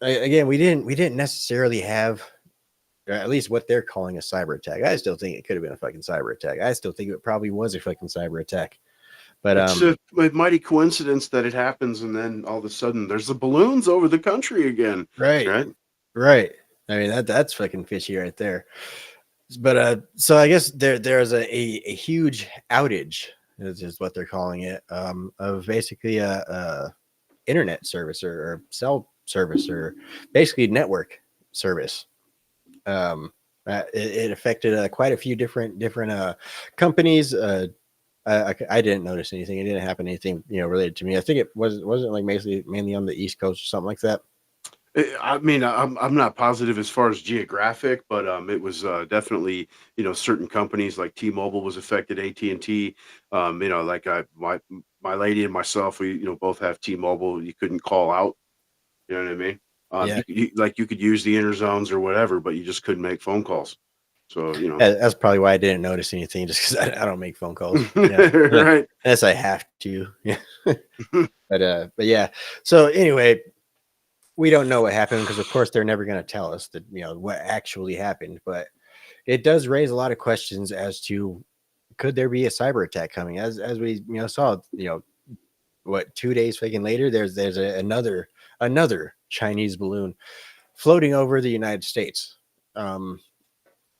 again, we didn't necessarily have, or at least what they're calling a cyber attack. I still think it could have been a fucking cyber attack. I still think it probably was a fucking cyber attack. But It's a mighty coincidence that it happens, and then all of a sudden there's the balloons over the country again, right, right? right. I mean that's fucking fishy right there. But so I guess there's a huge outage, is what they're calling it, of basically a internet service or cell service or basically network service. It affected quite a few different companies. I didn't notice anything. It didn't happen anything related to me. I think it wasn't like mainly on the East Coast or something like that. I mean, I'm not positive as far as geographic, but it was definitely certain companies like T-Mobile was affected, AT&T. Like my lady and myself, we both have T-Mobile. You couldn't call out. You know what I mean? Yeah, You could use the inner zones or whatever, but you just couldn't make phone calls. So that's probably why I didn't notice anything, just because I don't make phone calls. Yeah, right. unless I have to. Yeah, but yeah. So anyway, we don't know what happened because, of course, they're never going to tell us that what actually happened. But it does raise a lot of questions as to could there be a cyber attack coming? As we saw, what 2 days fucking later, there's another Chinese balloon floating over the United States.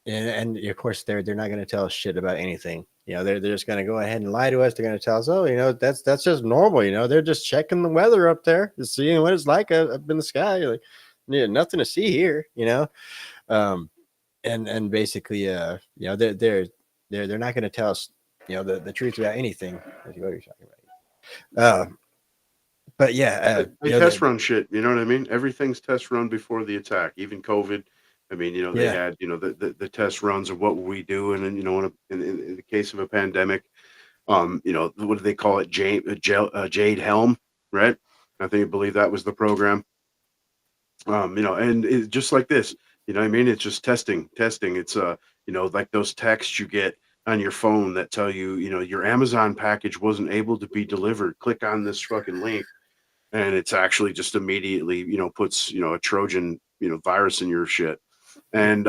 And of course they're not going to tell us shit about anything. They're just going to go ahead and lie to us. They're going to tell us, oh, that's just normal. They're just checking the weather up there, seeing what it's like up in the sky. Like, nothing to see here. Um, and basically, they're not going to tell us, the truth about anything. What you're talking about. But yeah, They test run shit. You know what I mean? Everything's test run before the attack, even COVID. I mean, they yeah, had, the test runs of what we do. And then, in the case of a pandemic, what do they call it? Jade Helm, right? I believe that was the program. And just like this, you know what I mean? It's just testing. It's, like those texts you get on your phone that tell you, your Amazon package wasn't able to be delivered. Click on this fucking link, and it's actually just immediately puts a Trojan virus in your shit. And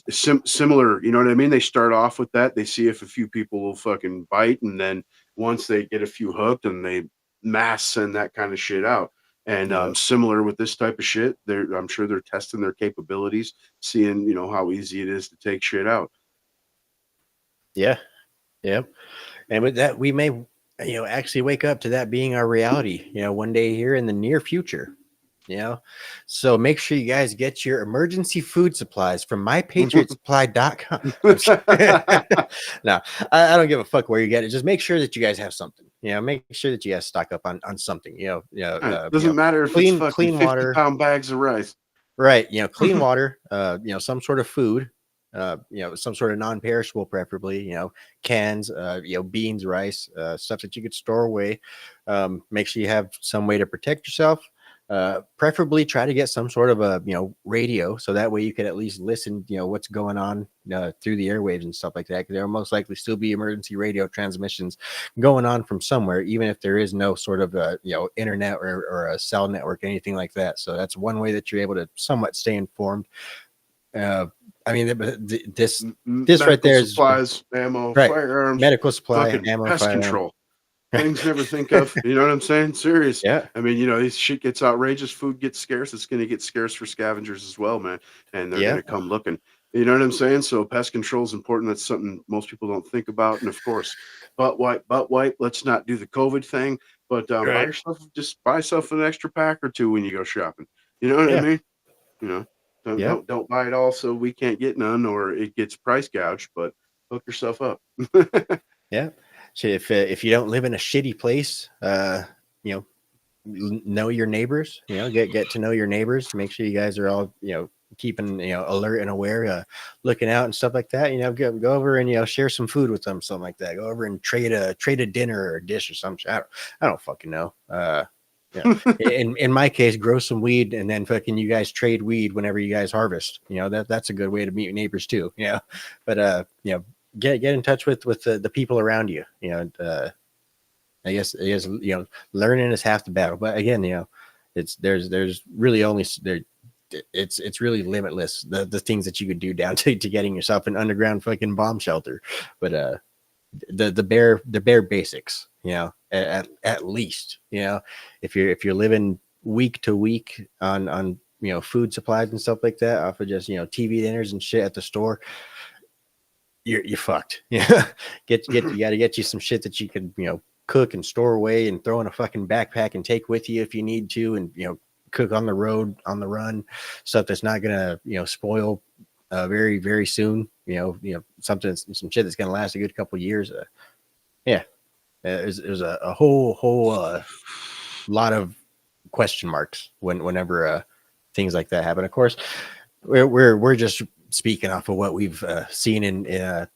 similar, you know what I mean? They start off with that, they see if a few people will fucking bite, and then once they get a few hooked, and they mass send that kind of shit out. And yeah, similar with this type of shit, I'm sure they're testing their capabilities, seeing how easy it is to take shit out. yeah, yeah. And with that, we may actually wake up to that being our reality one day here in the near future. You know, so make sure you guys get your emergency food supplies from mypatriotsupply.com. I'm just no, I don't give a fuck where you get it. Just make sure that you guys have something. You know, make sure that you guys stock up on something. Doesn't matter if it's fucking Clean water, 50-pound bags of rice. right? Clean water. Some sort of food. Some sort of non-perishable, preferably. Cans. Beans, rice, stuff that you could store away. Make sure you have some way to protect yourself. Preferably try to get some sort of a radio, so that way you could at least listen what's going on through the airwaves and stuff like that, because there will most likely still be emergency radio transmissions going on from somewhere, even if there is no sort of internet or a cell network, anything like that. So that's one way that you're able to somewhat stay informed. I mean, this right there is supplies, ammo, right. Firearms, Medical supply, fucking ammo, pest firearm. control. Things never think of. You know what I'm saying? Serious. Yeah. I mean, this shit gets outrageous. Food gets scarce. It's going to get scarce for scavengers as well, man. And they're going to come looking. You know what I'm saying? So pest control is important. That's something most people don't think about. And of course, butt wipe. Let's not do the COVID thing. But just buy yourself an extra pack or two when you go shopping. You know what I mean? Don't buy it all so we can't get none, or it gets price gouged. But hook yourself up. Yeah. So if you don't live in a shitty place, know your neighbors. Get to know your neighbors. Make sure you guys are all keeping alert and aware, looking out and stuff like that. Go over and share some food with them, something like that. Go over and trade a dinner or a dish or something. I don't fucking know. In my case, grow some weed and then fucking you guys trade weed whenever you guys harvest. That's a good way to meet your neighbors too. But get in touch with the people around you. I guess learning is half the battle. But again, there's really only there. It's really limitless the things that you could do down to getting yourself an underground fucking bomb shelter. But the bare basics, at least, if you're living week to week on food supplies and stuff like that off of just TV dinners and shit at the store, you're fucked. You gotta get you some shit that you can cook and store away and throw in a fucking backpack and take with you if you need to, and cook on the road, on the run, stuff that's not gonna spoil very very soon. Some shit that's gonna last a good couple years. There's a whole lot of question marks whenever things like that happen. Of course, we're just speaking off of what we've seen in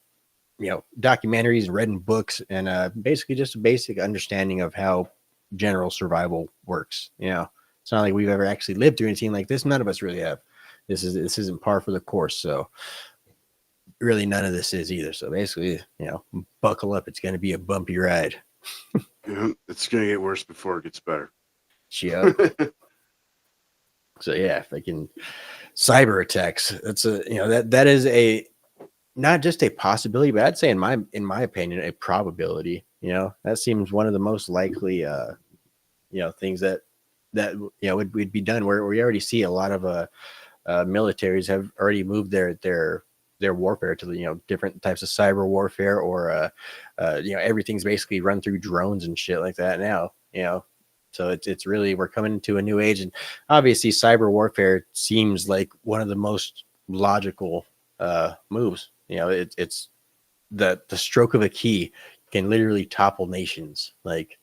documentaries and read in books, and basically just a basic understanding of how general survival works. It's not like we've ever actually lived through anything like this. None of us really have. This isn't par for the course. So really none of this is either. So basically, buckle up. It's going to be a bumpy ride. It's going to get worse before it gets better. Yeah. So yeah, if I can cyber attacks, that's that is a not just a possibility, but I'd say in my opinion, a probability. That seems one of the most likely things that would be done, where we already see a lot of militaries have already moved their warfare to different types of cyber warfare, or everything's basically run through drones and shit like that now. So it's really, we're coming into a new age, and obviously cyber warfare seems like one of the most logical moves. It's the stroke of a key can literally topple nations. Like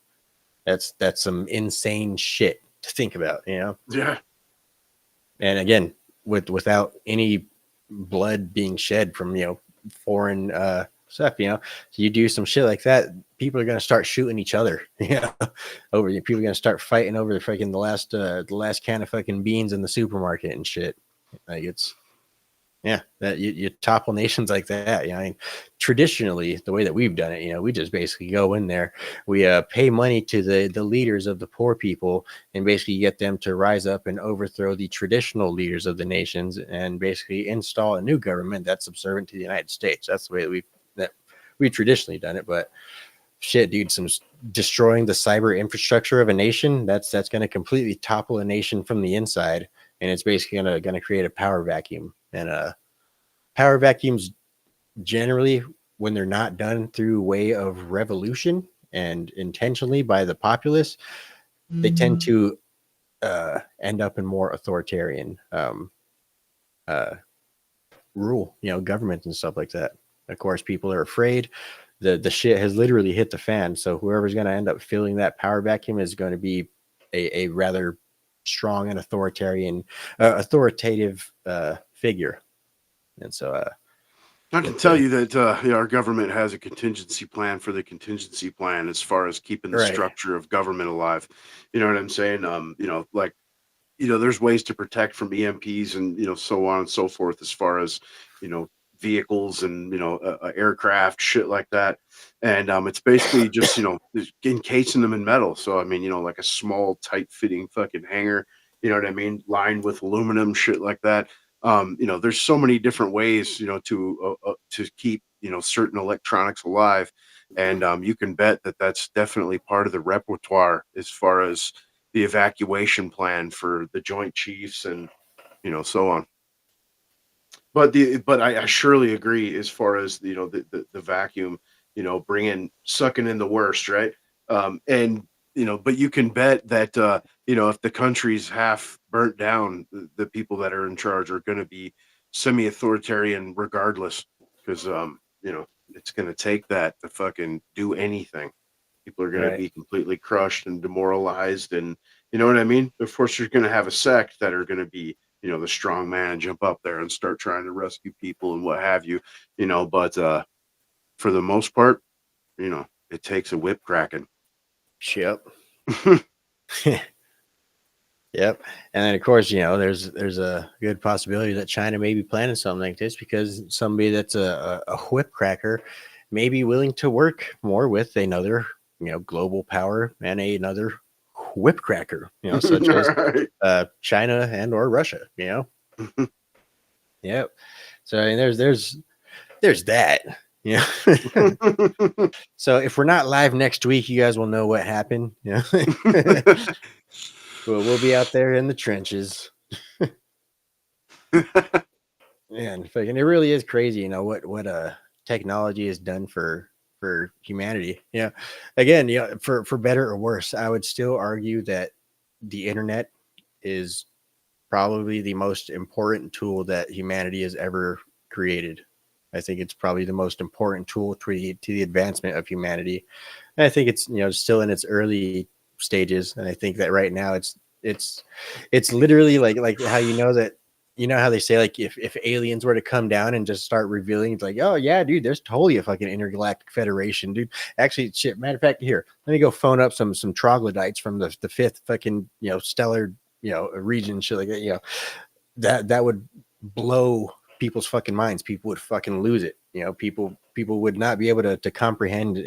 that's some insane shit to think about. Yeah. And again, without any blood being shed from foreign stuff. So you do some shit like that, people are gonna start shooting each other. Over people are gonna start fighting over the last can of fucking beans in the supermarket and shit. Like it's that you topple nations like that. I mean, traditionally, the way that we've done it, we just basically go in there, we pay money to the leaders of the poor people, and basically get them to rise up and overthrow the traditional leaders of the nations, and basically install a new government that's subservient to the United States. That's the way that we've traditionally done it. But shit, dude, some destroying the cyber infrastructure of a nation, that's going to completely topple a nation from the inside, and it's basically going to create a power vacuum. And power vacuums, generally, when they're not done through way of revolution and intentionally by the populace, they tend to end up in more authoritarian uh, rule, governments and stuff like that. Of course, people are afraid. The shit has literally hit the fan. So whoever's going to end up filling that power vacuum is going to be a rather strong and authoritative figure. And so, I can tell you that our government has a contingency plan for the contingency plan as far as keeping the right, structure of government alive. You know what I'm saying? Like there's ways to protect from EMPs and so on and so forth as far as you know vehicles and aircraft shit like that. And it's basically just encasing them in metal. So I mean like a small tight fitting fucking hanger. You know what I mean? Lined with aluminum shit like that. There's so many different ways to keep certain electronics alive, and you can bet that that's definitely part of the repertoire as far as the evacuation plan for the Joint Chiefs and so on. But I surely agree as far as the vacuum, bringing sucking in the worst, right? And but you can bet that if the country's half burnt down, the people that are in charge are going to be semi-authoritarian regardless, because it's going to take that to fucking do anything. People are going to right. be completely crushed and demoralized, and you know what I mean. Of course, you're going to have a sect that are going to be the strong man and jump up there and start trying to rescue people and what have you. But for the most part, it takes a whip cracking. Yep. Yep. And then of course, there's a good possibility that China may be planning something like this because somebody that's a whip cracker may be willing to work more with another, global power and another whip cracker, such as Right. China and or Russia, Yep. So I mean there's that. Yeah. So if we're not live next week, you guys will know what happened. Yeah. We'll be out there in the trenches. And fucking, it really is crazy, what technology has done for humanity. Yeah, again, for better or worse, I would still argue that the internet is probably the most important tool that humanity has ever created. I think it's probably the most important tool to the advancement of humanity. And I think it's still in its early stages, and I think that right now it's literally like how that how they say like if aliens were to come down and just start revealing, it's like, oh yeah, dude, there's totally a fucking intergalactic federation, dude. Actually, shit. Matter of fact, here, let me go phone up some troglodytes from the fifth fucking stellar region, shit like that. That would blow people's fucking minds. People would fucking lose it. People would not be able to comprehend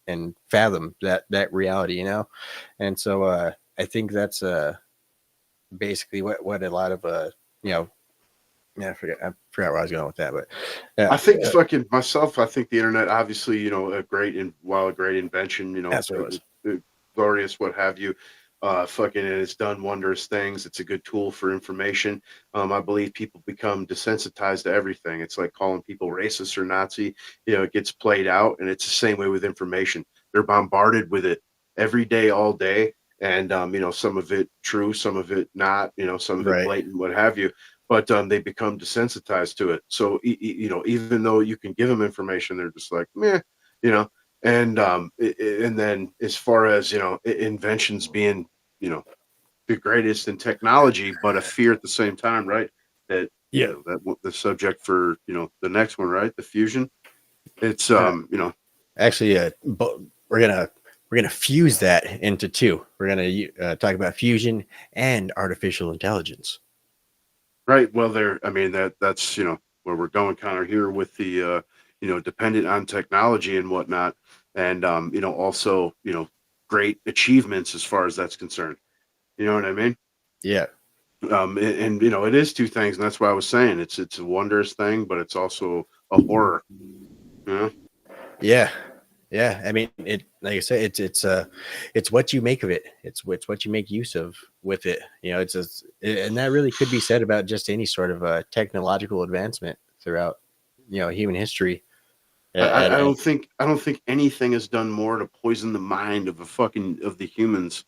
and fathom that reality. And so I think that's basically what a lot of yeah, I forgot where I was going with that, but yeah, I think fucking myself. I think the internet, obviously, a great invention, that's what it was. glorious, what have you. Fucking, and it's done wondrous things. It's a good tool for information. I believe people become desensitized to everything. It's like calling people racist or Nazi. It gets played out, and it's the same way with information. They're bombarded with it every day, all day, and some of it true, some of it not. Some of it Right. blatant, what have you. But they become desensitized to it. So even though you can give them information, they're just like meh, you know. And then as far as inventions being the greatest in technology, but a fear at the same time, right? That Yeah. the subject for the next one, right? The fusion. It's Uh, Actually, we're gonna fuse that into two. We're gonna talk about fusion and artificial intelligence. right. Well, there. I mean that's where we're going kind of here with the dependent on technology and whatnot, and also great achievements as far as that's concerned. You know what I mean? Yeah. And it is two things, and that's why I was saying it's a wondrous thing, but it's also a horror. You know? Yeah. Yeah. I mean, it like I said, it's what you make of it. It's what you make use of with it. And that really could be said about just any sort of technological advancement throughout human history. I don't think anything has done more to poison the mind of the humans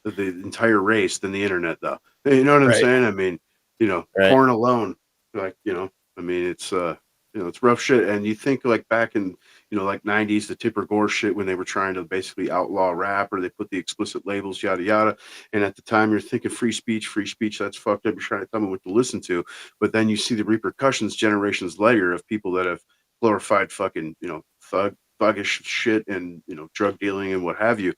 the entire race than the internet, though. You know what I'm Right. saying? I mean, Right. porn alone, like, I mean, it's rough shit. And you think like back in, like 90s, the Tipper Gore shit when they were trying to basically outlaw rap or they put the explicit labels, yada, yada. And at the time you're thinking free speech, that's fucked up. You're trying to tell me what to listen to. But then you see the repercussions generations later of people that have glorified fucking, thuggish shit and, drug dealing and what have you.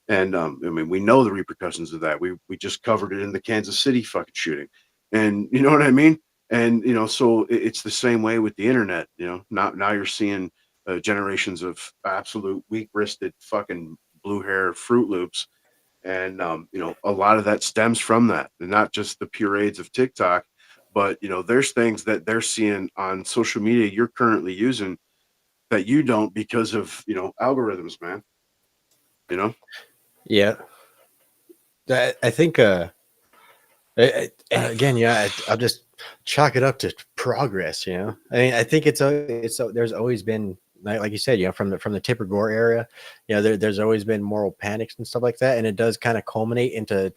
And I mean, we know the repercussions of that. We just covered it in the Kansas City fucking shooting, and you know what I mean. And so it's the same way with the internet. Now you're seeing generations of absolute weak-wristed fucking blue hair Fruit Loops, and a lot of that stems from that, and not just the pureeds of TikTok, but there's things that they're seeing on social media you're currently using that you don't because of algorithms, man. You know. Yeah. I think and again, yeah, I'll just chalk it up to progress. I mean, I think there's always been, like you said, from the Tipper Gore era, there's always been moral panics and stuff like that, and it does kind of culminate to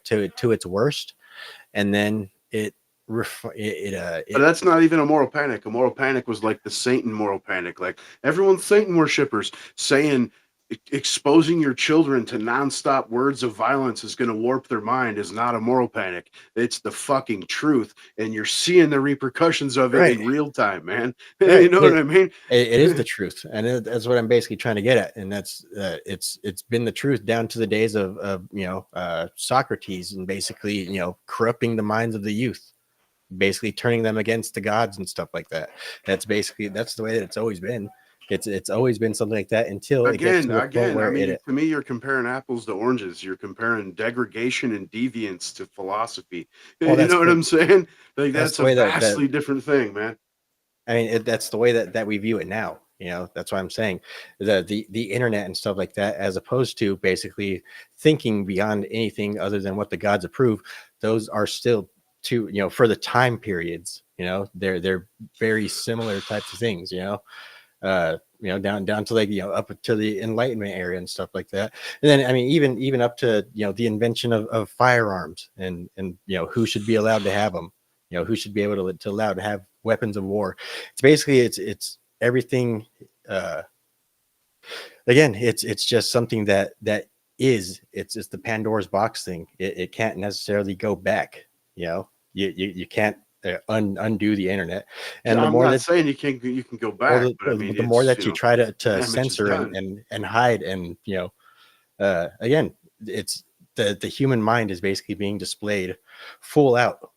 its worst, and then But that's not even a moral panic. A moral panic was like the Satan moral panic. Like everyone's Satan worshippers saying exposing your children to nonstop words of violence is going to warp their mind is not a moral panic. It's the fucking truth. And you're seeing the repercussions of it right, in real time, man. right. You know what I mean? It is the truth, and that's what I'm basically trying to get at, and that's it's been the truth down to the days of Socrates, and basically corrupting the minds of the youth, basically turning them against the gods and stuff like that. That's the way that it's always been. It's always been something like that until it gets to the point I where mean, it to me, you're comparing apples to oranges. You're comparing degradation and deviance to philosophy. well You know what I'm saying? Like that's that's the a way that vastly different thing, man. I mean, that's the way that we view it now. That's what I'm saying. The internet and stuff like that, as opposed to basically thinking beyond anything other than what the gods approve. Those are still for the time periods. They're very similar types of things. Down to like up to the Enlightenment era and stuff like that. And then I mean, even up to the invention of firearms and who should be allowed to have them. Who should be able to allow to have weapons of war. It's basically it's everything. uh Again, it's just something it's the Pandora's box thing. It can't necessarily go back. You can't undo the internet. And the I'm more not that saying you can go back, but I mean, the more it's that you try to damage is censor done. and hide, and again, it's the human mind is basically being displayed full out,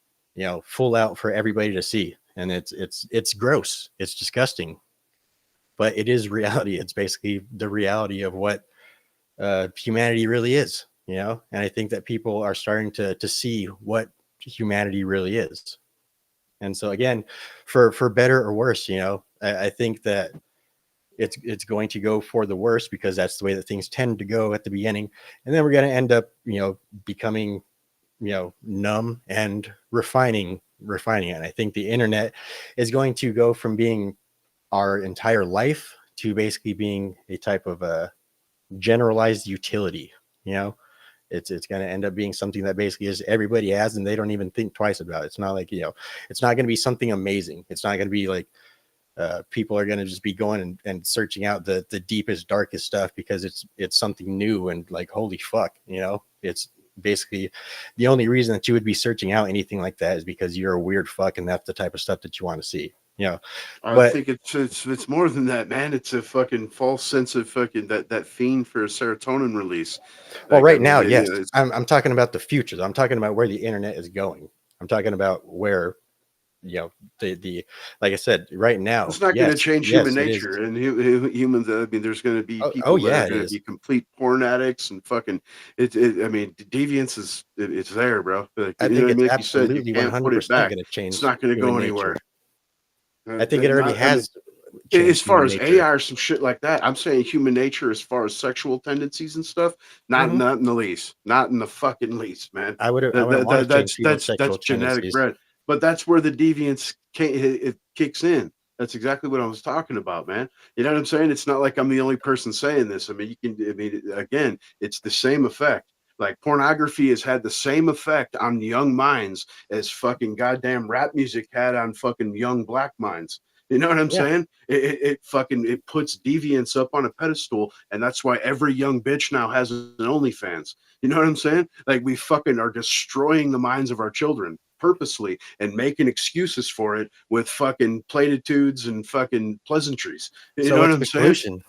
full out for everybody to see, and it's gross, it's disgusting, but it is reality. It's basically the reality of what humanity really is. And I think that people are starting to see what humanity really is. And so again, for better or worse, I think that it's going to go for the worst, because that's the way that things tend to go at the beginning, and then we're going to end up becoming numb and refining it. And I think the internet is going to go from being our entire life to basically being a type of a generalized utility. It's going to end up being something that basically is everybody has, and they don't even think twice about it. It's not like it's not going to be something amazing. It's not going to be like people are going to just be going and searching out the deepest, darkest stuff because it's something new and like, holy fuck, it's basically the only reason that you would be searching out anything like that is because you're a weird fuck, and that's the type of stuff that you want to see. I But think it's more than that, man. It's a fucking false sense of fucking that fiend for serotonin release. well, Like, I right mean, now, yes, it's I'm talking about the future. I'm talking about where the internet is going. I'm talking about where the like I said, right now, not going to change human yes, it is. nature and humans. I mean, there's going to be Oh people that are yeah, it going to is. be complete porn addicts and fucking. I mean, deviance it's there, bro. Like, I you know think what I it's mean? Like you said, you absolutely can't put it 100% back. going to It's change not going to human go nature. anywhere. I think it already I mean, has as changed far human as nature. AI or some shit like that, I'm saying human nature as far as sexual tendencies and stuff, Hmm. not in the least, not in the fucking least, man. I wouldn't want to change people's That's sexual genetic tendencies. bred, but that's where the deviance it kicks in. That's exactly what I was talking about, man. You know what I'm saying? It's not like I'm the only person saying this. I mean, I mean, again, it's the same effect. Like pornography has had the same effect on young minds as fucking goddamn rap music had on fucking young black minds. You know what I'm Yeah. saying? It fucking it puts deviance up on a pedestal, and that's why every young bitch now has an OnlyFans. You know what I'm saying? Like we fucking are destroying the minds of our children purposely and making excuses for it with fucking platitudes and fucking pleasantries. You So know what what's I'm the saying? solution?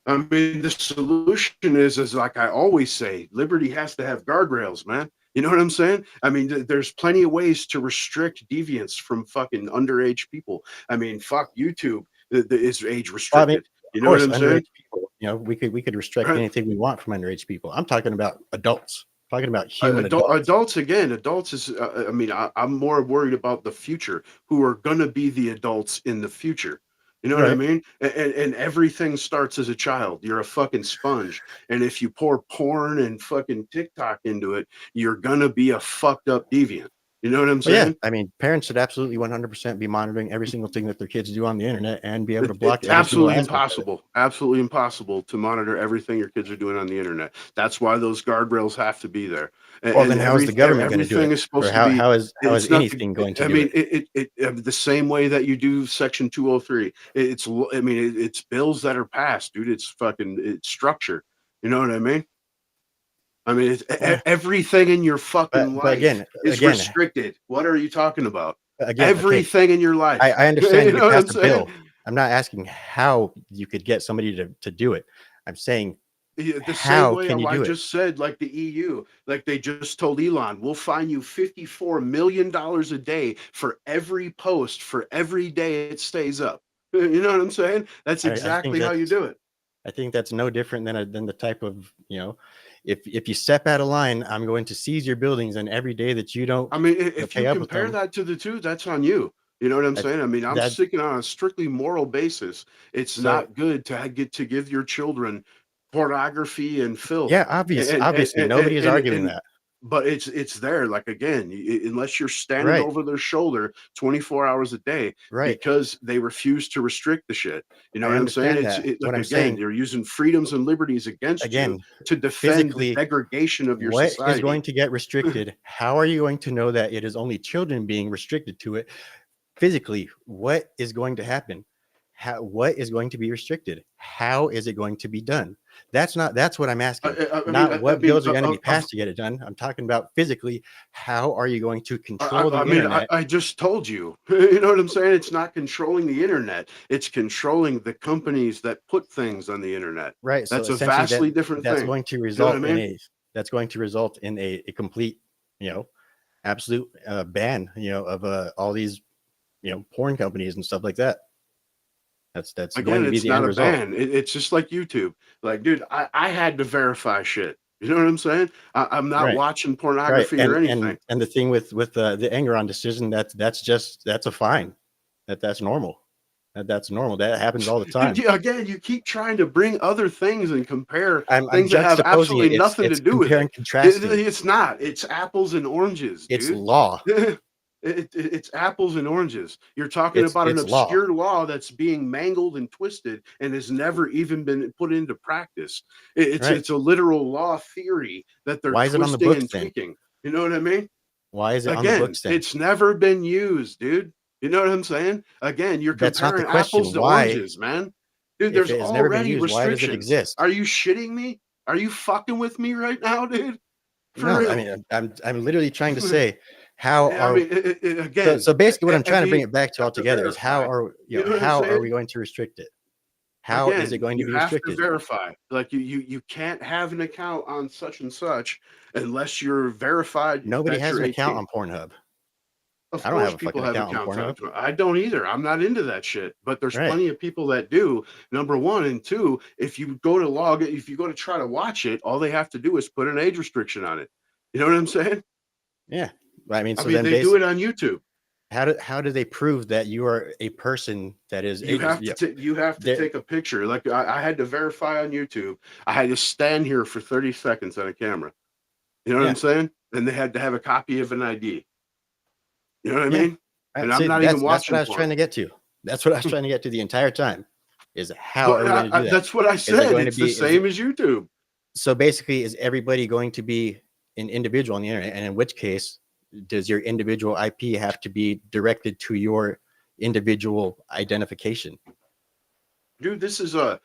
I mean, the solution is like I always say, liberty has to have guardrails, man. You know what I'm saying? I mean, there's plenty of ways to restrict deviance from fucking underage people. I mean, fuck YouTube is age Well, I mean, restricted. You of know what course, I'm saying? underage people, we could restrict Right? anything we want from underage people. I'm talking about adults. I'm talking about human adults. Adults again, adults is. I mean, I'm more worried about the future. Who are gonna be the adults in the future? You know what I Right. mean? And everything starts as a child. You're a fucking sponge, and if you pour porn and fucking TikTok into it, you're gonna be a fucked up deviant. You know what I'm Well, yeah, saying? I mean, parents should absolutely 100% be monitoring every single thing that their kids do on the internet and be able to block It's every single aspect of it. absolutely impossible to monitor everything your kids are doing on the internet. That's why those guardrails have to be there. Well, then how is the government going to do Everything it? is Or supposed to how be. how is how is It's not. anything going to I do mean, it? the same way that you do Section 203. It's. I mean, it's bills that are passed, dude. It's structure. You know what I mean? I mean, Yeah, everything in your but fucking but life again, is again, restricted. What are you talking about? okay. Everything in your I, life. I understand You you know could what pass I'm a saying? bill. I'm not asking how you could get somebody to do it. I'm saying Yeah, the same how way can you I do it? just said, like the EU, like they just told Elon, we'll fine you $54 million a day for every post for every day it stays up. You know what I'm saying? That's I think exactly how you that's do it. I think that's no different than the type of, if you step out of line, I'm going to seize your buildings, and every day that you don't I mean, if pay you up with compare them, that to the two, that's on you. You know what I'm I, saying? I mean, I'm that sticking on a strictly moral basis. It's so not good to get to give your children pornography and filth, yeah, obviously and nobody is arguing and that. but it's there. Like again, unless you're standing Right, over their shoulder 24 hours a day right. because they refuse to restrict the shit. You know I what I'm saying? understand that. What Like I'm again, saying, you're using freedoms and liberties against you again, to defend the physically, degradation of your what is society. going to get restricted? How are you going to know that it is only children being restricted to it? Physically, what is going to happen? What is going to be restricted? How is it going to be done? That's what I'm asking. Not what bills are going to be passed to get it done. I'm talking about physically. How are you going to control the I mean, internet? I just told you. You know what I'm saying? It's not controlling the internet. It's controlling the companies that put things on the internet. Right. So That's a essentially, vastly different that's thing. going to You know what I result in mean? a complete, you know, absolute ban, of all these, porn companies and stuff like that. That's going Again, to be it's the not end a result. ban. It's just like YouTube. Like, dude, I had to verify shit. You know what I'm saying? I'm not Right. watching Right, pornography or and anything. and and the thing with the Engeron decision, that's a fine. That's normal. That's normal. That happens all the Dude, time. again, you keep trying to bring other things and compare I'm things that have juxtaposing it. absolutely It's nothing to it's do with comparing, it. contrasting. It's not. It's apples and oranges, It's dude. law. It's apples and oranges. You're talking It's about an it's law. obscure law that's being mangled and twisted and has never even been put into practice. Right. It's a literal law theory that they're Why is it on the twisting books and then? tweaking. You know what I mean? Why is it on the Again, books then? it's never been used, dude. You know what I'm saying? Again, you're That's not the comparing apples question. to Why, oranges, man. Dude, if there's it has never been already used, why does it restrictions. exist? Are you shitting me? Are you fucking with me right now, dude? For No, I real. mean, I'm literally trying to say, how I are mean, again, so basically what I'm trying to bring you it back to have to altogether is, verify. You know what I'm how are we saying? going to restrict it? How is it Again, going to you be have to restricted? verify. Like you can't have an account on such and such unless you're verified Nobody that has you're an account 18. on Pornhub. Of I don't have course, a people fucking have account on accounts on Pornhub. it. I don't either. I'm not into that shit. But there's Right. plenty of people that do. Number one and two, if you go to log it, if you go to try to watch it, all they have to do is put an age restriction on it. You know what I'm saying? Yeah. I mean, I so mean, then they do basic it on YouTube. how do they prove that you are a person that is ages? Yeah. You have to There take a picture. Like I had to verify on YouTube. I had to stand here for 30 seconds on a camera. You know what I'm yeah. saying? And they had to have a copy of an ID. You know what I Yeah. mean? And I'm See, not even that's what I watching was trying porn. to get to. That's what I was trying to get to the entire time, is how are But we going to do that? that's what I Is it said. going to It's the be is it same as YouTube. So basically, is everybody going to be an individual on the internet? And in which case, does your individual IP have to be directed to your individual identification? Dude, this is a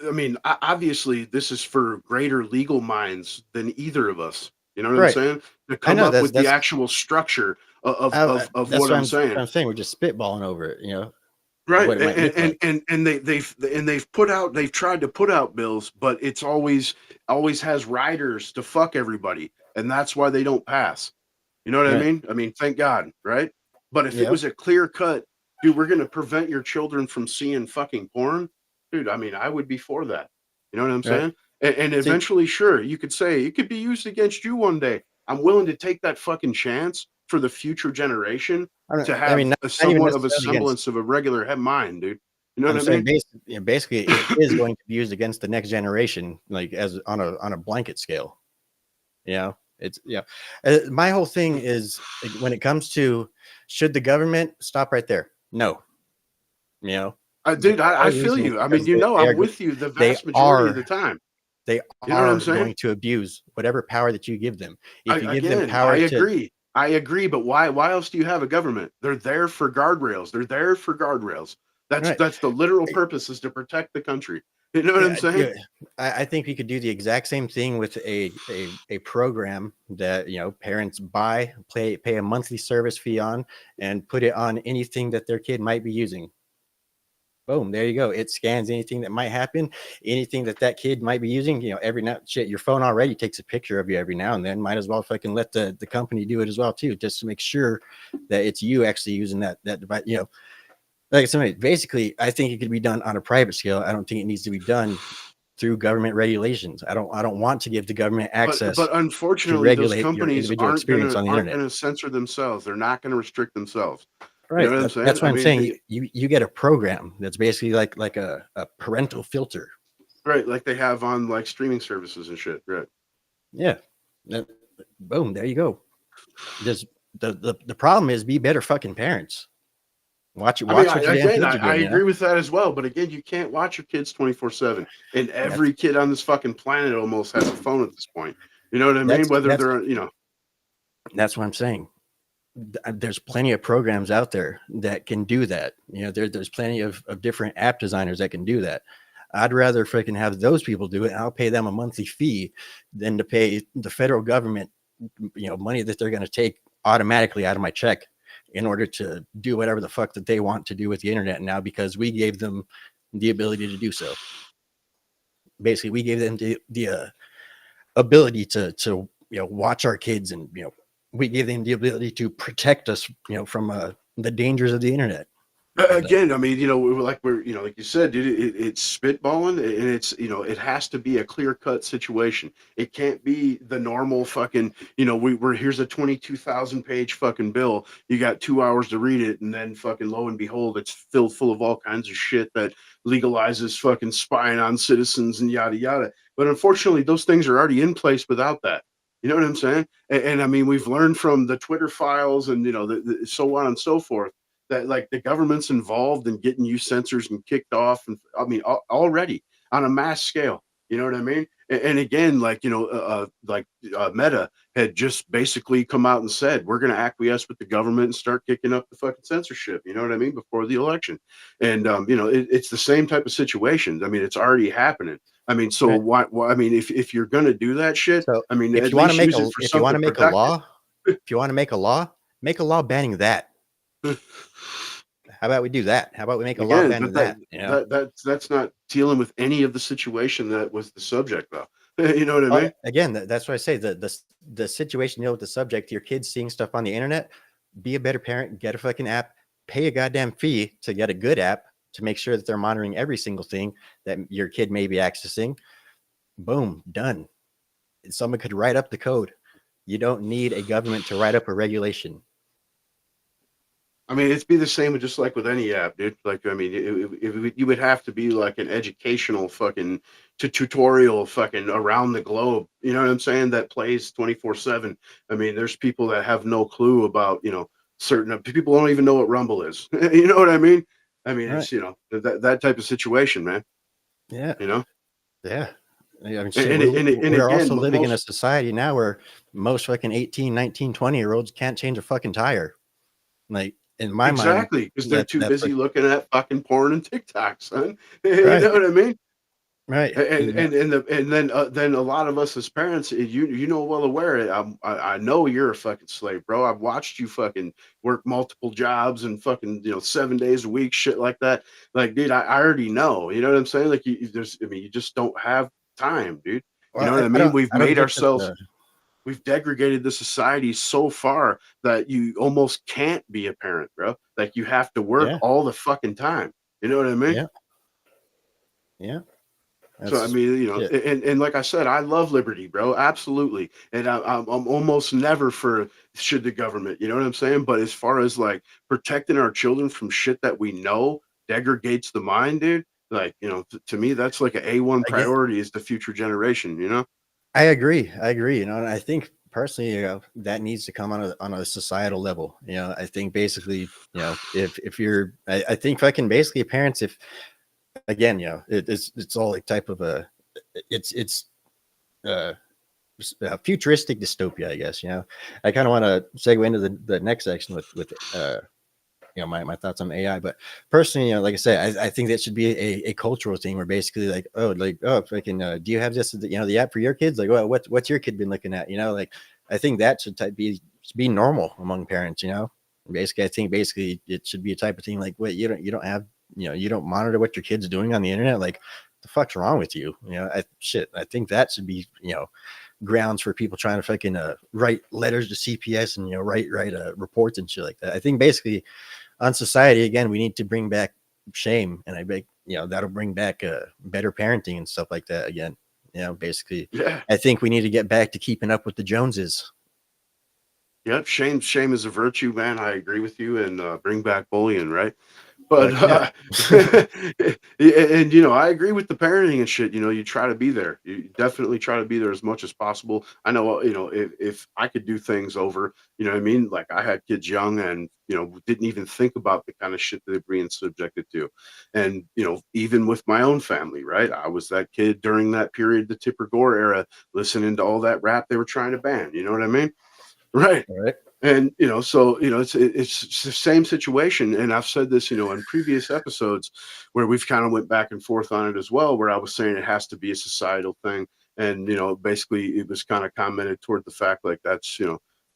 I mean, obviously, this is for greater legal minds than either of us. You know what I'm Right. saying? To I come know up with the that's actual structure of that's what what I'm saying. I'm saying. We're just spitballing over it, Right, what it might look like. and they've tried to put out bills, but it's always has riders to fuck everybody, and that's why they don't pass. You know what I Right. mean? I mean, thank God, right? But if it Yep. was a clear cut, dude, we're gonna prevent your children from seeing fucking porn, dude. I mean, I would be for that. You know what I'm Right. saying? And See, eventually, sure, you could say it could be used against you one day. I'm willing to take that fucking chance for the future generation I don't. to I mean, have a not even somewhat of a necessarily against. semblance of a regular head mind, dude. You know what I'm I saying mean? basically, it is going to be used against the next generation, like as on a blanket scale. It's my whole thing is like, when it comes to should the government stop right there? No, you know, Dude, I only feel reason is you. I mean, because they, they I'm are with you the they vast majority of the are time. they You know what I'm are saying? going to abuse whatever power that you give them. If you give them Again, I power to agree. I agree, but why else do you have a government? They're there for guardrails. They're there for guardrails. right, That's the literal purpose is to protect the country. You know what I'm saying? yeah, I think we could do the exact same thing with a program that parents pay a monthly service fee on, and put it on anything that their kid might be using. Boom, there you go. It scans anything that might happen, anything that kid might be using. Every now shit, your phone already takes a picture of you every now and then. Might as well fucking let the company do it as well too, just to make sure that it's you actually using that device. Like I said, basically, I think it could be done on a private scale. I don't think it needs to be done through government regulations. I don't want to give the government access But to unfortunately, those regulate your companies individual experience on the aren't internet. gonna censor themselves. They're not gonna restrict themselves. You know Right. what I'm That's saying? that's what I I'm mean, saying. You get a program that's basically like a parental filter. right, like they have on like streaming services and shit. Right. Yeah. That- Boom. There you go. Just the problem is be better fucking parents. I mean, Watch what your damn kids are I doing. agree with that as well. But again, you can't watch your kids 24/7, and That's every kid on this fucking planet almost has a phone at this point. You know what I mean? that's Whether that's they're, that's what I'm saying. There's plenty of programs out there that can do that. There's plenty of different app designers that can do that. I'd rather freaking have those people do it, and I'll pay them a monthly fee than to pay the federal government, money that they're going to take automatically out of my check in order to do whatever the fuck that they want to do with the internet now, because we gave them the ability to do so. Basically, we gave them the ability to watch our kids, and we gave them the ability to protect us from the dangers of the internet. So, again, I mean, like like you said, dude, it's spitballing, and it's, it has to be a clear cut situation. It can't be the normal fucking, we're here's a 22,000 page fucking bill. You got 2 hours to read it, and then fucking lo and behold, it's filled full of all kinds of shit that legalizes fucking spying on citizens and yada yada. But unfortunately, those things are already in place without that. You know what I'm saying? And I mean, we've learned from the Twitter files and so on and so forth that like the government's involved in getting you censors and kicked off, and I mean already on a mass scale. You know what I mean? And again, like Meta had just basically come out and said we're going to acquiesce with the government and start kicking up the fucking censorship. You know what I mean? Before the election, and it's the same type of situation. I mean, it's already happening. I mean, so right. why I mean, if you're going to do that shit, So I mean, if at you want to least make use a it for if you want something to make a productive. law, if you want to make a law banning that. How about we do that? How about we make a law Again, but banning that? that's not dealing with any of the situation that was the subject, though. You know what I mean? Again, that's what I say. The situation with the subject, your kids seeing stuff on the internet. Be a better parent. Get a fucking app. Pay a goddamn fee to get a good app to make sure that they're monitoring every single thing that your kid may be accessing. Boom, done. Someone could write up the code. You don't need a government to write up a regulation. I mean, it'd be the same just like with any app, dude. Like, I mean, you would have to be like an educational fucking tutorial fucking around the globe. You know what I'm saying? That plays 24/7. I mean, there's people that have no clue about, certain people don't even know what Rumble is. You know what I mean? I mean, All right. it's, that type of situation, man. Yeah. You know? Yeah. I mean, shit, And we're again, also living in a most society now where most fucking 18, 19, 20-year-olds can't change a fucking tire. Like, in my mind, exactly, because they're too that's busy like looking at fucking porn and TikTok, son. You right, know what I mean? right. And then a lot of us as parents, you know well aware. I know you're a fucking slave, bro. I've watched you fucking work multiple jobs and fucking 7 days a week, shit like that. Like, dude, I already know. You know what I'm saying? Like, there's, I mean, you just don't have time, dude. You Well, know what I mean? We've I don't made get that ourselves, we've degraded the society so far that you almost can't be a parent, bro. Like, you have to work yeah, all the fucking time. You know what I mean? yeah, yeah. So I That's mean, shit. and like I said, I love liberty, bro, absolutely. And I'm almost never for should the government, you know what I'm saying? But as far as like protecting our children from shit that we know degrades the mind, dude, like to me, that's like a A1 I get. priority is the future generation, you know? I agree. I agree. And I think personally, that needs to come on a societal level. I think basically, if you're, I think fucking basically parents, if again, it's all like type of it's uh, a futuristic dystopia, I guess. I kind of want to segue into the next section with my thoughts on AI. But personally, like I said, I think that should be a cultural thing where basically like, freaking, do you have this, the app for your kids? Like, well, what's your kid been looking at? Like, I think that should be normal among parents. Basically, I think basically it should be a type of thing like, wait, you don't have, you don't monitor what your kid's doing on the internet. Like, the fuck's wrong with you? I think that should be, grounds for people trying to fucking write letters to CPS and write reports and shit like that. I think basically on society again, we need to bring back shame, and I think that'll bring back better parenting and stuff like that again. Basically, Yeah. I think we need to get back to keeping up with the Joneses. Yep. Shame is a virtue, man. I agree with you. And bring back bullying, right? But Fuck yeah, and I agree with the parenting and shit. You try to be there. You definitely try to be there as much as possible. I know, if I could do things over, you know what I mean? Like, I had kids young and, didn't even think about the kind of shit that they're being subjected to. And, even with my own family, right? I was that kid during that period, the Tipper Gore era, listening to all that rap they were trying to ban. You know what I mean? Right. all right. And so it's the same situation. And I've said this, in previous episodes where we've kind of went back and forth on it as well, where I was saying it has to be a societal thing. And basically it was kind of commented toward the fact like that's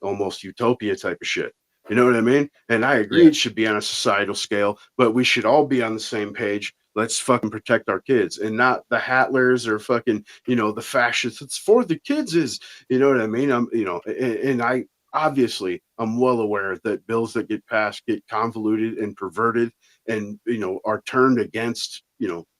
almost utopia type of shit. You know what I mean? And I agree Yeah, it should be on a societal scale, but we should all be on the same page. Let's fucking protect our kids and not the Hatlers or fucking, the fascists. It's for the kids is, you know what I mean? And I obviously I'm well aware that bills that get passed get convoluted and perverted and are turned against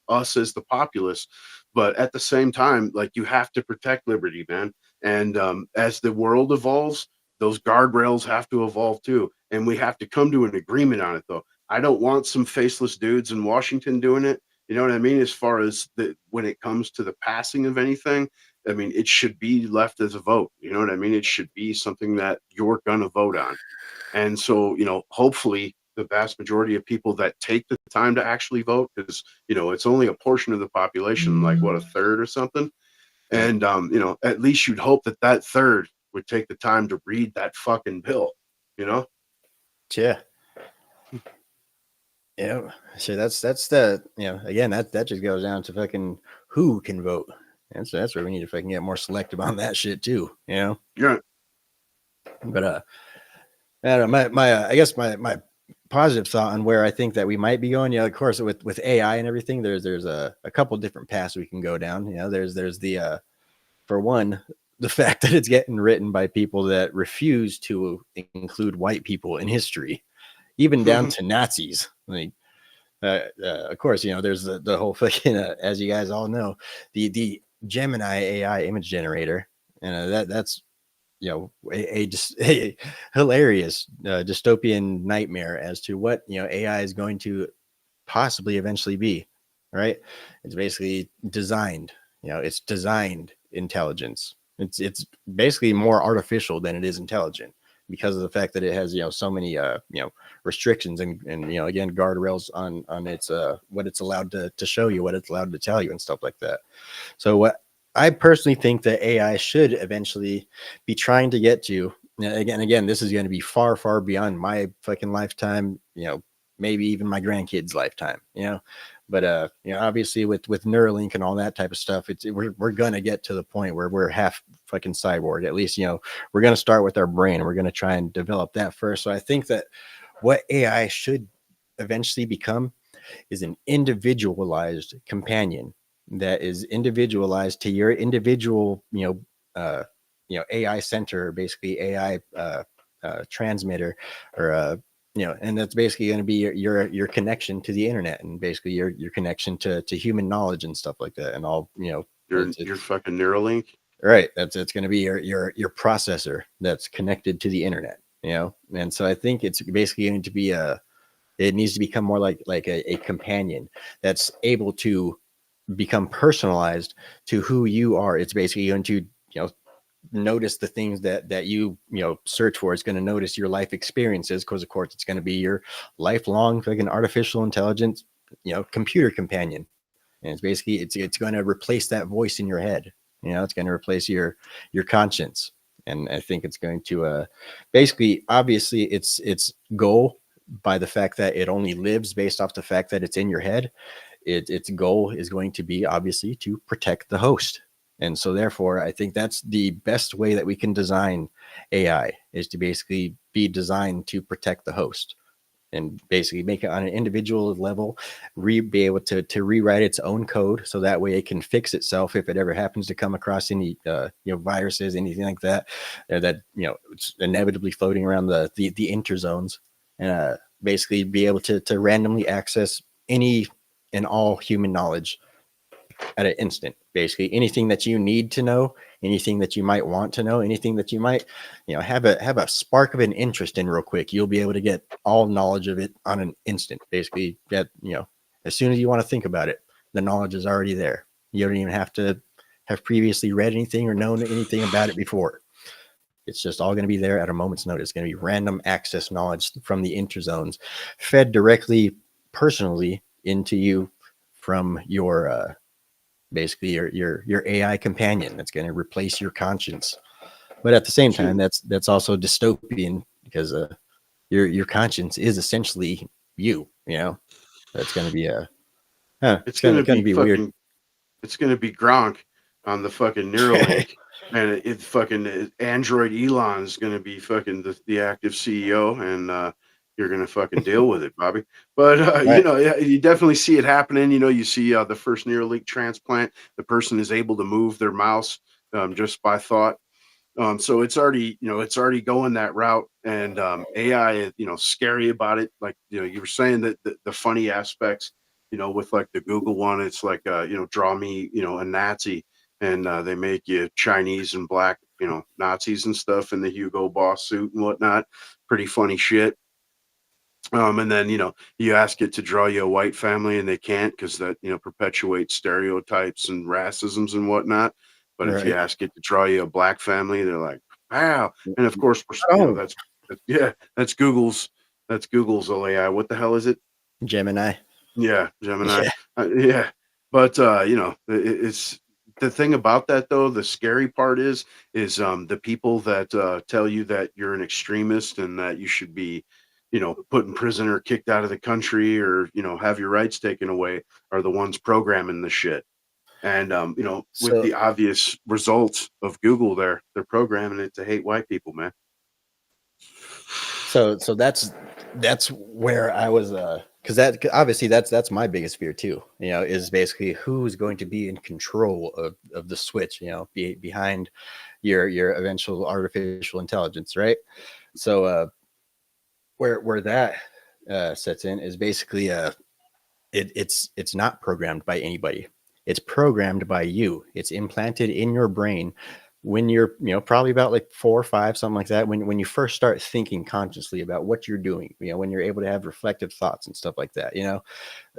us as the populace. But at the same time, like, you have to protect liberty, man. And as the world evolves, those guardrails have to evolve too, and we have to come to an agreement on it. Though I don't want some faceless dudes in Washington doing it. You know what I mean? As far as when it comes to the passing of anything, I mean, it should be left as a vote. You know what I mean? It should be something that you're going to vote on. And so, hopefully the vast majority of people that take the time to actually vote, because, it's only a portion of the population, like what, a third or something. yeah, And, at least you'd hope that that third would take the time to read that fucking bill, you know? yeah. Yeah, so that's the again that just goes down to fucking who can vote. That's where we need to fucking get more selective on that shit too. Yeah. But I don't know, my I guess my positive thought on where I think that we might be going. Of course, with AI and everything, there's a couple different paths we can go down. There's the for one, the fact that it's getting written by people that refuse to include white people in history, even down to Nazis. Like, of course, there's the whole fucking, as you guys all know, the Gemini AI image generator, and that's just a hilarious dystopian nightmare as to what AI is going to possibly eventually be. Right? It's basically designed. It's designed intelligence. It's basically more artificial than it is intelligent because of the fact that it has so many restrictions and again guardrails on its what it's allowed to show you, what it's allowed to tell you, and stuff like that. So what I personally think that AI should eventually be trying to get to, again, this is going to be far, far beyond my fucking lifetime, maybe even my grandkids' lifetime. But obviously with Neuralink and all that type of stuff, we're gonna get to the point where we're half fucking cyborg. At least, we're gonna start with our brain. We're gonna try and develop that first. So I think that what AI should eventually become is an individualized companion that is individualized to your individual, AI center, basically AI transmitter, or and that's basically going to be your connection to the internet, and basically your connection to human knowledge and stuff like that, and all Your fucking Neuralink. right. It's going to be your processor that's connected to the internet. And so I think it's basically going to be it needs to become more like a companion that's able to become personalized to who you are. It's basically going to notice the things that you search for. It's going to notice your life experiences, because of course it's going to be your lifelong like an artificial intelligence computer companion. And it's basically it's going to replace that voice in your head. It's going to replace your conscience. And I think it's going to basically, obviously, its goal, by the fact that it only lives based off the fact that it's in your head, its goal is going to be obviously to protect the host. And so therefore I think that's the best way that we can design AI, is to basically be designed to protect the host, and basically make it on an individual level, be able to rewrite its own code, so that way it can fix itself if it ever happens to come across any viruses, anything like that, that it's inevitably floating around the interzones, and basically be able to randomly access any and all human knowledge at an instant. Basically anything that you need to know, anything that you might want to know, anything that you might have a spark of an interest in real quick, you'll be able to get all knowledge of it on an instant. Basically, that as soon as you want to think about it, the knowledge is already there. You don't even have to have previously read anything or known anything about it before. It's just all going to be there at a moment's notice. It's going to be random access knowledge from the interzones, fed directly personally into you from your basically your AI companion that's going to replace your conscience. But at the same time, that's also dystopian, because your conscience is essentially you. That's going to be It's it's gonna going be to be weird. It's gonna be Gronk on the fucking Neuralink, and it fucking Android Elon is gonna be fucking the active CEO, and you're gonna fucking deal with it, Bobby. But Right. yeah, you definitely see it happening. You see the first Neuralink transplant. The person is able to move their mouse just by thought. So it's already going that route, and AI is, scary about it. Like, you were saying that the funny aspects, with like the Google one, it's like, draw me, a Nazi, and they make you Chinese and black, Nazis and stuff in the Hugo Boss suit and whatnot. Pretty funny shit. And then, you ask it to draw you a white family and they can't, because that, perpetuates stereotypes and racisms and whatnot. But if you Right. ask it to draw you a black family, they're like, wow. And of course, Oh, yeah, that's Google's AI. What the hell is it? Gemini. Yeah, Gemini. Yeah. Yeah. But it's the thing about that though, the scary part is the people that tell you that you're an extremist and that you should be, put in prison or kicked out of the country, or, have your rights taken away, are the ones programming the shit. And with So the obvious results of Google, they're programming it to hate white people, man. so that's where I was because that obviously that's my biggest fear too, is basically who's going to be in control of the switch, behind your eventual artificial intelligence, right? So where that sets in is basically it's not programmed by anybody. It's programmed by you. It's implanted in your brain when you're, probably about like 4 or 5, something like that. When you first start thinking consciously about what you're doing, when you're able to have reflective thoughts and stuff like that,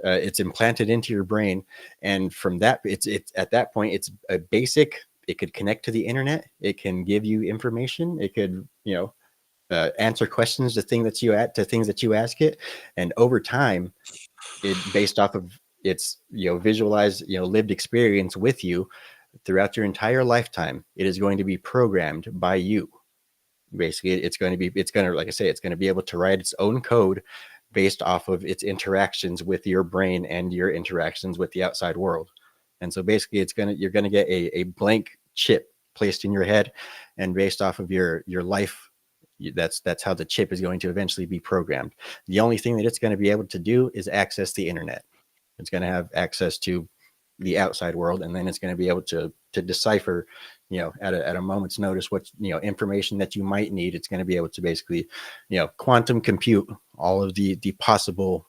it's implanted into your brain. And from that, it's at that point, it's a basic. It could connect to the internet. It can give you information. It could, answer questions to things that you ask it. And over time, it based off of its visualized lived experience with you, throughout your entire lifetime, it is going to be programmed by you. Basically, like I say, it's going to be able to write its own code based off of its interactions with your brain and your interactions with the outside world. And so basically you're going to get a blank chip placed in your head, and based off of your life, that's how the chip is going to eventually be programmed. The only thing that it's going to be able to do is access the internet. It's going to have access to the outside world, and then it's going to be able to decipher, at a moment's notice, what information that you might need. It's going to be able to basically quantum compute all of the possible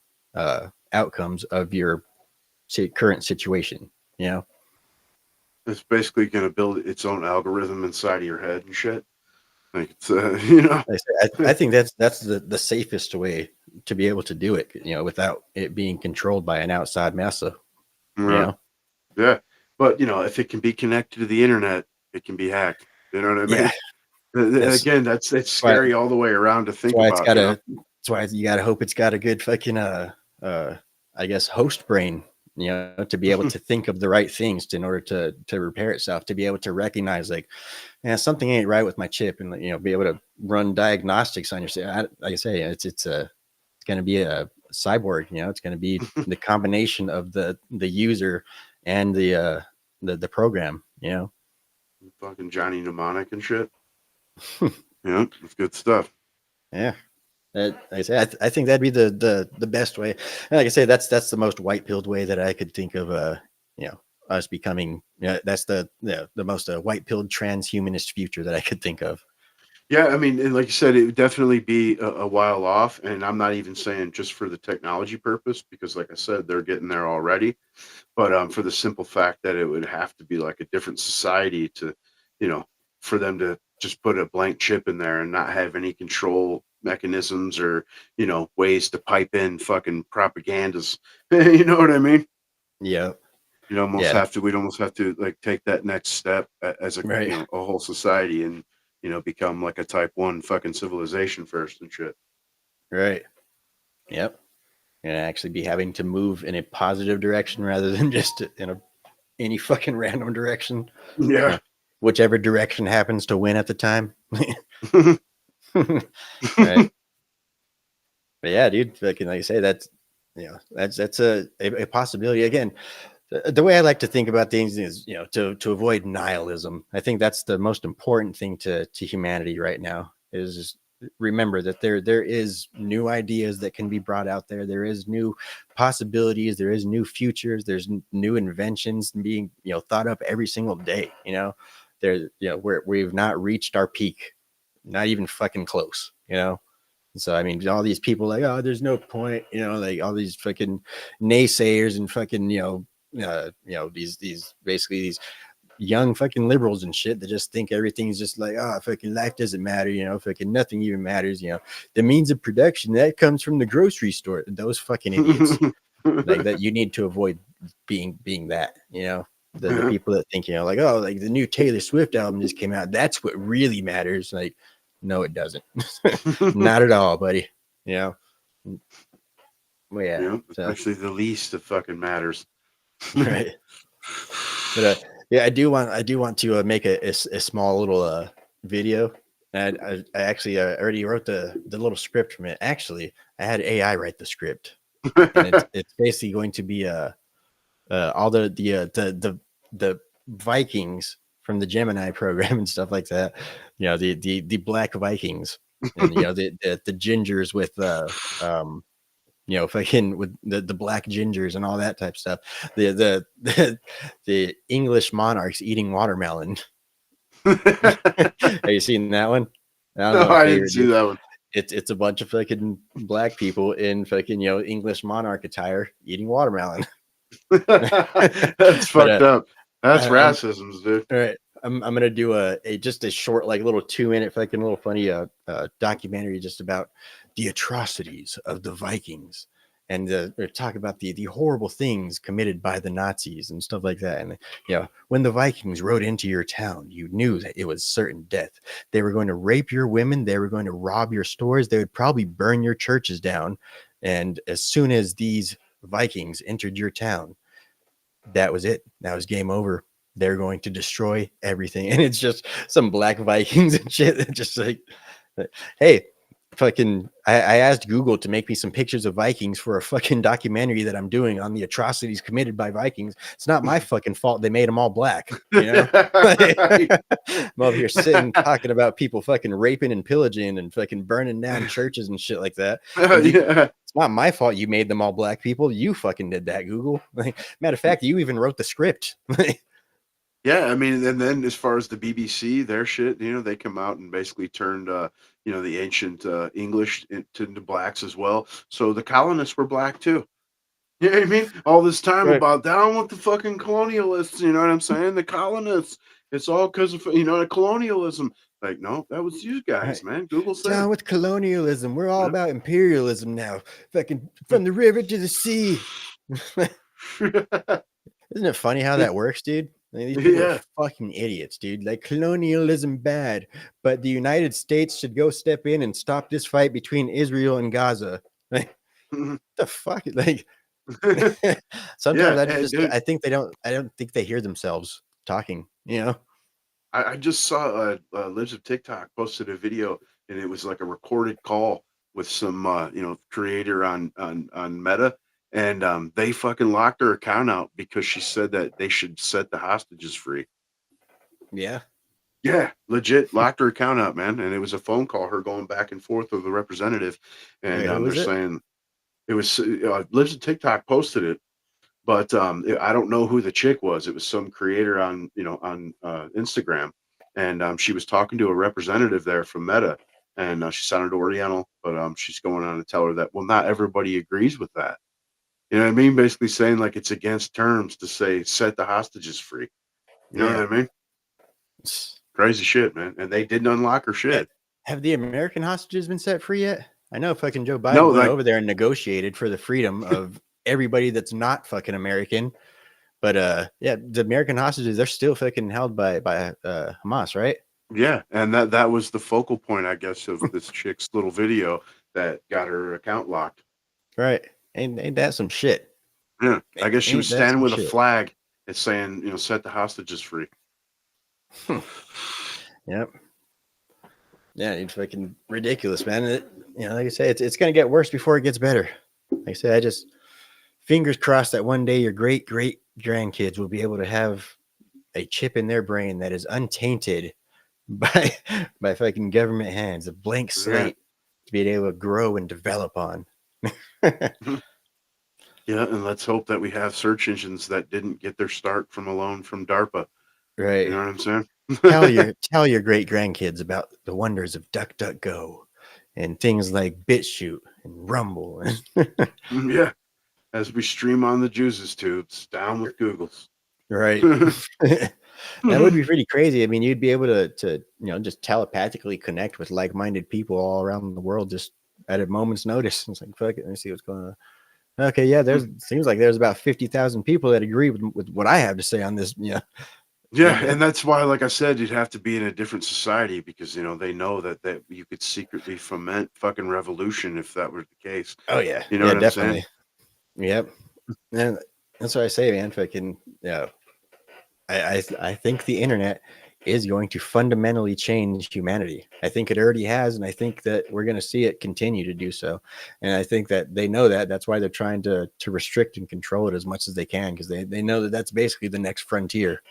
outcomes of your current situation. It's basically going to build its own algorithm inside of your head and shit. Like it's I think that's the safest way to be able to do it, without it being controlled by an outside massa. Right. Yeah, but if it can be connected to the internet, it can be hacked. You know what I mean? Yeah. Again, that's scary all the way around to think about. That's why you gotta hope it's got a good fucking I guess host brain, to be able to think of the right things in order to repair itself, to be able to recognize, like, something ain't right with my chip, and be able to run diagnostics on your. Like I say, it's going to be a cyborg. It's going to be the combination of the user and the program. Fucking Johnny Mnemonic and shit. Yeah, it's good stuff. Yeah. Like I say, I think that'd be the best way. And like I say, that's the most white-pilled way that I could think of. Us becoming. That's the most white-pilled transhumanist future that I could think of. Yeah, I mean, and like you said, it would definitely be a while off, and I'm not even saying just for the technology purpose, because, like I said, they're getting there already. But for the simple fact that it would have to be like a different society to, for them to just put a blank chip in there and not have any control mechanisms or ways to pipe in fucking propagandas. You know what I mean? Yeah. We'd almost have to like take that next step as a right. A whole society and become like a type 1 fucking civilization first and shit. Right. Yep. And actually be having to move in a positive direction rather than just in any fucking random direction. Yeah. Whichever direction happens to win at the time. Right. But yeah, dude, like I say, that's a possibility. Again, the way I like to think about things is, to avoid nihilism. I think that's the most important thing to humanity right now, is just remember that there is new ideas that can be brought out there. There is new possibilities. There is new futures. There's new inventions being, thought up every single day. We've not reached our peak, not even fucking close, So, I mean, all these people like, oh, there's no point, like all these fucking naysayers and fucking, these basically these young fucking liberals and shit that just think everything's just like, oh, fucking life doesn't matter, fucking nothing even matters, the means of production that comes from the grocery store. Those fucking idiots, like that, you need to avoid being that, the people that think, like, oh, like the new Taylor Swift album just came out, that's what really matters. Like, no, it doesn't. Not at all, buddy. Well, yeah. It's actually the least of fucking matters. Right. But yeah, I do want to make a small little video. And I actually already wrote the little script from it. Actually, I had AI write the script, and it's basically going to be all the Vikings from the Gemini program and stuff like that. The Black Vikings, and the gingers with fucking with the black gingers and all that type of stuff. The English monarchs eating watermelon. Have you seen that one? I didn't see that one. It's a bunch of fucking black people in fucking English monarch attire eating watermelon. That's fucked up. That's racism, dude. All right. I'm gonna do just a short, like, little 2-minute fucking little funny documentary just about the atrocities of the Vikings, and talk about the horrible things committed by the Nazis and stuff like that. And when the Vikings rode into your town, you knew that it was certain death. They were going to rape your women. They were going to rob your stores. They would probably burn your churches down. And as soon as these Vikings entered your town, that was it. That was game over. they're going to destroy everything. And it's just some black Vikings and shit. Just like, hey, fucking, I asked Google to make me some pictures of Vikings for a fucking documentary that I'm doing on the atrocities committed by Vikings. It's not my fucking fault they made them all black, you know? I'm over here sitting talking about people fucking raping and pillaging and fucking burning down churches and shit like that. And it's not my fault you made them all black people. You fucking did that, Google. Matter of fact, you even wrote the script. Yeah, I mean, and then as far as the BBC, their shit, they come out and basically turned, the ancient English into blacks as well. So the colonists were black too. You know what I mean? All this time Right. about down with the fucking colonialists. You know what I'm saying? The colonists. It's all because of the colonialism. Like, no, that was you guys, man. Google said down with colonialism. We're all about imperialism now. Fucking from the river to the sea. Isn't it funny how that works, dude? Like, these people are fucking idiots, dude. Like, colonialism bad, but the United States should go step in and stop this fight between Israel and Gaza. Like, the fuck? Like, sometimes I think I don't think they hear themselves talking, I just saw Lives of TikTok posted a video, and it was like a recorded call with some creator on Meta, and they fucking locked her account out because she said that they should set the hostages free. Yeah, legit locked her account out, man. And it was a phone call, her going back and forth with the representative, and they're saying it was Lives of TikTok posted it. But I don't know who the chick was. It was some creator on Instagram, and she was talking to a representative there from Meta, and she sounded Oriental, but she's going on to tell her that, well, not everybody agrees with that. You know what I mean? Basically saying like it's against terms to say set the hostages free. You know what I mean? Crazy shit, man. And they didn't unlock her shit. Have the American hostages been set free yet? I know fucking Joe Biden went over there and negotiated for the freedom of everybody that's not fucking American. But the American hostages, they're still fucking held by Hamas, right? Yeah, and that was the focal point, I guess, of this chick's little video that got her account locked. Right. Ain't that some shit? Yeah, I guess she was standing with a flag and saying, set the hostages free. Yep. Yeah, it's fucking ridiculous, man. Like I say, it's gonna get worse before it gets better. Like I say, I just fingers crossed that one day your great grandkids will be able to have a chip in their brain that is untainted by fucking government hands, a blank slate to be able to grow and develop on. Yeah, and let's hope that we have search engines that didn't get their start from a loan from DARPA. Right. You know what I'm saying? tell your great grandkids about the wonders of DuckDuckGo and things like BitChute and Rumble. Yeah. As we stream on the juices tubes, down with Google's. Right. That would be pretty crazy. I mean, you'd be able to just telepathically connect with like-minded people all around the world just at a moment's notice. It's like, fuck it, let me see what's going on. Okay, yeah, seems like there's about 50,000 people that agree with what I have to say on this. Yeah, and that's why, like I said, you'd have to be in a different society because they know that you could secretly foment fucking revolution if that were the case. Oh yeah, you know what definitely. I'm saying? Yep, and that's what I say, man. Fucking I think the internet is going to fundamentally change humanity. I think it already has, and I think that we're going to see it continue to do so. And I think that they know that. That's why they're trying to restrict and control it as much as they can, because they know that that's basically the next frontier.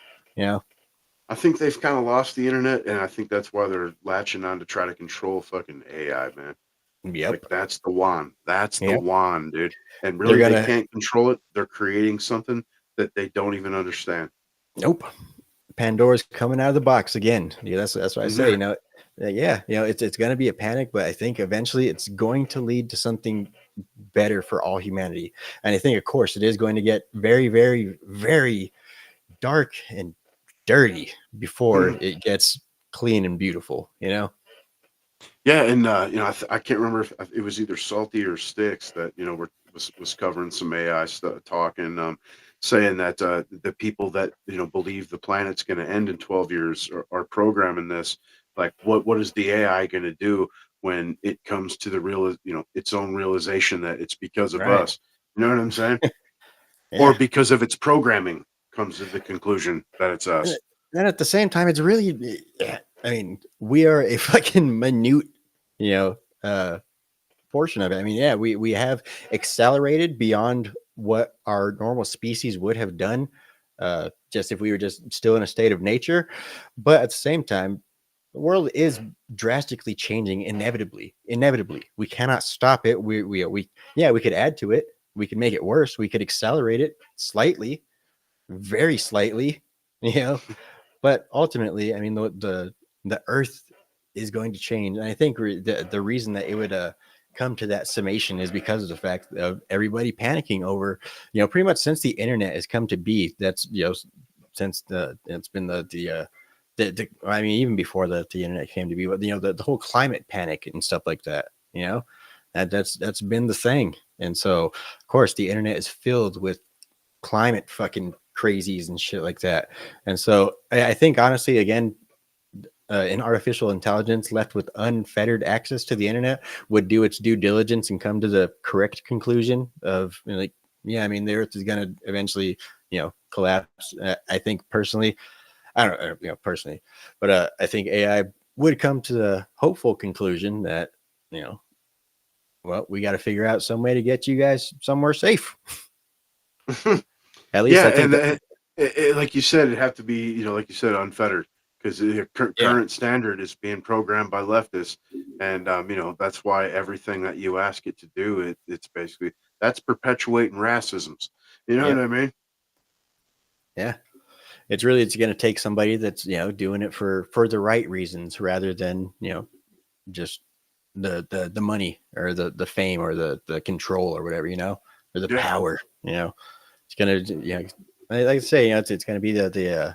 I think they've kind of lost the internet, and I think that's why they're latching on to try to control fucking AI, man. Yep. Like, that's the wand. That's the wand, dude. And really, they can't control it. They're creating something that they don't even understand. Nope. Pandora's coming out of the box again. That's what I say. It's going to be a panic, but I think eventually it's going to lead to something better for all humanity. And I think, of course, it is going to get very, very, very dark and dirty before it gets clean and beautiful. Yeah, and I can't remember if it was either Salty or Sticks that was covering some AI stuff, talking. Saying that the people that believe the planet's going to end in 12 years are programming this. Like, what is the AI going to do when it comes to the its own realization that it's because of us? You know what I'm saying? Or because of its programming comes to the conclusion that it's And us. at the same time, it's really, I mean, we are a fucking minute, you know, portion of it. I mean, yeah, we have accelerated beyond what our normal species would have done, just if we were just still in a state of nature. But at the same time, the world is drastically changing inevitably. Inevitably, we cannot stop it. We yeah, we could add to it. We could make it worse. We could accelerate it slightly, very slightly, you know. But ultimately, I mean, the Earth is going to change, and I think the reason that it would come to that summation is because of the fact of everybody panicking over, you know, pretty much since the internet has come to be. That's, you know, since it's been I mean, even before the internet came to be, but you know, the whole climate panic and stuff like that. You know, that's been the thing, and so of course the internet is filled with climate fucking crazies and shit like that. And so I think honestly, again, an artificial intelligence left with unfettered access to the internet would do its due diligence and come to the correct conclusion of, you know, like, yeah, I mean, the Earth is going to eventually, you know, collapse. I think personally, I don't know, you know, personally, but I think AI would come to the hopeful conclusion that, you know, well, we got to figure out some way to get you guys somewhere safe. At least Yeah, I think and that. like you said, it'd have to be, like you said, unfettered, because the Yeah. current standard is being programmed by leftists, and that's why everything that you ask it to do, it's basically that's perpetuating racisms. You know what Yep. I mean? Yeah. It's going to take somebody that's, you know, doing it for the right reasons rather than, you know, just the money or the fame or the control or whatever, you know, or the Yeah. power, you know. It's gonna, you know, like I say, you know, it's gonna be the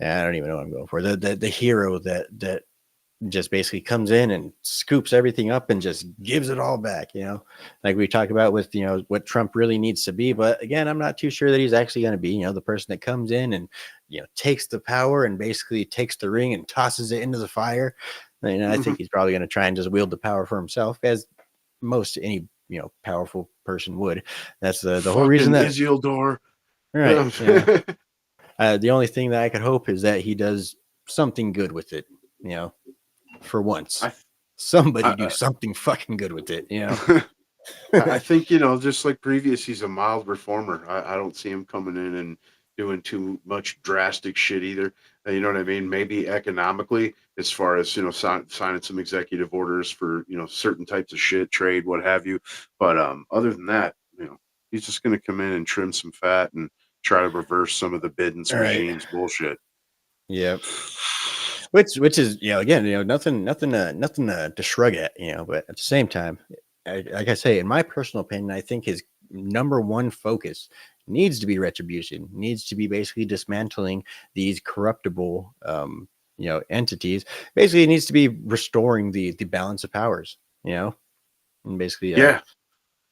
I don't even know what I'm going for, the hero that just basically comes in and scoops everything up and just gives it all back, you know, like we talk about with, you know, what Trump really needs to be. But again, I'm not too sure that he's actually going to be, you know, the person that comes in and, you know, takes the power and basically takes the ring and tosses it into the fire. You know, I think he's probably going to try and just wield the power for himself, as most any, you know, powerful person would. That's the whole reason Fucking that, Isildur. right, yeah. The only thing that I could hope is that he does something good with it, you know, for once. I, Somebody do I, something fucking good with it, you know. I think, just like previous, he's a mild reformer. I don't see him coming in and doing too much drastic shit either. You know what I mean? Maybe economically, as far as signing some executive orders for certain types of shit, trade, what have you. But other than that, he's just going to come in and trim some fat and try to reverse some of the Bidens All right. regime's bullshit. Yeah. Which is, you know, again, you know, nothing to shrug at, you know, but at the same time, like I say, in my personal opinion, I think his number one focus needs to be retribution, needs to be basically dismantling these corruptible, you know, entities. Basically, it needs to be restoring the balance of powers, you know, and basically, Yeah.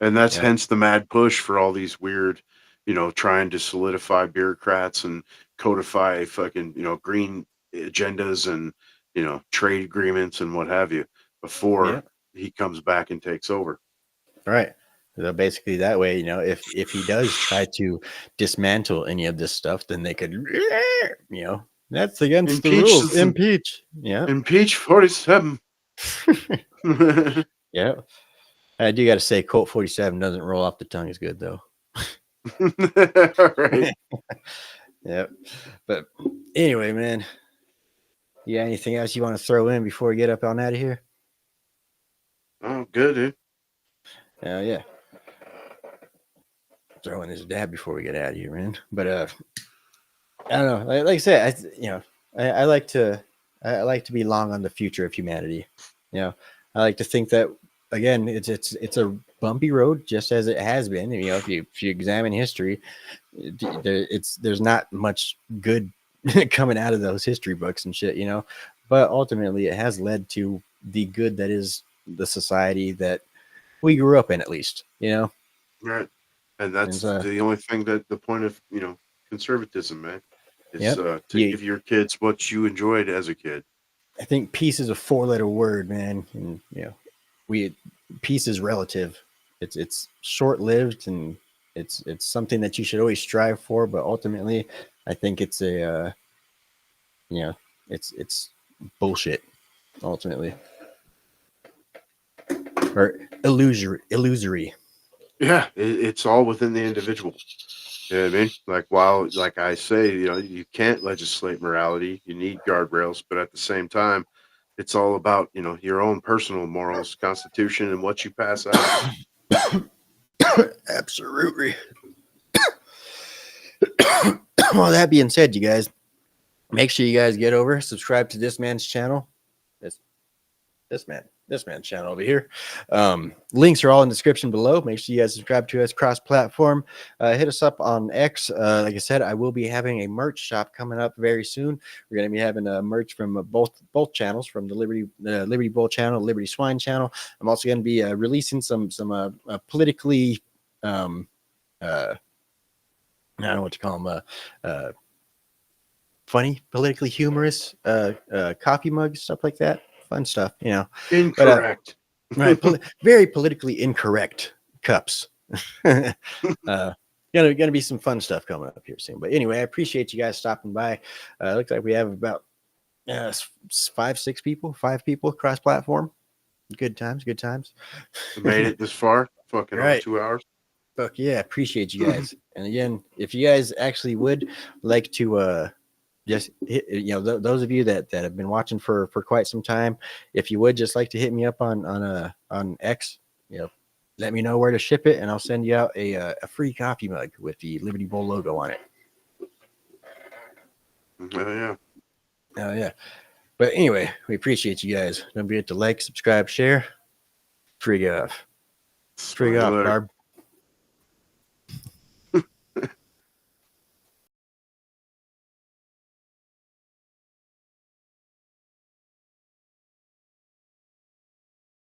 And that's yeah, hence the mad push for all these weird, trying to solidify bureaucrats and codify fucking, green agendas and, trade agreements and what have you yeah, before he comes back and takes over. right. So basically, that way, you know, if he does try to dismantle any of this stuff, then they could, you know, that's against the Impeach, rules. Impeach. Yeah. impeach 47. Yeah. I do got to say, Colt 47 doesn't roll off the tongue as good, though. Right. Yeah. But anyway, man, you got anything else you want to throw in before we get up on out of here? Oh, good, dude. Yeah. Throw in this dab before we get out of here, man. But I don't know. Like I said, I like to be long on the future of humanity. You know, I like to think that, again, it's a bumpy road, just as it has been. You know, if you examine history, there's not much good coming out of those history books and shit. You know, but ultimately, it has led to the good that is the society that we grew up in, at least. You know, Right. And and that's the only thing that the point of, conservatism, man, is yep. to give your kids what you enjoyed as a kid. I think peace is a 4-letter word, man, and you know, we peace is relative. It's short lived and it's something that you should always strive for, but ultimately, I think it's a you know, it's bullshit ultimately, or illusory. Yeah, it's all within the individual. You know what I mean? Like, while, like I say, you can't legislate morality. You need guardrails, but at the same time, it's all about, your own personal morals, constitution, and what you pass out. Absolutely. Well, that being said, you guys, make sure you guys get over, subscribe to this man's channel. This man's channel over here. Links are all in the description below. Make sure you guys subscribe to us cross-platform. Hit us up on X. Like I said, I will be having a merch shop coming up very soon. We're going to be having a merch from both channels, from the Liberty Bull channel, Liberty Swine channel. I'm also going to be releasing some politically, I don't know what to call them, funny, politically humorous coffee mugs, stuff like that. Fun stuff, Incorrect. Right, very politically incorrect cups. Gonna be some fun stuff coming up here soon. But anyway, I appreciate you guys stopping by. Looks like we have about 5 people cross-platform. Good times. Made it this far. Fucking Right. 2 hours. Fuck yeah, appreciate you guys. And again, if you guys actually would like to just hit, those of you that have been watching for quite some time, if you would just like to hit me up on X, let me know where to ship it, and I'll send you out a free coffee mug with the Liberty Bowl logo on it. Oh Yeah. But anyway, we appreciate you guys. Don't forget to like, subscribe, share. Free off, yeah. Barb.